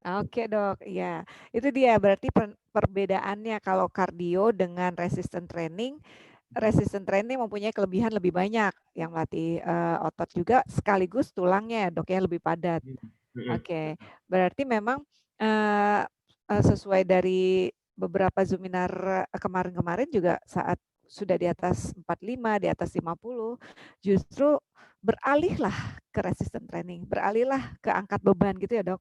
Oke dok, ya itu dia berarti perbedaannya kalau kardio dengan resistance training mempunyai kelebihan lebih banyak yang melatih otot juga sekaligus tulangnya dok ya lebih padat. Oke, berarti memang sesuai dari beberapa Zoominar kemarin-kemarin juga saat sudah di atas 45, di atas 50, justru beralihlah ke resistance training, beralihlah ke angkat beban gitu ya dok?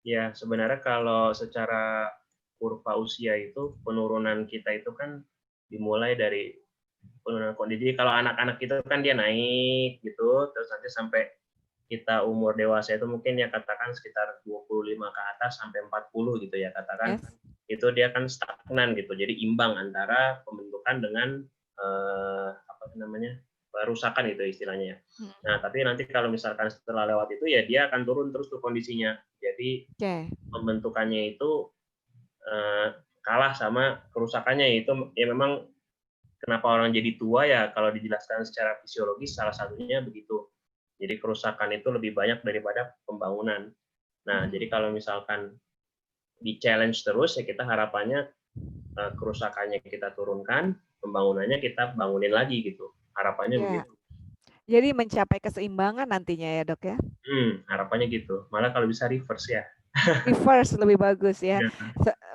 Ya, sebenarnya kalau secara kurva usia itu penurunan kita itu kan dimulai dari penurunan kondisi. Kalau anak-anak itu kan dia naik gitu, terus nanti sampai kita umur dewasa itu mungkin ya katakan sekitar 25 ke atas sampai 40 gitu ya katakan. Itu dia kan stagnan gitu. Jadi imbang antara pembentukan dengan perusakan itu istilahnya. Nah, tapi nanti kalau misalkan setelah lewat itu ya dia akan turun terus tuh kondisinya. Jadi pembentukannya itu kalah sama kerusakannya. Itu ya memang kenapa orang jadi tua ya kalau dijelaskan secara fisiologis salah satunya begitu. Jadi kerusakan itu lebih banyak daripada pembangunan. Nah, jadi kalau misalkan di-challenge terus ya kita harapannya kerusakannya kita turunkan, pembangunannya kita bangunin lagi gitu. Harapannya begitu. Jadi mencapai keseimbangan nantinya ya dok ya? Harapannya gitu. Malah kalau bisa reverse ya. Reverse lebih bagus ya.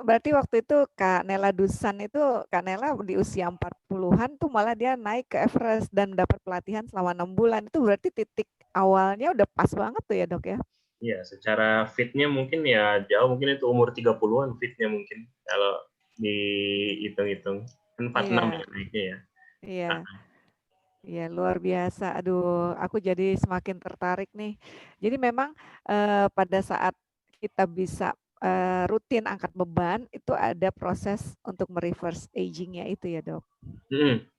Berarti waktu itu Kak Nela Dusan itu, Kak Nela di usia 40-an tuh malah dia naik ke Everest dan dapat pelatihan selama 6 bulan. Itu berarti titik awalnya udah pas banget tuh ya dok ya? Iya, secara fitnya mungkin ya jauh, mungkin itu umur 30-an fitnya mungkin kalau dihitung-hitung. 46 ya naiknya ya. Iya. Iya, luar biasa. Aduh, aku jadi semakin tertarik nih. Jadi memang pada saat kita bisa rutin angkat beban, itu ada proses untuk mereverse aging-nya itu ya dok?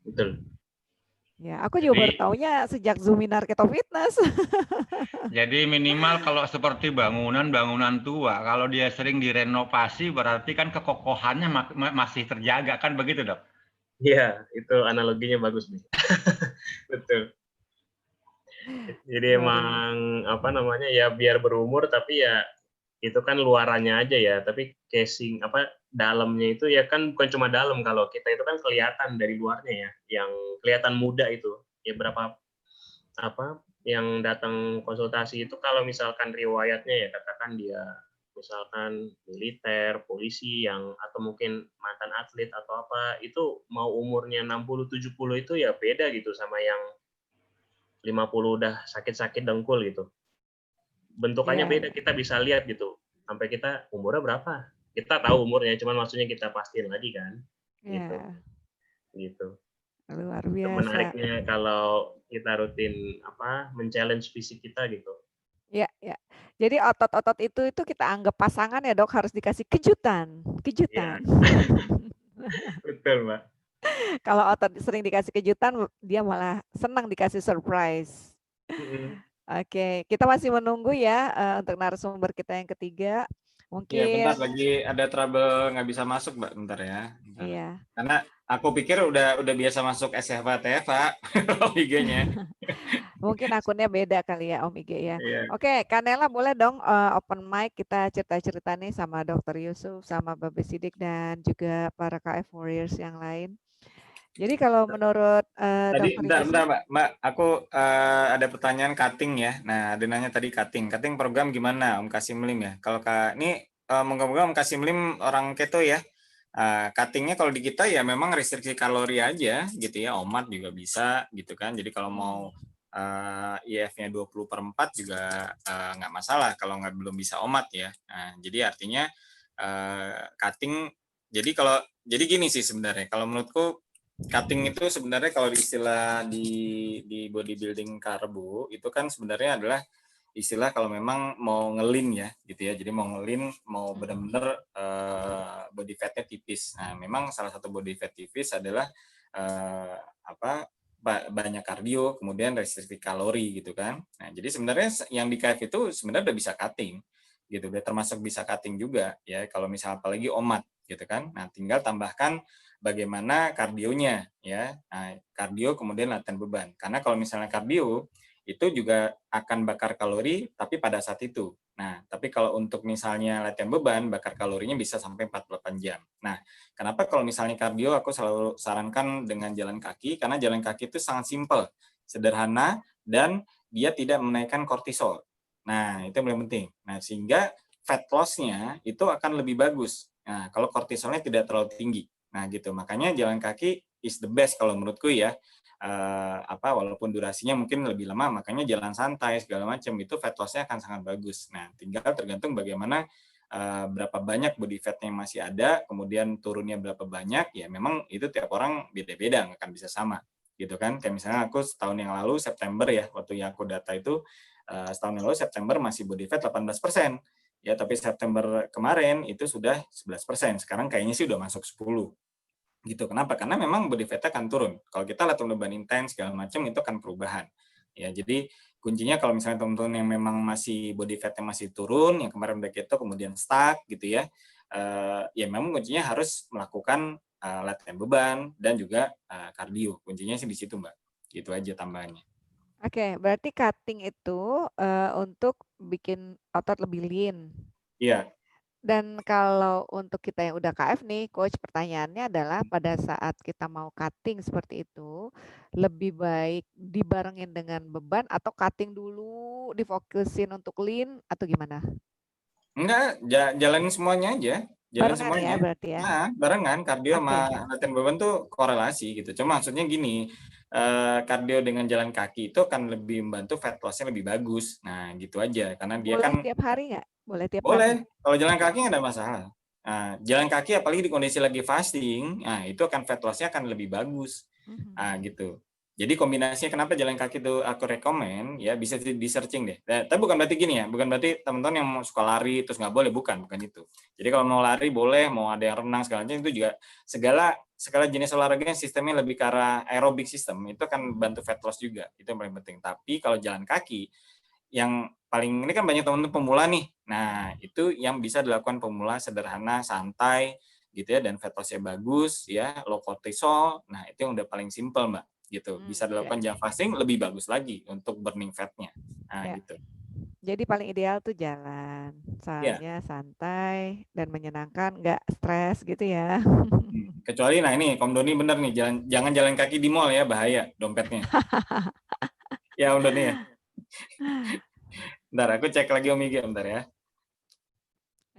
Betul. Ya, aku juga baru taunya sejak Zoominar Keto Fitness. Jadi minimal kalau seperti bangunan tua, kalau dia sering direnovasi berarti kan kekokohannya masih terjaga, kan begitu dok? Iya, itu analoginya bagus nih. Betul. Jadi emang ya biar berumur tapi ya itu kan luarannya aja ya, tapi casing dalamnya itu ya kan bukan cuma dalam, kalau kita itu kan kelihatan dari luarnya ya, yang kelihatan muda itu. Ya berapa yang datang konsultasi itu kalau misalkan riwayatnya ya katakan dia misalkan militer, polisi atau mungkin mantan atlet atau apa, itu mau umurnya 60 70 itu ya beda gitu sama yang 50 udah sakit-sakit dengkul gitu. Bentukannya beda, kita bisa lihat gitu. Sampai kita umurnya berapa? Kita tahu umurnya, cuman maksudnya kita pastiin lagi kan. Gitu. Luar biasa. Itu menariknya kalau kita rutin men-challenge fisik kita gitu. Ya, ya. Jadi otot-otot itu kita anggap pasangan ya dok, harus dikasih kejutan, Iya, kejutan. betul Mbak. Kalau otot sering dikasih kejutan, dia malah senang dikasih surprise. Mm-mm. Oke, kita masih menunggu ya untuk narasumber kita yang ketiga. Iya, bentar Mungkin, lagi ada trouble nggak bisa masuk, Mbak. Bentar ya. Bentar. iya. Karena aku pikir udah biasa masuk SFA TFA IG-nya. Mungkin akunnya beda kali ya Om IG ya. Iya. Oke, Kanela boleh dong open mic kita cerita-cerita nih sama Dr. Yusuf, sama Babe Sidik dan juga para KF Warriors yang lain. Jadi kalau menurut Tadi Dr. bentar, Yusuf, Mbak, aku ada pertanyaan cutting ya. Nah, ada nanya tadi cutting program gimana Om Kasim Lim ya? Kalau ini moga-moga Om Kasim Lim orang keto ya. Cuttingnya kalau di kita ya memang restriksi kalori aja gitu ya. OMAD juga bisa gitu kan. Jadi kalau mau IF-nya 20/4 juga nggak masalah kalau belum bisa OMAD ya. Nah, jadi artinya cutting. Jadi gini sih sebenarnya. Kalau menurutku cutting itu sebenarnya kalau istilah di bodybuilding karbo itu kan sebenarnya adalah istilah kalau memang mau ngelin ya gitu ya. Jadi mau ngelin, mau benar-benar body fatnya tipis. Nah, memang salah satu body fat tipis adalah banyak kardio, kemudian restriksi kalori gitu kan. Nah, jadi sebenarnya yang di KF itu sebenarnya udah bisa cutting gitu, udah termasuk bisa cutting juga ya kalau misal apalagi OMAD gitu kan. Nah, tinggal tambahkan bagaimana kardionya ya. Nah, kardio kemudian latihan beban. Karena kalau misalnya kardio itu juga akan bakar kalori tapi pada saat itu. Nah, tapi kalau untuk misalnya latihan beban, bakar kalorinya bisa sampai 48 jam. Nah, kenapa kalau misalnya kardio aku selalu sarankan dengan jalan kaki karena jalan kaki itu sangat simpel, sederhana dan dia tidak menaikkan kortisol. Nah, itu yang paling penting. Nah, sehingga fat loss-nya itu akan lebih bagus. Nah, kalau kortisolnya tidak terlalu tinggi. Nah, gitu. Makanya jalan kaki is the best kalau menurutku ya. Walaupun durasinya mungkin lebih lama, makanya jalan santai segala macam itu fat loss-nya akan sangat bagus. Nah, tinggal tergantung bagaimana berapa banyak body fat yang masih ada, kemudian turunnya berapa banyak, ya memang itu tiap orang beda-beda, nggak akan bisa sama. Gitu kan. Kayak misalnya aku setahun yang lalu, September ya, waktu yang aku data itu, setahun yang lalu September masih body fat 18%. Ya, tapi September kemarin itu sudah 11%. Sekarang kayaknya sih udah masuk 10. Gitu. Kenapa? Karena memang body fat akan turun. Kalau kita latihan beban intens segala macam itu akan perubahan. Ya, jadi kuncinya kalau misalnya teman-teman yang memang masih body fat-nya masih turun, yang kemarin udah keto kemudian stuck gitu ya, ya memang kuncinya harus melakukan latihan beban dan juga kardio. Kuncinya sih di situ, Mbak. Gitu aja tambahannya. oke, berarti cutting itu untuk bikin otot lebih lean. Iya. Dan kalau untuk kita yang udah KF nih, coach, pertanyaannya adalah pada saat kita mau cutting seperti itu, lebih baik dibarengin dengan beban atau cutting dulu, difokusin untuk lean atau gimana? Enggak, jalanin semuanya aja. Jalanin Barengan ya semuanya. berarti ya? Nah, barengan kardio Oke. sama latihan beban tuh korelasi gitu. Cuma maksudnya gini, kardio dengan jalan kaki itu akan lebih membantu fat loss-nya lebih bagus. Nah, gitu aja. Karena dia Boleh kan tiap hari nggak? Boleh tiap hari? boleh. Kalau jalan kaki nggak ada masalah. Nah, jalan kaki apalagi di kondisi lagi fasting, nah itu akan fat loss-nya akan lebih bagus. Nah, gitu. Jadi kombinasinya kenapa jalan kaki itu aku rekomen ya bisa di searching deh. Tapi bukan berarti gini ya, bukan berarti teman-teman yang mau suka lari terus nggak boleh, bukan itu. Jadi kalau mau lari boleh, mau ada yang renang segala macam itu juga segala jenis olahraga yang sistemnya lebih ke arah aerobik system itu akan bantu fat loss juga. Itu yang paling penting. Tapi kalau jalan kaki yang paling ini kan banyak teman-teman pemula nih. Nah, itu yang bisa dilakukan pemula sederhana, santai gitu ya dan fat loss-nya bagus ya, low cortisol. Nah, itu yang udah paling simple, Mbak. Gitu. Bisa dilakukan jam fasting lebih bagus lagi untuk burning fat-nya. Nah, Ya. gitu. Jadi paling ideal tuh jalan, soalnya santai dan menyenangkan, nggak stres gitu ya. Kecuali nah ini Om Doni bener nih, jangan jalan kaki di mall ya, bahaya dompetnya. Ya Om Doni ya. Bentar, aku cek lagi Om Ige bentar ya.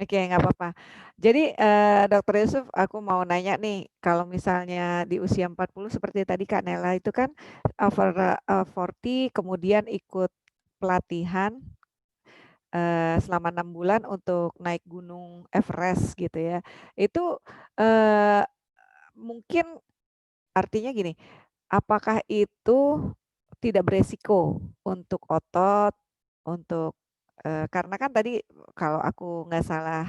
Oke, nggak apa-apa. Jadi Dr. Yusuf, aku mau nanya nih, kalau misalnya di usia 40 seperti tadi Kak Nela itu kan over 40 kemudian ikut pelatihan selama 6 bulan untuk naik gunung Everest gitu ya. Itu mungkin artinya gini, apakah itu tidak beresiko untuk otot, untuk Karena kan tadi kalau aku nggak salah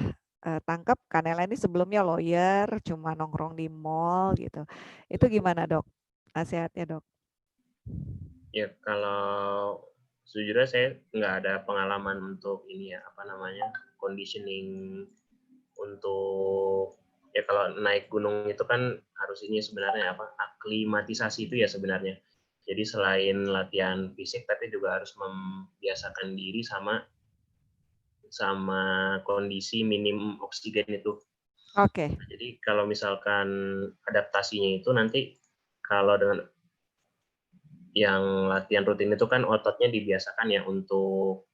tangkap Kanela ini sebelumnya lawyer, cuma nongkrong di mall gitu. Itu gimana dok? Nasihatnya dok? Ya kalau sejujurnya saya nggak ada pengalaman untuk ini ya apa namanya conditioning untuk ya kalau naik gunung itu kan harus ini sebenarnya apa aklimatisasi itu ya sebenarnya. Jadi selain latihan fisik tapi juga harus membiasakan diri sama kondisi minim oksigen itu. Oke. Jadi kalau misalkan adaptasinya itu nanti kalau dengan yang latihan rutin itu kan ototnya dibiasakan ya untuk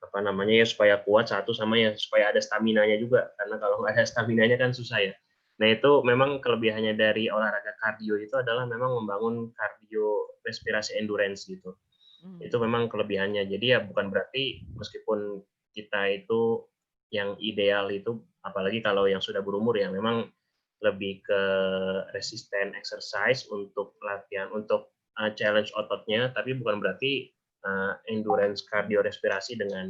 apa namanya ya supaya kuat satu sama ya supaya ada staminanya juga karena kalau nggak ada staminanya kan susah ya. Nah itu memang kelebihannya dari olahraga kardio itu adalah memang membangun kardio respirasi endurance gitu. Itu memang kelebihannya. Jadi ya bukan berarti meskipun kita itu yang ideal itu apalagi kalau yang sudah berumur ya memang lebih ke resisten exercise untuk latihan untuk challenge ototnya, tapi bukan berarti endurance kardio respirasi dengan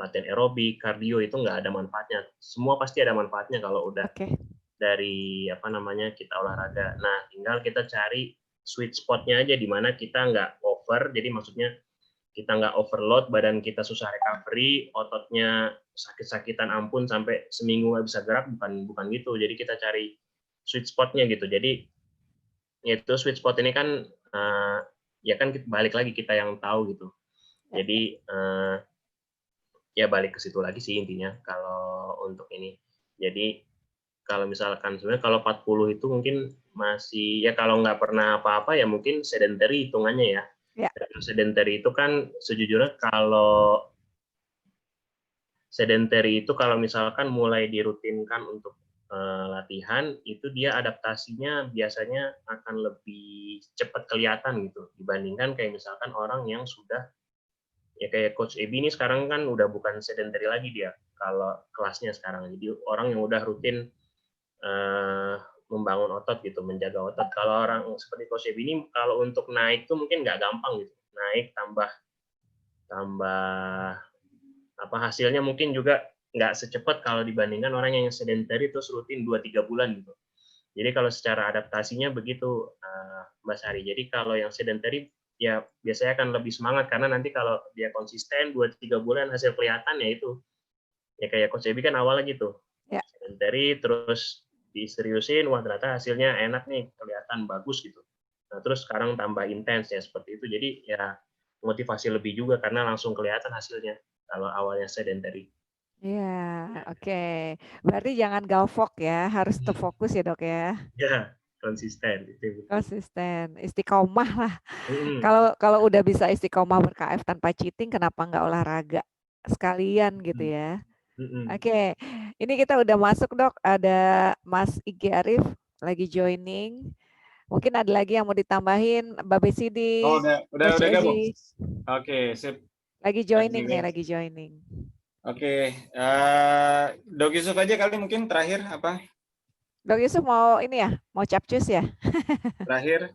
latihan aerobik, kardio itu nggak ada manfaatnya. Semua pasti ada manfaatnya kalau udah dari apa namanya kita olahraga. Nah, tinggal kita cari sweet spotnya aja di mana kita nggak over, jadi maksudnya kita nggak overload, badan kita susah recovery, ototnya sakit-sakitan ampun sampai seminggu nggak bisa gerak, bukan gitu. Jadi kita cari sweet spotnya gitu. Jadi itu sweet spot ini kan ya kan balik lagi kita yang tahu gitu. Jadi ya balik ke situ lagi sih intinya kalau untuk ini. Jadi kalau misalkan sebenarnya kalau 40 itu mungkin masih ya kalau nggak pernah apa-apa ya mungkin sedentary hitungannya ya. Sedentary itu kan sejujurnya kalau sedentary itu kalau misalkan mulai dirutinkan untuk latihan itu dia adaptasinya biasanya akan lebih cepat kelihatan gitu dibandingkan kayak misalkan orang yang sudah ya kayak Coach Ebi ini sekarang kan udah bukan sedentary lagi dia kalau kelasnya sekarang jadi orang yang udah rutin membangun otot gitu menjaga otot. Kalau orang seperti Coach Ebi ini kalau untuk naik tuh mungkin nggak gampang gitu naik tambah apa hasilnya mungkin juga nggak secepat kalau dibandingkan orang yang sedentary terus rutin 2-3 bulan gitu. Jadi kalau secara adaptasinya begitu Mbak Sari. Jadi kalau yang sedentary ya biasanya akan lebih semangat karena nanti kalau dia konsisten 2-3 bulan hasil kelihatan ya itu. Ya kayak Coach Ebi kan awalnya gitu. Sedentary terus diseriusin wah ternyata hasilnya enak nih kelihatan bagus gitu. Nah, terus sekarang tambah intens ya seperti itu. Jadi ya motivasi lebih juga karena langsung kelihatan hasilnya kalau awalnya sedentary. Iya, oke. Berarti jangan galvok ya, harus terfokus ya dok ya. Ya, konsisten. Konsisten, istiqomah lah. Kalau udah bisa istiqomah ber-KF tanpa cheating, kenapa nggak olahraga sekalian gitu ya? Oke, ini kita udah masuk dok. Ada Mas Igi Arif lagi joining. Mungkin ada lagi yang mau ditambahin, Mbak Besidi. Oh, udah gabung. Oke, sip. Lagi joining nih, lagi joining. Oke, Dok Yusuf aja kali mungkin terakhir apa? Dok Yusuf mau ini ya, mau capcus ya? Terakhir,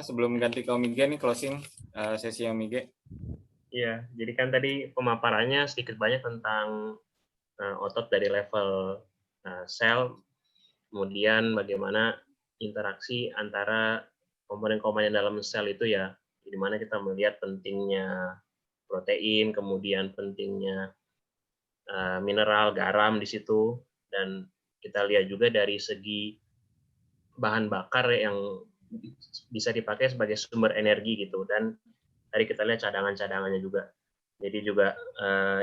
sebelum ganti ke Omige nih closing sesi Omige. Iya, jadi kan tadi pemaparannya sedikit banyak tentang otot dari level sel, kemudian bagaimana interaksi antara komponen-komponen dalam sel itu ya, di mana kita melihat pentingnya protein, kemudian pentingnya mineral, garam di situ, dan kita lihat juga dari segi bahan bakar yang bisa dipakai sebagai sumber energi gitu, dan tadi kita lihat cadangan-cadangannya juga. Jadi juga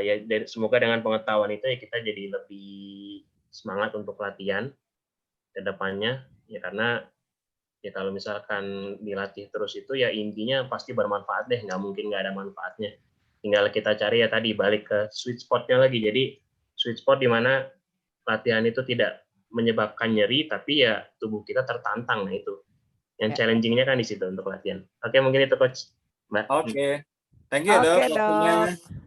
ya semoga dengan pengetahuan itu ya kita jadi lebih semangat untuk latihan ke depannya ya karena ya kalau misalkan dilatih terus itu ya intinya pasti bermanfaat deh, nggak mungkin nggak ada manfaatnya. Tinggal kita cari ya tadi balik ke sweet spot-nya lagi. Jadi sweet spot di mana latihan itu tidak menyebabkan nyeri tapi ya tubuh kita tertantang. Nah itu yang challenging-nya kan di situ untuk latihan. Oke, mungkin itu Coach Mbak. Oke. Thank you dok.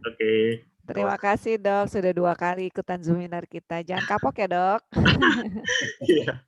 Oke. Terima kasih dok sudah 2 kali ikutan Zoominar kita. Jangan kapok ya dok. Iya.